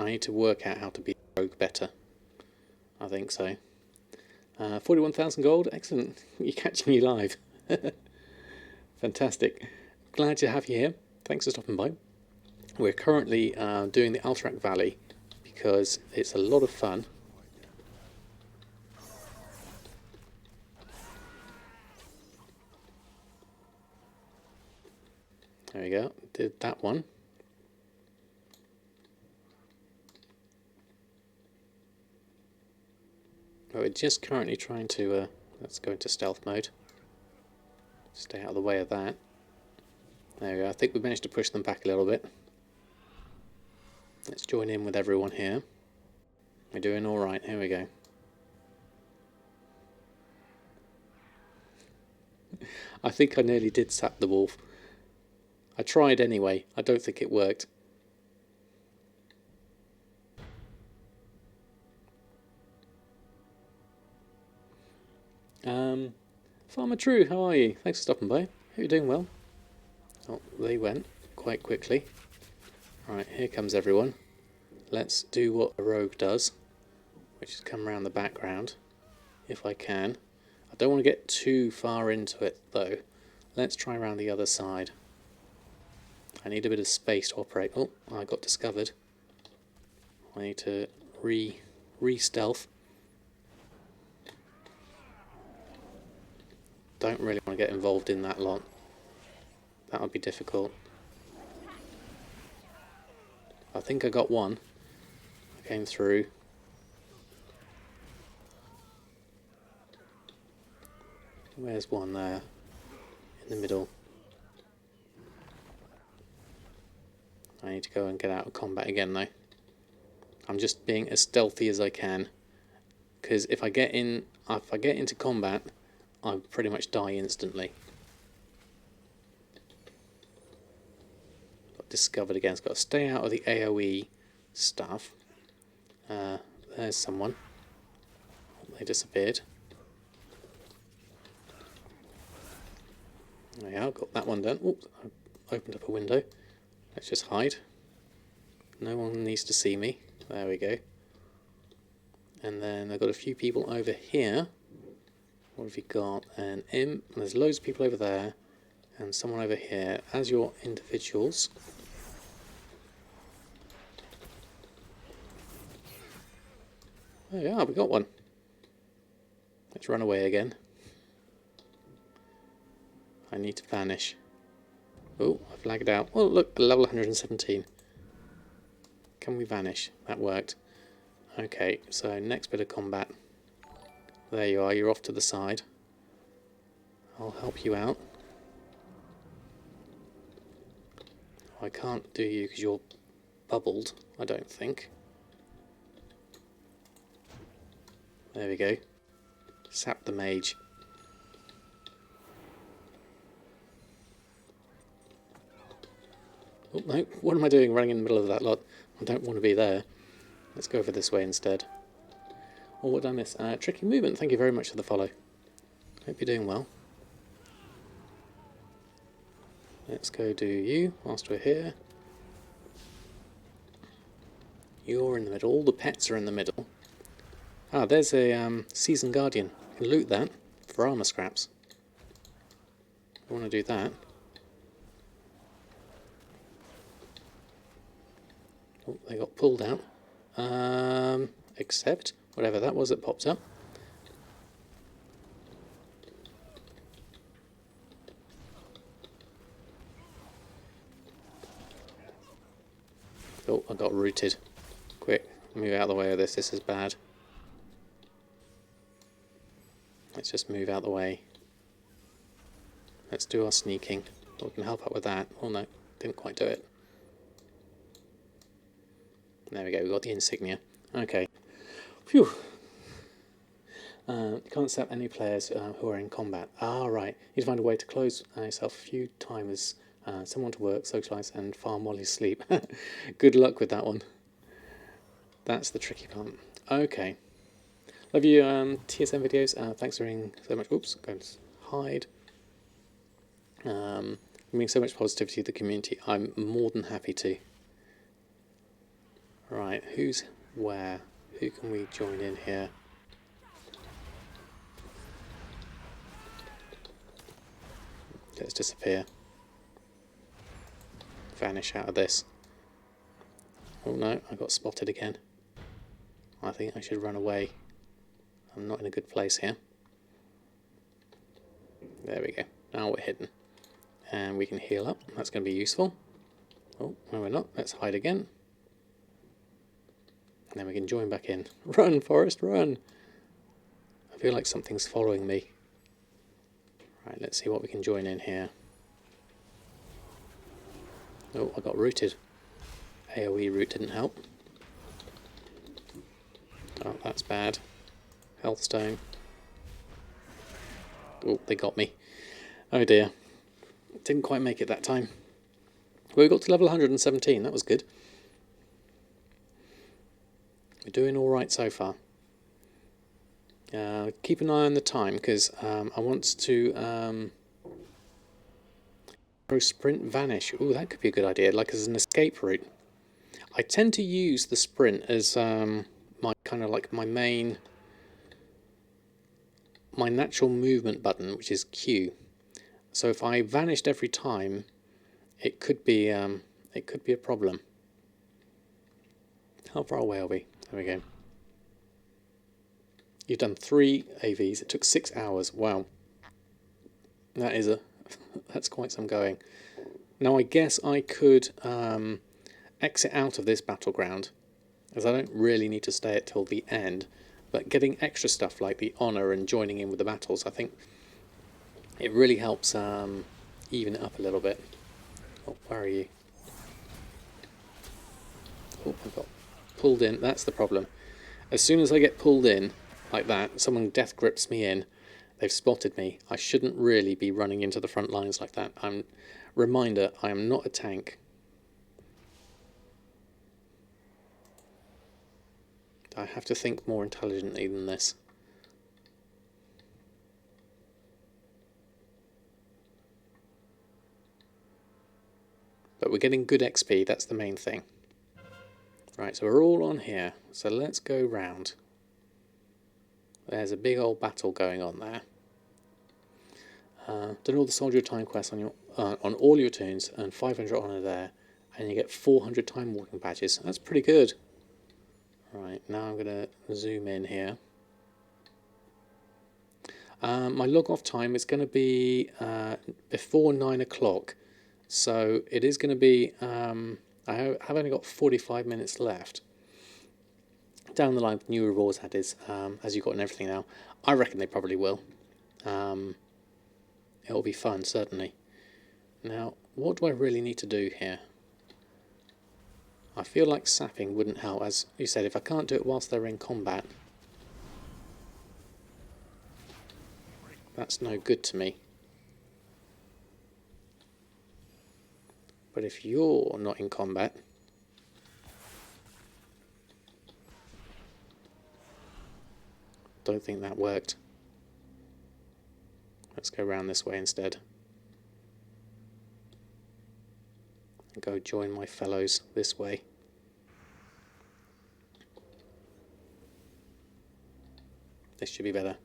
need to work out how to be a rogue better. I think so. 41,000 gold, excellent. You're catching me live. Fantastic. Glad to have you here. Thanks for stopping by. We're currently doing the Alterac Valley because it's a lot of fun. There we go, did that one. But we're just currently trying to, let's go into stealth mode. Stay out of the way of that. There we go, I think we managed to push them back a little bit. Let's join in with everyone here. We're doing alright, here we go. I think I nearly did sap the wolf. I tried anyway, I don't think it worked. Farmer True, how are you? Thanks for stopping by. Hope you're doing well. Oh, they went quite quickly. Alright, here comes everyone. Let's do what a rogue does, which is come around the background, if I can. I don't want to get too far into it, though. Let's try around the other side. I need a bit of space to operate. Oh, I got discovered. I need to re-stealth. Don't really want to get involved in that lot. That would be difficult. I think I got one. I came through. Where's one there? In the middle. I need to go and get out of combat again though. I'm just being as stealthy as I can, because if I get into combat, I pretty much die instantly. Got discovered again. Got to stay out of the AOE stuff. There's someone. They disappeared. There we are. Got that one done. Oops! I opened up a window. Let's just hide. No one needs to see me. There we go. And then I've got a few people over here. What have you got? An imp. And there's loads of people over there. And someone over here. As your individuals. Oh yeah, we got one. Let's run away again. I need to vanish. Oh, I've lagged out. Oh, look, level 117. Can we vanish? That worked. Okay, so next bit of combat. There you are, you're off to the side. I'll help you out. I can't do you because you're bubbled, I don't think. There we go. Sap the mage. Oh no, what am I doing running in the middle of that lot? I don't want to be there. Let's go over this way instead. Oh, what did I miss? Tricky movement, thank you very much for the follow. Hope you're doing well. Let's go do you whilst we're here. You're in the middle, all the pets are in the middle. Ah, there's a Seasoned Guardian. You can loot that for armour scraps. I want to do that. Oh, they got pulled out. Except, whatever that was that popped up. Oh, I got rooted. Quick, move out of the way of this. This is bad. Let's just move out of the way. Let's do our sneaking. We can help out with that. Oh no, didn't quite do it. There we go, we got the insignia. Okay. Phew. Can't set any players who are in combat. Ah, right. You need to find a way to close yourself a few timers. Someone to work, socialise, and farm while you sleep. Good luck with that one. That's the tricky part. Okay. Love you, TSM videos. Thanks for bringing so much. Oops, going to hide. Bringing so much positivity to the community. I'm more than happy to. Right, who's where? Who can we join in here? Let's disappear. Vanish out of this. Oh no, I got spotted again. I think I should run away. I'm not in a good place here. There we go. Now we're hidden. And we can heal up. That's going to be useful. Oh, no we're not. Let's hide again. And then we can join back in. Run, Forest, run! I feel like something's following me. Right, let's see what we can join in here. Oh, I got rooted. AoE root didn't help. Oh, that's bad. Health stone. Oh, they got me. Oh dear. Didn't quite make it that time. Well, we got to level 117, that was good. We're doing alright so far. Keep an eye on the time, because I want to pro sprint vanish. Ooh, that could be a good idea, like as an escape route. I tend to use the sprint as my kind of like my natural movement button, which is Q. So if I vanished every time, it could be a problem. How far away are we? There we go. You've done 3 AVs. It took 6 hours. Wow. That's quite some going. Now I guess I could exit out of this battleground, as I don't really need to stay it till the end. But getting extra stuff like the honour and joining in with the battles, I think it really helps even it up a little bit. Oh, where are you? Oh, I got pulled in. That's the problem. As soon as I get pulled in like that, someone death grips me in. They've spotted me. I shouldn't really be running into the front lines like that. Reminder, I am not a tank. I have to think more intelligently than this. But we're getting good XP, that's the main thing. Right, so we're all on here. So let's go round. There's a big old battle going on there. Done all the Soldier of Time quests on all your tunes, and 500 honour there, and you get 400 time walking badges. That's pretty good. Right, now I'm going to zoom in here. My log off time is going to be before 9 o'clock, so it is going to be, I have only got 45 minutes left. Down the line with new rewards, that is, as you've got and everything now. I reckon they probably will. It'll be fun, certainly. Now, what do I really need to do here? I feel like sapping wouldn't help, as you said, if I can't do it whilst they're in combat, that's no good to me. But if you're not in combat, don't think that worked. Let's go around this way instead. And go join my fellows this way. This should be better.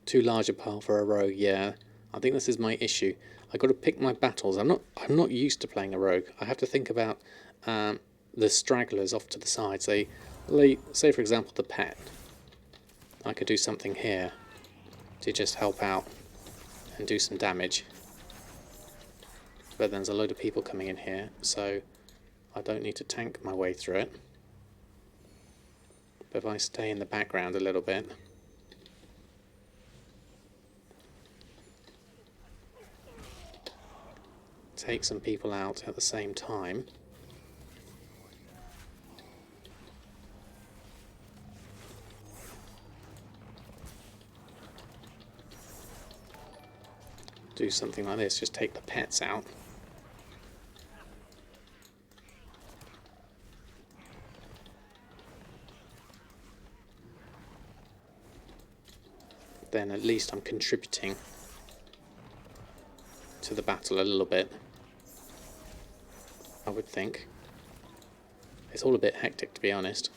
Too large a pile for a rogue, yeah. I think this is my issue. I've got to pick my battles. I'm not used to playing a rogue. I have to think about the stragglers off to the side. Say for example the pet. I could do something here to just help out and do some damage. But there's a load of people coming in here, so I don't need to tank my way through it. But if I stay in the background a little bit, take some people out at the same time, do something like this, just take the pets out. Then at least I'm contributing to the battle a little bit, I would think. It's all a bit hectic, to be honest.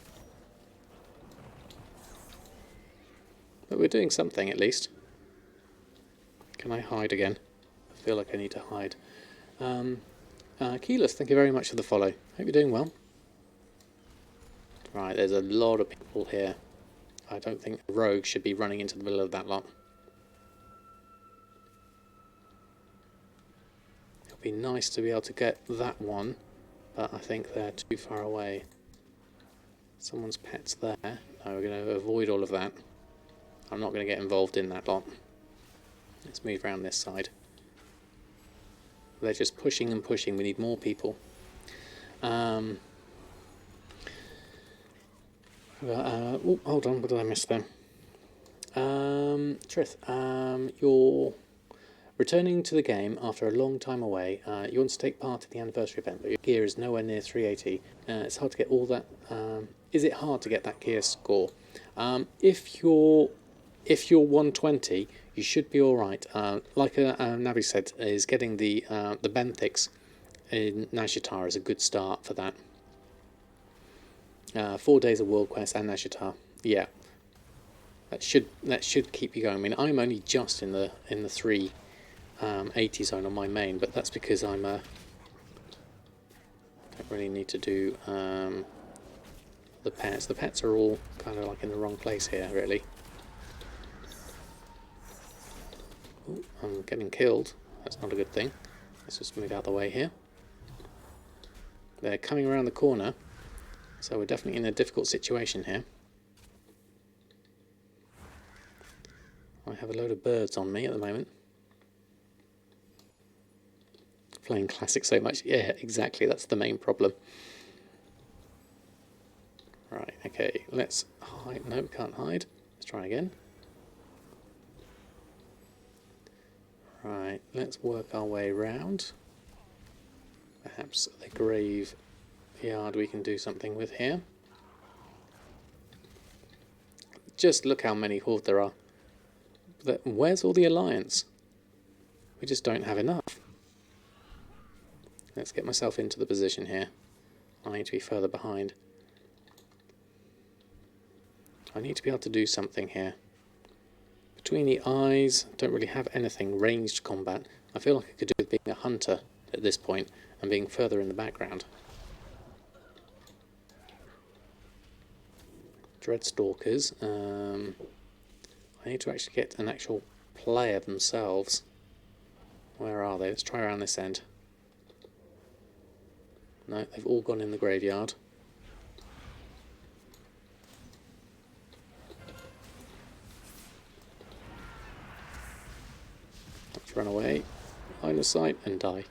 But we're doing something at least. Can I hide again? I feel like I need to hide. Keyless, thank you very much for the follow. Hope you're doing well. Right, there's a lot of people here. I don't think a rogue should be running into the middle of that lot. It would be nice to be able to get that one, but I think they're too far away. Someone's pet's there. No, we're going to avoid all of that. I'm not going to get involved in that lot. Let's move around this side. They're just pushing and pushing. We need more people. Oh, hold on. What did I miss there? Trith, you're returning to the game after a long time away. You want to take part in the anniversary event, but your gear is nowhere near 380. It's hard to get all that. Is it hard to get that gear score? If you're 120, you should be all right. Like Navi said, is getting the benthics in Nashitar is a good start for that. 4 days of World Quest and Nashitar, yeah, that should keep you going. I mean, I'm only just in the 3 80 zone on my main, but that's because I'm don't really need to do the pets. The pets are all kind of like in the wrong place here, really. Ooh, I'm getting killed. That's not a good thing. Let's just move out of the way here. They're coming around the corner, so we're definitely in a difficult situation here. I have a load of birds on me at the moment. Playing Classic so much. Yeah, exactly, that's the main problem. Right, okay, let's hide. No, we can't hide. Let's try again. Right, let's work our way round. Perhaps the graveyard we can do something with here. Just look how many horde there are. Where's all the alliance? We just don't have enough. Let's get myself into the position here. I need to be further behind. I need to be able to do something here. Between the eyes, don't really have anything. Ranged combat. I feel like I could do with being a hunter at this point and being further in the background. Dreadstalkers. I need to actually get an actual player themselves. Where are they? Let's try around this end. No, they've all gone in the graveyard. Let's run away, line of sight, and die.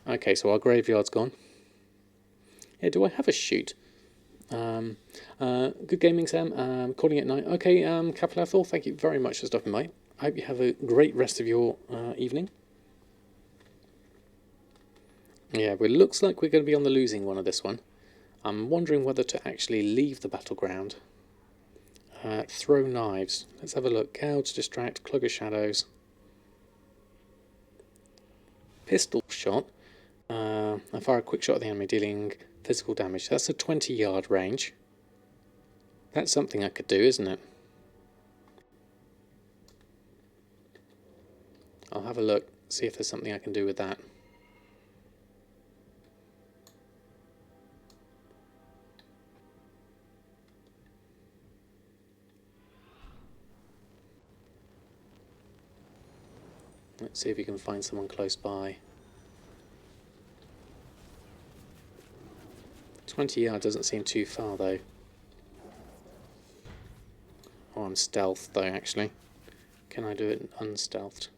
Okay, so our graveyard's gone. Yeah, do I have a shoot? Good gaming, Sam. Calling at night. Okay, Capital Ethel, thank you very much for stopping by. I hope you have a great rest of your evening. Yeah, it looks like we're going to be on the losing one of this one. I'm wondering whether to actually leave the battleground. Throw knives. Let's have a look. Gouge, distract, clog of shadows. Pistol shot. I fire a quick shot at the enemy, dealing physical damage. That's a 20-yard range. That's something I could do, isn't it? I'll have a look, see if there's something I can do with that. Let's see if you can find someone close by. 20 yards doesn't seem too far though. Oh, I'm stealth though actually. Can I do it unstealthed?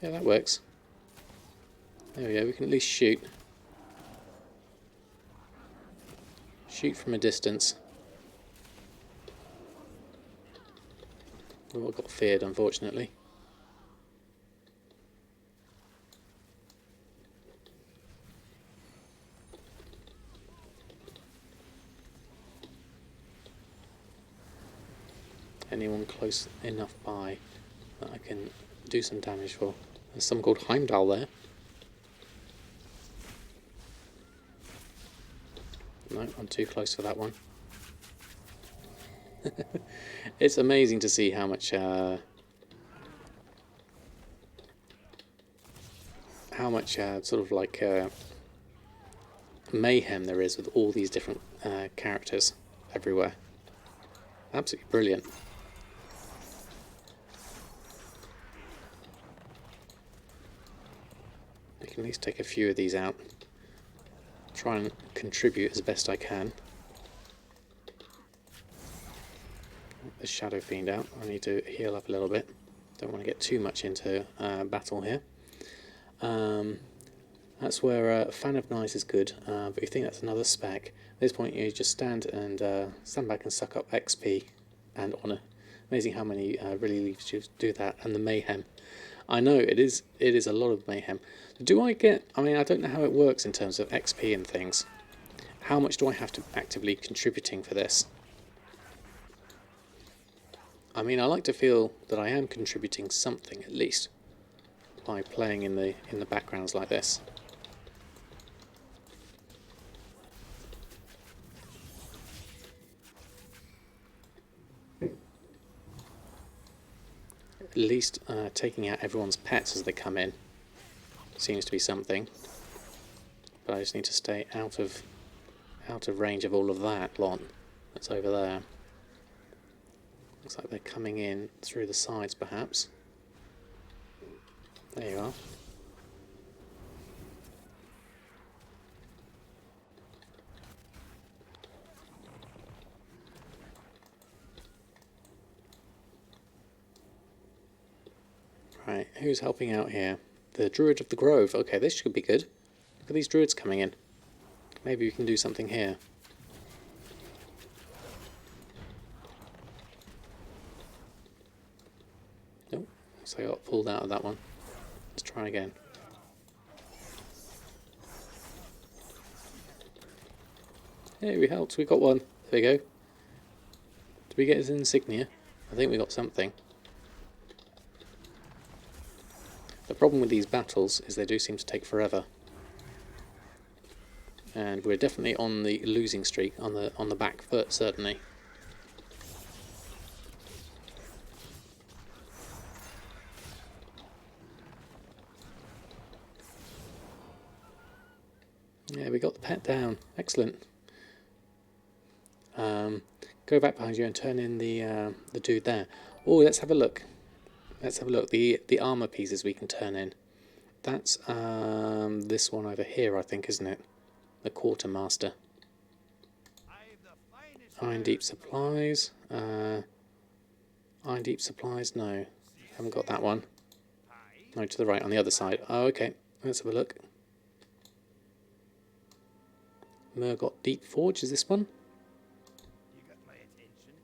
Yeah, that works. There we go, we can at least shoot. Shoot from a distance. Oh, I got feared unfortunately. Anyone close enough by that I can do some damage for. There's someone called Heimdall there. No, I'm too close for that one. It's amazing to see how much sort of like mayhem there is with all these different characters everywhere. Absolutely brilliant. I can at least take a few of these out. Try and contribute as best I can. The Shadow Fiend out. I need to heal up a little bit. Don't want to get too much into battle here. That's where Fan of Knives is good, but you think that's another spec. At this point you just stand back and suck up XP and honour. Amazing how many really leaves you do that, and the mayhem. I know it is a lot of mayhem. Do I get? I mean, I don't know how it works in terms of XP and things. How much do I have to actively contributing for this? I mean, I like to feel that I am contributing something at least by playing in the backgrounds like this. At least taking out everyone's pets as they come in seems to be something. But I just need to stay out of range of all of that lot that's over there. Looks like they're coming in through the sides, perhaps. There you are. Right, who's helping out here? The Druid of the Grove. Okay, this should be good. Look at these druids coming in. Maybe we can do something here. Nope, so I got pulled out of that one. Let's try again. Hey, we helped. We got one. There we go. Did we get his insignia? I think we got something. The problem with these battles is they do seem to take forever. And we're definitely on the losing streak, on the back foot, certainly. Yeah, we got the pet down. Excellent. Go back behind you and turn in the dude there. Oh, let's have a look. Let's have a look. The armor pieces we can turn in. That's this one over here, I think, isn't it? The Quartermaster. Iron Deep Supplies. Iron Deep Supplies, no. Haven't got that one. No, to the right, on the other side. Oh, okay. Let's have a look. Murgot Deep Forge, is this one?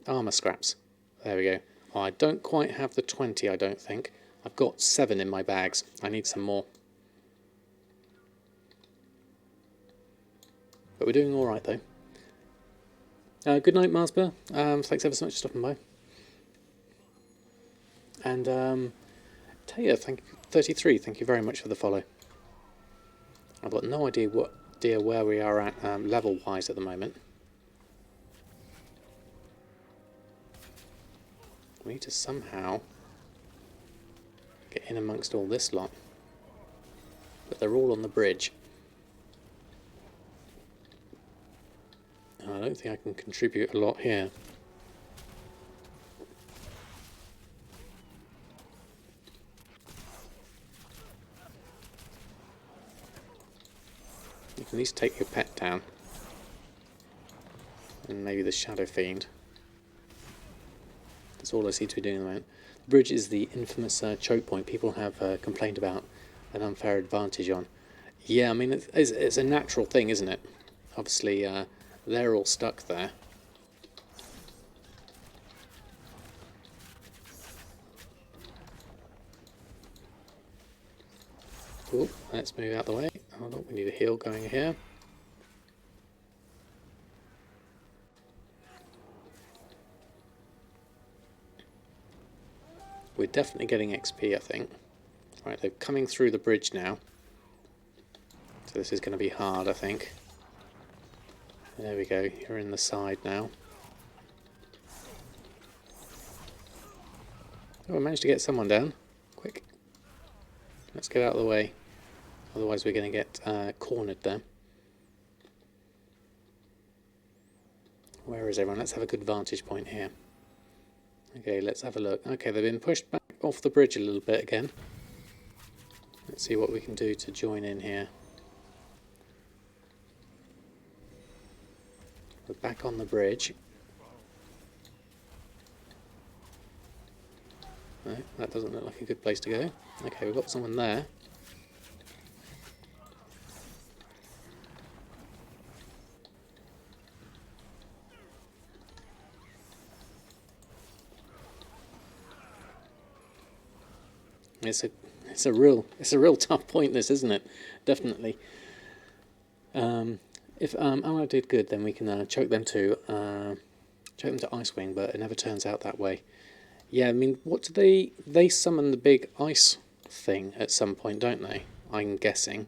Armour scraps. There we go. Oh, I don't quite have the 20, I don't think. I've got 7 in my bags. I need some more. But we're doing alright, though. Good night, Marsper. Thanks ever so much for stopping by. And, Taya, 33, thank you very much for the follow. I've got no idea where we are at level-wise at the moment. We need to somehow get in amongst all this lot. But they're all on the bridge. I don't think I can contribute a lot here. You can at least take your pet down. And maybe the Shadow Fiend. That's all I seem to be doing at the moment. The bridge is the infamous choke point people have complained about an unfair advantage on. Yeah, I mean, it's a natural thing, isn't it? Obviously, they're all stuck there. Cool, let's move out the way. Hold on, we need a heal going here. We're definitely getting XP, I think. Right, they're coming through the bridge now. So this is going to be hard, I think. There we go, you're in the side now. Oh, I managed to get someone down. Quick. Let's get out of the way. Otherwise we're going to get cornered there. Where is everyone? Let's have a good vantage point here. Okay, let's have a look. Okay, they've been pushed back off the bridge a little bit again. Let's see what we can do to join in here. We're back on the bridge. No, that doesn't look like a good place to go. Okay, we've got someone there. It's a real tough point, this, isn't it? Definitely. If Ammo did good, then we can choke them to Icewing, but it never turns out that way. Yeah, I mean, what do they summon the big ice thing at some point, don't they? I'm guessing.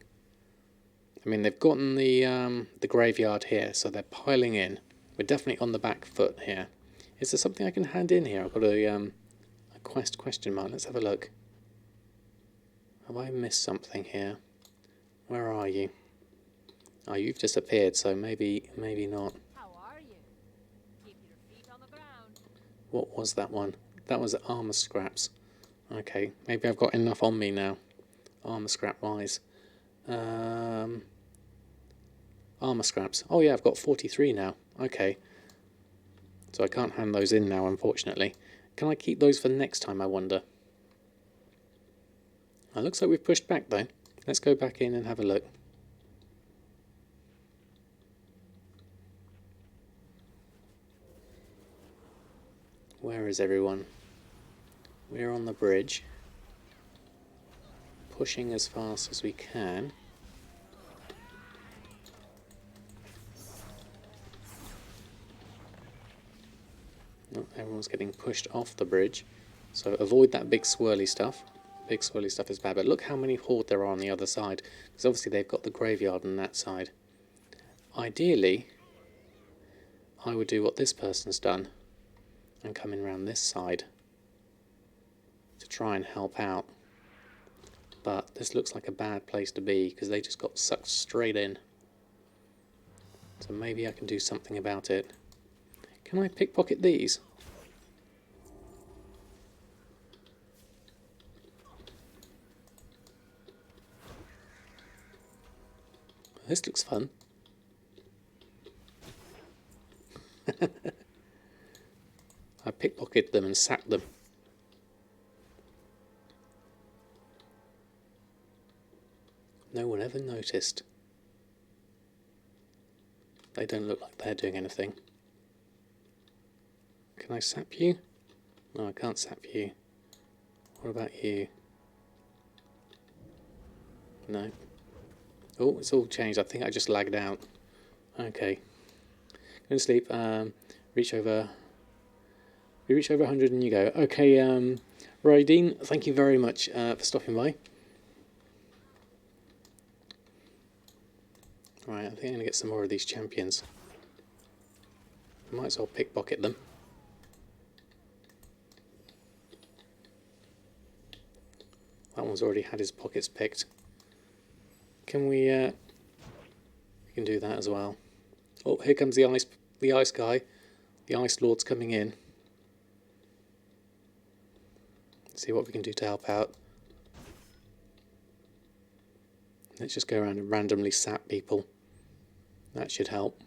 I mean, they've gotten the graveyard here, so they're piling in. We're definitely on the back foot here. Is there something I can hand in here? I've quest question mark. Let's have a look. Have I missed something here? Where are you? Oh, you've disappeared, so maybe not. How are you? Keep your feet on the ground. What was that one? That was armor scraps. Okay, maybe I've got enough on me now. Armor scrap wise. Armor scraps. Oh yeah, I've got 43 now. Okay. So I can't hand those in now, unfortunately. Can I keep those for next time, I wonder? It looks like we've pushed back though. Let's go back in and have a look. Where is everyone? We're on the bridge, pushing as fast as we can. Oh, everyone's getting pushed off the bridge, so avoid that big swirly stuff. Big swirly stuff is bad, but look how many horde there are on the other side, because obviously they've got the graveyard on that side. Ideally, I would do what this person's done and come in around this side to try and help out. But this looks like a bad place to be because they just got sucked straight in. So maybe I can do something about it. Can I pickpocket these? This looks fun. I pickpocketed them and sacked them. No one ever noticed. They don't look like they're doing anything. Can I sap you? No, I can't sap you. What about you? No. Oh, it's all changed. I think I just lagged out. Okay. Go to sleep. Reach over. We reach over 100 and you go. Okay, Rydeen, thank you very much for stopping by. Right, I think I'm going to get some more of these champions. I might as well pickpocket them. That one's already had his pockets picked. Can we can do that as well. Oh, here comes the ice guy. The ice lord's coming in. Let's see what we can do to help out. Let's just go around and randomly sap people. That should help.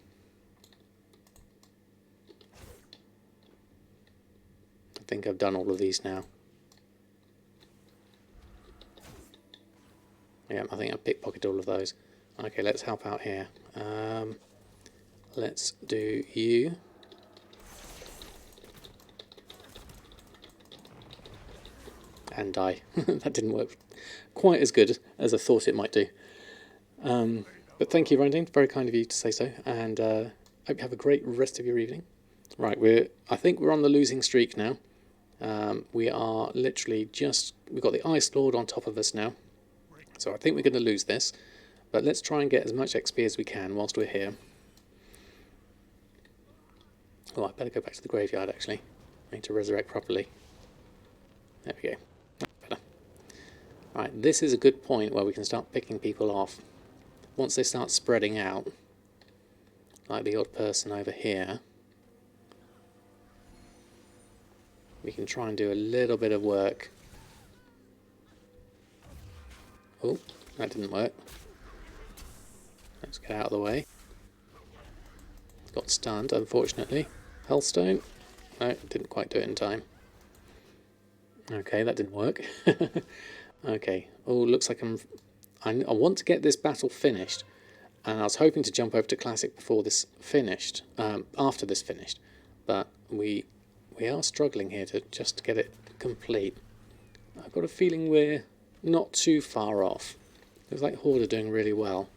I think I've done all of these now. Yeah, I think I've pickpocketed all of those. Okay, let's help out here. Let's do you. And die. That didn't work quite as good as I thought it might do. But thank you, Randine. Very kind of you to say so. And hope you have a great rest of your evening. Right, I think we're on the losing streak now. We are literally we've got the Ice Lord on top of us now. So I think we're going to lose this. But let's try and get as much XP as we can whilst we're here. Oh, I better go back to the graveyard, actually. I need to resurrect properly. There we go. That's better. Right, this is a good point where we can start picking people off. Once they start spreading out, like the odd person over here, we can try and do a little bit of work. Oh, that didn't work. Let's get out of the way. Got stunned, unfortunately. Hellstone. No, didn't quite do it in time. Okay, that didn't work. Okay. Oh, looks like I want to get this battle finished, and I was hoping to jump over to Classic before this finished, after this finished, but we are struggling here to just get it complete. I've got a feeling we're not too far off. Looks like Horde are doing really well.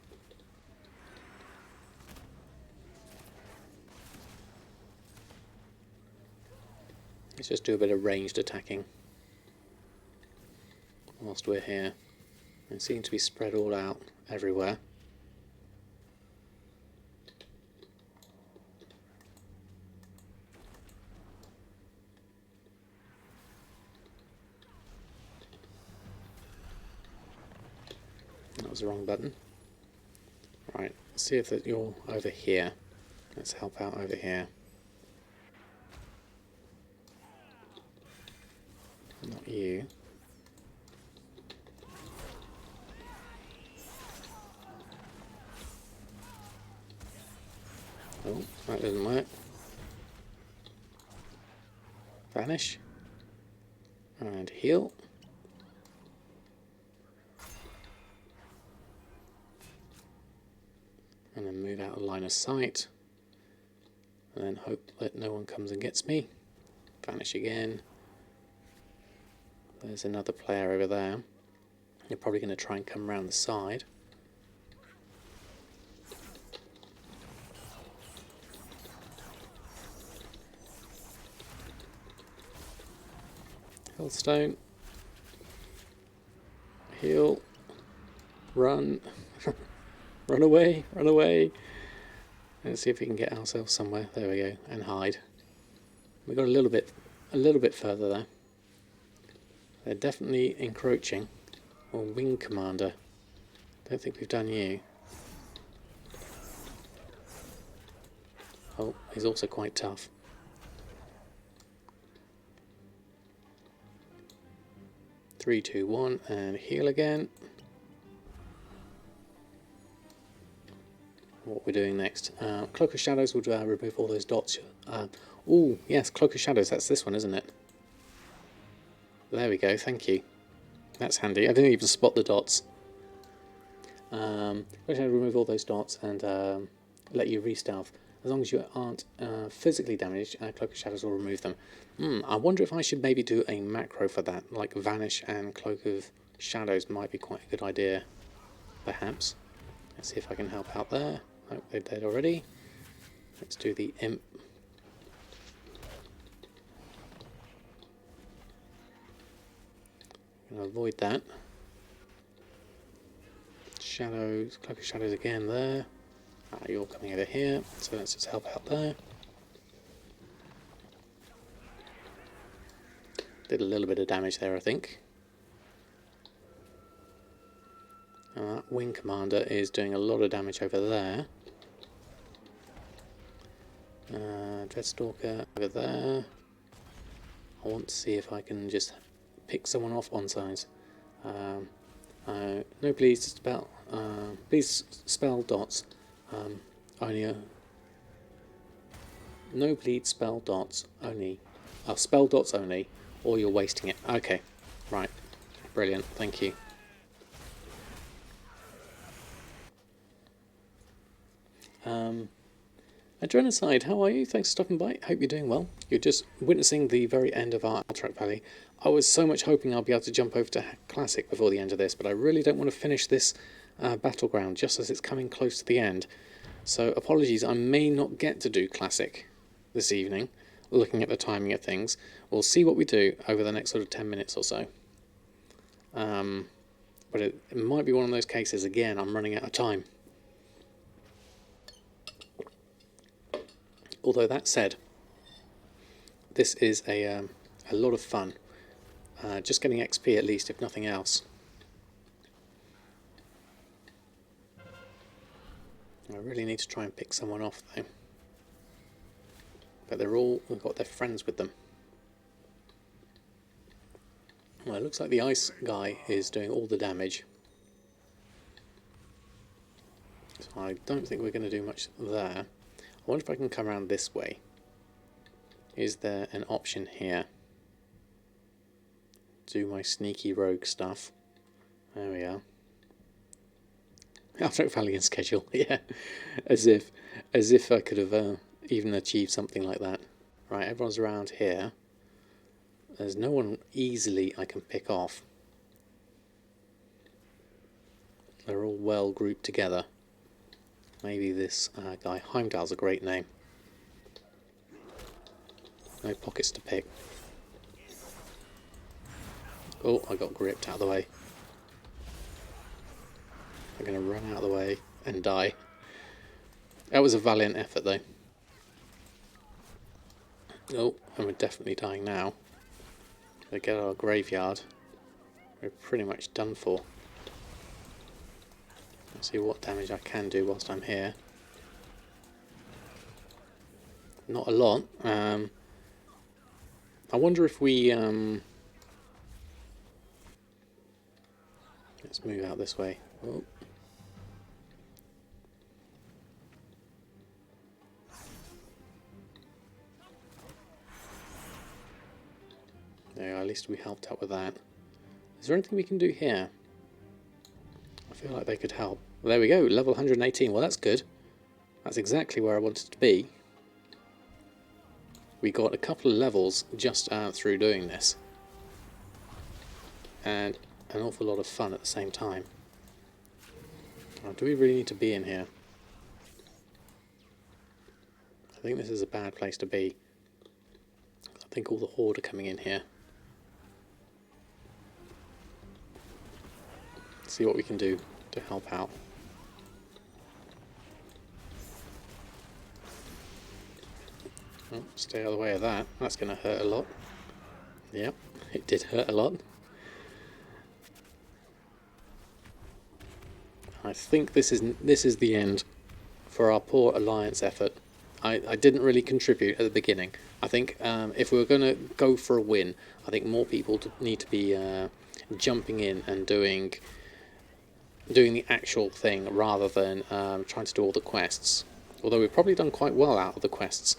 Let's just do a bit of ranged attacking whilst we're here. They seem to be spread all out everywhere. that was the wrong button. Right, let's see if that you're over here. Let's help out over here. Not you. Oh, that doesn't work. Vanish. And heal. And then move out of line of sight. And then hope that no one comes and gets me. Vanish again. There's another player over there. You're probably going to try and come around the side. Hillstone. Heal. Run. Run away. Run away. Let's see if we can get ourselves somewhere. There we go. And hide. We got a little bit further there. They're definitely encroaching. Or Wing Commander. Don't think we've done you. Oh, he's also quite tough. Three, two, one, and heal again. What we're doing next? Cloak of Shadows would remove all those dots. Oh, yes, Cloak of Shadows. That's this one, isn't it? There we go. Thank you. That's handy. I didn't even spot the dots. Cloak of Shadows remove all those dots and let you re-stealth. As long as you aren't physically damaged, Cloak of Shadows will remove them. I wonder if I should maybe do a macro for that, like Vanish and Cloak of Shadows might be quite a good idea, perhaps. Let's see if I can help out there. Oh, they're dead already. Let's do the Imp. Gonna avoid that. Shadows, Cloak of Shadows again there. You're coming over here, so let's just help out there. Did a little bit of damage there, I think. That Wing Commander is doing a lot of damage over there. Dreadstalker over there. I want to see if I can just pick someone off on sides. No, please spell. Please spell dots. Only no bleed spell dots only. Spell dots only, or you're wasting it. Okay, right, brilliant. Thank you. Adrenocide, how are you? Thanks for stopping by. Hope you're doing well. You're just witnessing the very end of our Alterac Valley. I was so much hoping I'll be able to jump over to Classic before the end of this, but I really don't want to finish this battleground just as it's coming close to the end. So apologies, I may not get to do Classic this evening, looking at the timing of things. We'll see what we do over the next sort of 10 minutes or so. But it might be one of those cases, again, I'm running out of time. Although that said, this is a lot of fun. Just getting XP at least, if nothing else. I really need to try and pick someone off though. But we've got their friends with them. Well, it looks like the ice guy is doing all the damage. So I don't think we're going to do much there. I wonder if I can come around this way. Is there an option here? Do my sneaky rogue stuff. There we are. Alterac Valley and schedule, yeah. As if I could have even achieved something like that. Right, everyone's around here. There's no one easily I can pick off. They're all well grouped together. Maybe this guy, Heimdall's a great name. No pockets to pick. Oh, I got gripped out of the way. I'm going to run out of the way and die. That was a valiant effort though. Oh, and we're definitely dying now. We get our graveyard. We're pretty much done for. See what damage I can do whilst I'm here. Not a lot. I wonder if we... let's move out this way. Oh. There, at least we helped out with that. Is there anything we can do here? I feel like they could help. Well, there we go, level 118. Well, that's good. That's exactly where I wanted to be. We got a couple of levels just through doing this. And an awful lot of fun at the same time. Oh, do we really need to be in here? I think this is a bad place to be. I think all the Horde are coming in here. See what we can do to help out. Oh, stay out of the way of that. That's going to hurt a lot. Yep, it did hurt a lot. I think this is the end for our poor alliance effort. I didn't really contribute at the beginning. I think if we were going to go for a win, I think more people need to be jumping in and doing the actual thing rather than trying to do all the quests. Although we've probably done quite well out of the quests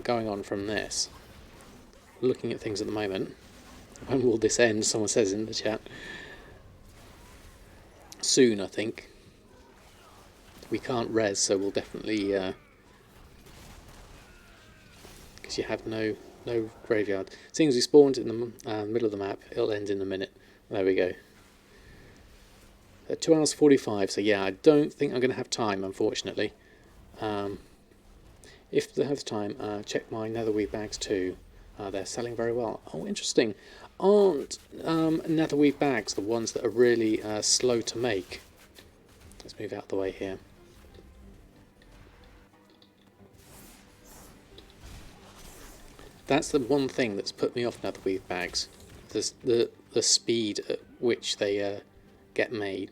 going on from this. Looking at things at the moment. When will this end? Someone says in the chat. Soon, I think. We can't res, so we'll definitely... because you have no graveyard. Seeing as we spawned in the middle of the map, it'll end in a minute. There we go. 2 hours 45, so yeah, I don't think I'm going to have time, unfortunately. If I have time, check my netherweave bags too. They're selling very well. Oh, interesting. Aren't netherweave bags the ones that are really slow to make? Let's move out of the way here. That's the one thing that's put me off netherweave bags. The speed at which they get made.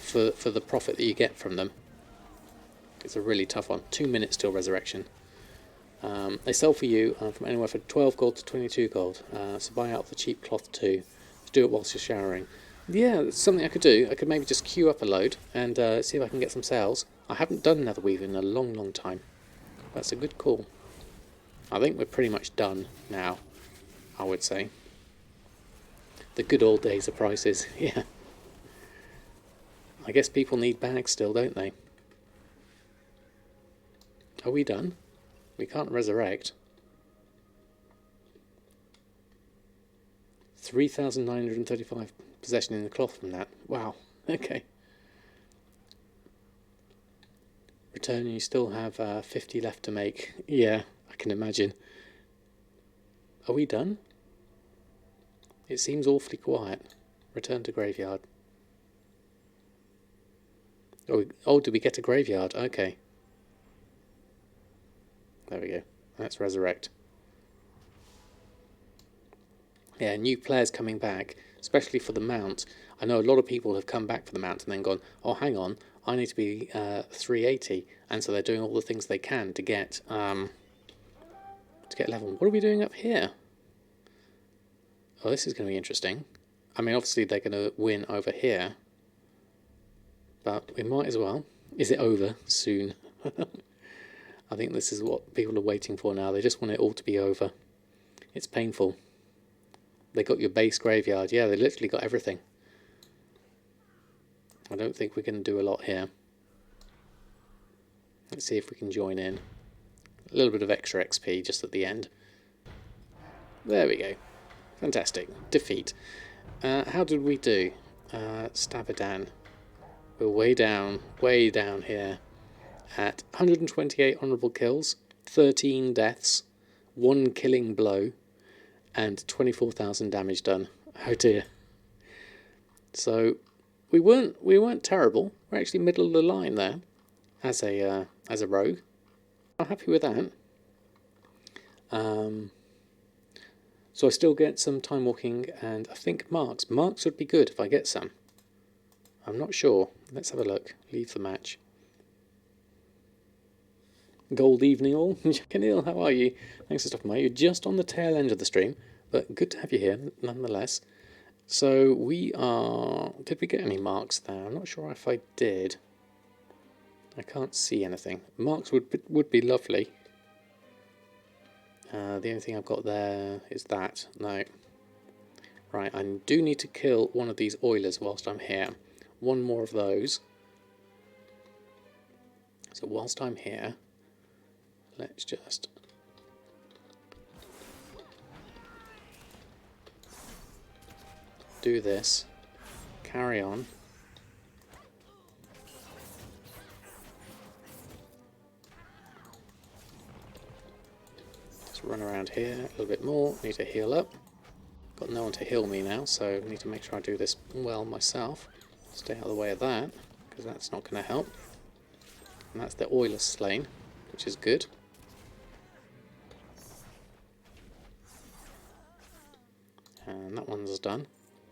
For the profit that you get from them. It's a really tough one. 2 minutes till resurrection. They sell for you from anywhere from 12 gold to 22 gold. So buy out the cheap cloth too. Do it whilst you're showering. Yeah, that's something I could do. I could maybe just queue up a load and see if I can get some sales. I haven't done netherweave in a long time. That's a good call. I think we're pretty much done now, I would say. The good old days of prices, yeah. I guess people need bags still, don't they? Are we done? We can't resurrect. 3,935 possession in the cloth from that. Wow, okay. Return, you still have 50 left to make. Yeah, I can imagine. Are we done? It seems awfully quiet. Return to graveyard. Oh, did we get a graveyard? Okay. There we go. Let's resurrect. Yeah, new players coming back, especially for the mount. I know a lot of people have come back for the mount and then gone, oh, hang on, I need to be 380. And so they're doing all the things they can to get level. What are we doing up here? Oh, this is going to be interesting. I mean, obviously they're going to win over here. But we might as well. Is it over soon? I think this is what people are waiting for now. They just want it all to be over. It's painful. They got your base graveyard. Yeah, they literally got everything. I don't think we're going to do a lot here. Let's see if we can join in. A little bit of extra XP just at the end. There we go. Fantastic. Defeat. How did we do? Samadan. We're way down here at 128 honourable kills, 13 deaths, 1 killing blow, and 24,000 damage done. Oh dear. So we weren't terrible. We're actually middle of the line there as a rogue. I'm happy with that. So I still get some time walking, and I think marks. Marks would be good if I get some. I'm not sure. Let's have a look. Leave the match. Gold evening all. Janil, how are you? Thanks for stopping by. You're just on the tail end of the stream, but good to have you here nonetheless. So we are... Did we get any marks there? I'm not sure if I did. I can't see anything. Marks would be lovely. The only thing I've got there is that. No. Right, I do need to kill one of these oilers whilst I'm here. One more of those. So whilst I'm here, let's just... do this. Carry on. Just run around here a little bit more. Need to heal up. Got no one to heal me now, so I need to make sure I do this well myself. Stay out of the way of that, because that's not going to help. And that's the oiler slain, which is good. And that one's done.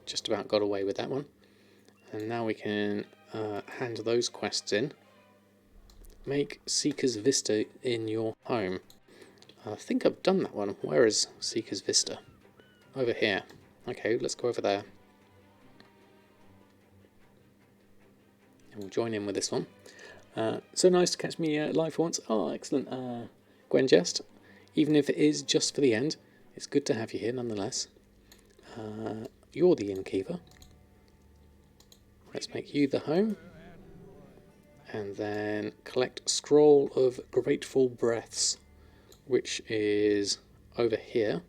Just about got away with that one. And now we can hand those quests in. Make Seeker's Vista in your home. I think I've done that one. Where is Seeker's Vista? Over here. Okay, let's go over there. And we'll join in with this one. So nice to catch me live for once. Oh, excellent. Gwen Jest. Even if it is just for the end, it's good to have you here nonetheless. You're the innkeeper. Let's make you the home. And then collect Scroll of Grateful Breaths, which is over here.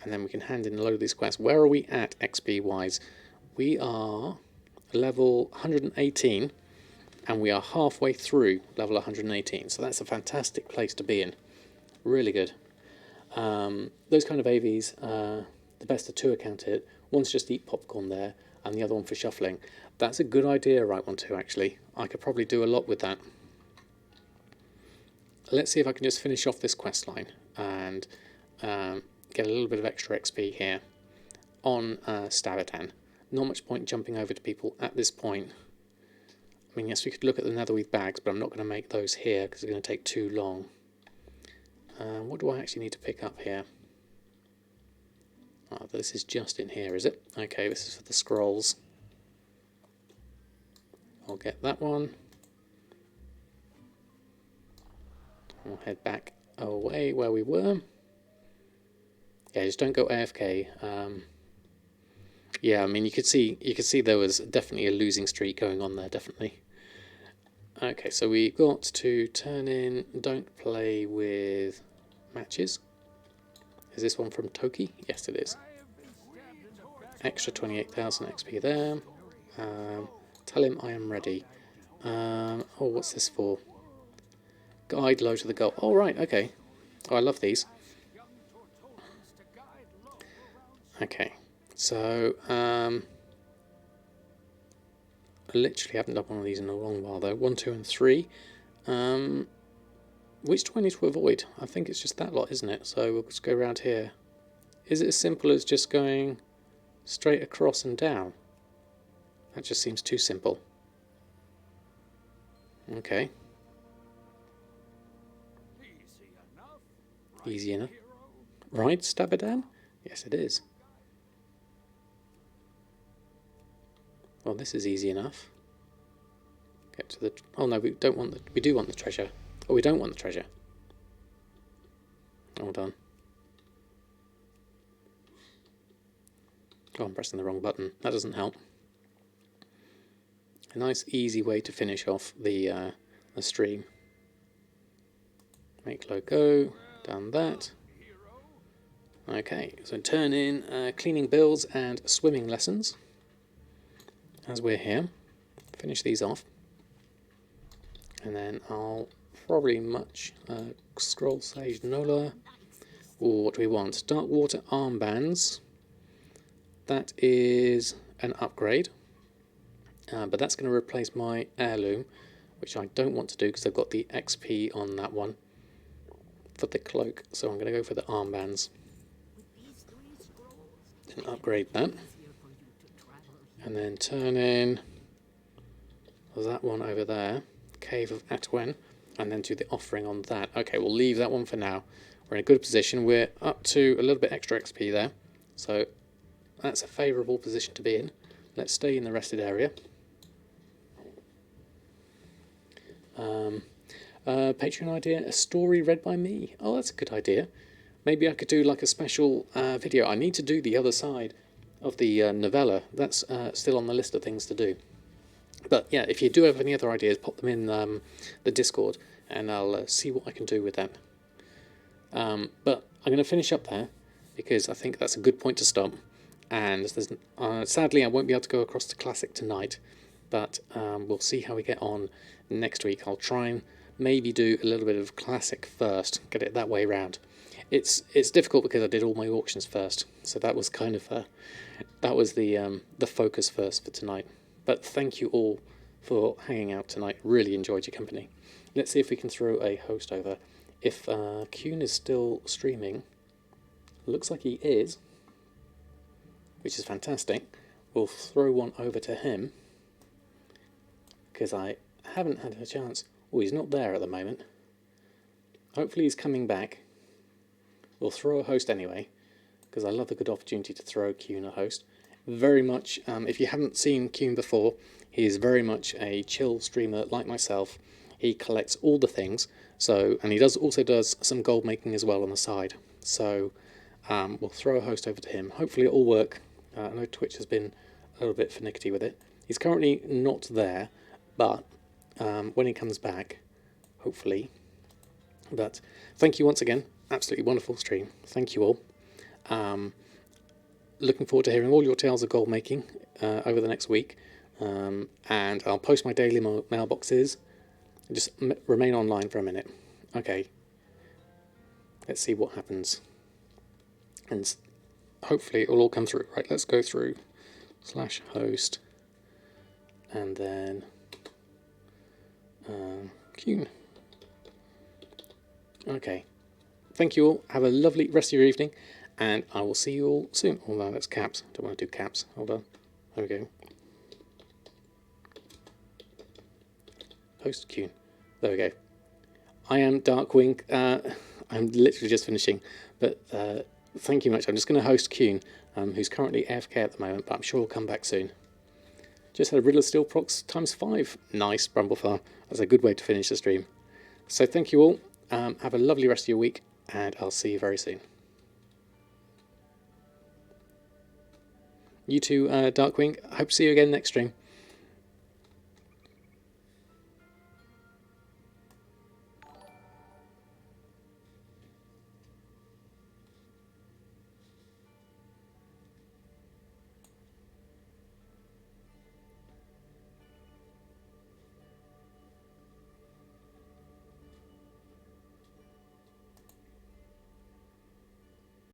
And then we can hand in a load of these quests. Where are we at XP wise? We are level 118 and we are halfway through level 118. So that's a fantastic place to be in. Really good. Those kind of AVs, the best of two account it. One's just eat popcorn there and the other one for shuffling. That's a good idea, right one too, actually. I could probably do a lot with that. Let's see if I can just finish off this quest line and get a little bit of extra XP here on Samadan. Not much point jumping over to people at this point. I mean, yes, we could look at the Netherweave bags, but I'm not going to make those here because it's going to take too long. What do I actually need to pick up here? Oh, this is just in here, is it? Okay, this is for the scrolls. I'll get that one. We'll head back away where we were. Yeah, just don't go AFK. Yeah, I mean you could see there was definitely a losing streak going on there, definitely. Okay, so we got to turn in don't play with matches. Is this one from Toki? Yes, it is. Extra 28,000 XP there. Tell him I am ready. Oh, what's this for? Guide low to the goal. Oh, right, okay. Oh, I love these. Okay, so I literally haven't done one of these in a long while though. 1, 2, and 3. Which do I need to avoid? I think it's just that lot, isn't it? So we'll just go around here. Is it as simple as just going straight across and down? That just seems too simple. Okay. Easy enough. Right, Samadan? Yes, it is. Well, this is easy enough. Get to the... Oh no, we don't want the... We do want the treasure. Oh, we don't want the treasure. Hold on. Oh, I'm pressing the wrong button. That doesn't help. A nice, easy way to finish off the stream. Make low go. Done that. Okay, so turn in cleaning bills and swimming lessons. As we're here, finish these off, and then I'll probably scroll sage Nola. Or what do we want? Dark water armbands. That is an upgrade, but that's going to replace my heirloom, which I don't want to do because I've got the XP on that one for the cloak. So I'm going to go for the armbands and upgrade that. And then turn in that one over there, Cave of Atwen, and then do the offering on that. Okay, we'll leave that one for now. We're in a good position. We're up to a little bit extra XP there, so that's a favourable position to be in. Let's stay in the rested area. Patreon idea, a story read by me. Oh, that's a good idea. Maybe I could do like a special video. I need to do the other side of the novella. That's still on the list of things to do. But yeah, if you do have any other ideas, pop them in the Discord, and I'll see what I can do with that. But I'm going to finish up there, because I think that's a good point to stop. And there's, sadly, I won't be able to go across to Classic tonight, but we'll see how we get on next week. I'll try and maybe do a little bit of Classic first, get it that way round. It's difficult because I did all my auctions first, so that was kind of that was the focus first for tonight. But thank you all for hanging out tonight. Really enjoyed your company. Let's see if we can throw a host over. If Kuhn is still streaming, looks like he is, which is fantastic. We'll throw one over to him, because I haven't had a chance. Oh, he's not there at the moment. Hopefully he's coming back. We'll throw a host anyway, because I love a good opportunity to throw Kuhn a host. Very much, if you haven't seen Kuhn before, he is very much a chill streamer like myself. He collects all the things, and he also does some gold making as well on the side. So we'll throw a host over to him. Hopefully it'll work. I know Twitch has been a little bit finicky with it. He's currently not there, but when he comes back, hopefully. But thank you once again. Absolutely wonderful stream. Thank you all. Looking forward to hearing all your tales of gold making over the next week. And I'll post my daily mailboxes. Just remain online for a minute. Okay. Let's see what happens. And hopefully it will all come through. Right, let's go through /host. And then Kuhn. Okay. Thank you all. Have a lovely rest of your evening. And I will see you all soon. Oh no, that's caps. Don't want to do caps. Hold on. There we go. Host Kuhn. There we go. I am Darkwing. I'm literally just finishing. But thank you much. I'm just going to host Kuhn, who's currently AFK at the moment, but I'm sure he'll come back soon. Just had a Riddler Steel procs ×5. Nice, Brumblefar. That's a good way to finish the stream. So thank you all. Have a lovely rest of your week, and I'll see you very soon. You too, Darkwing. Hope to see you again next stream.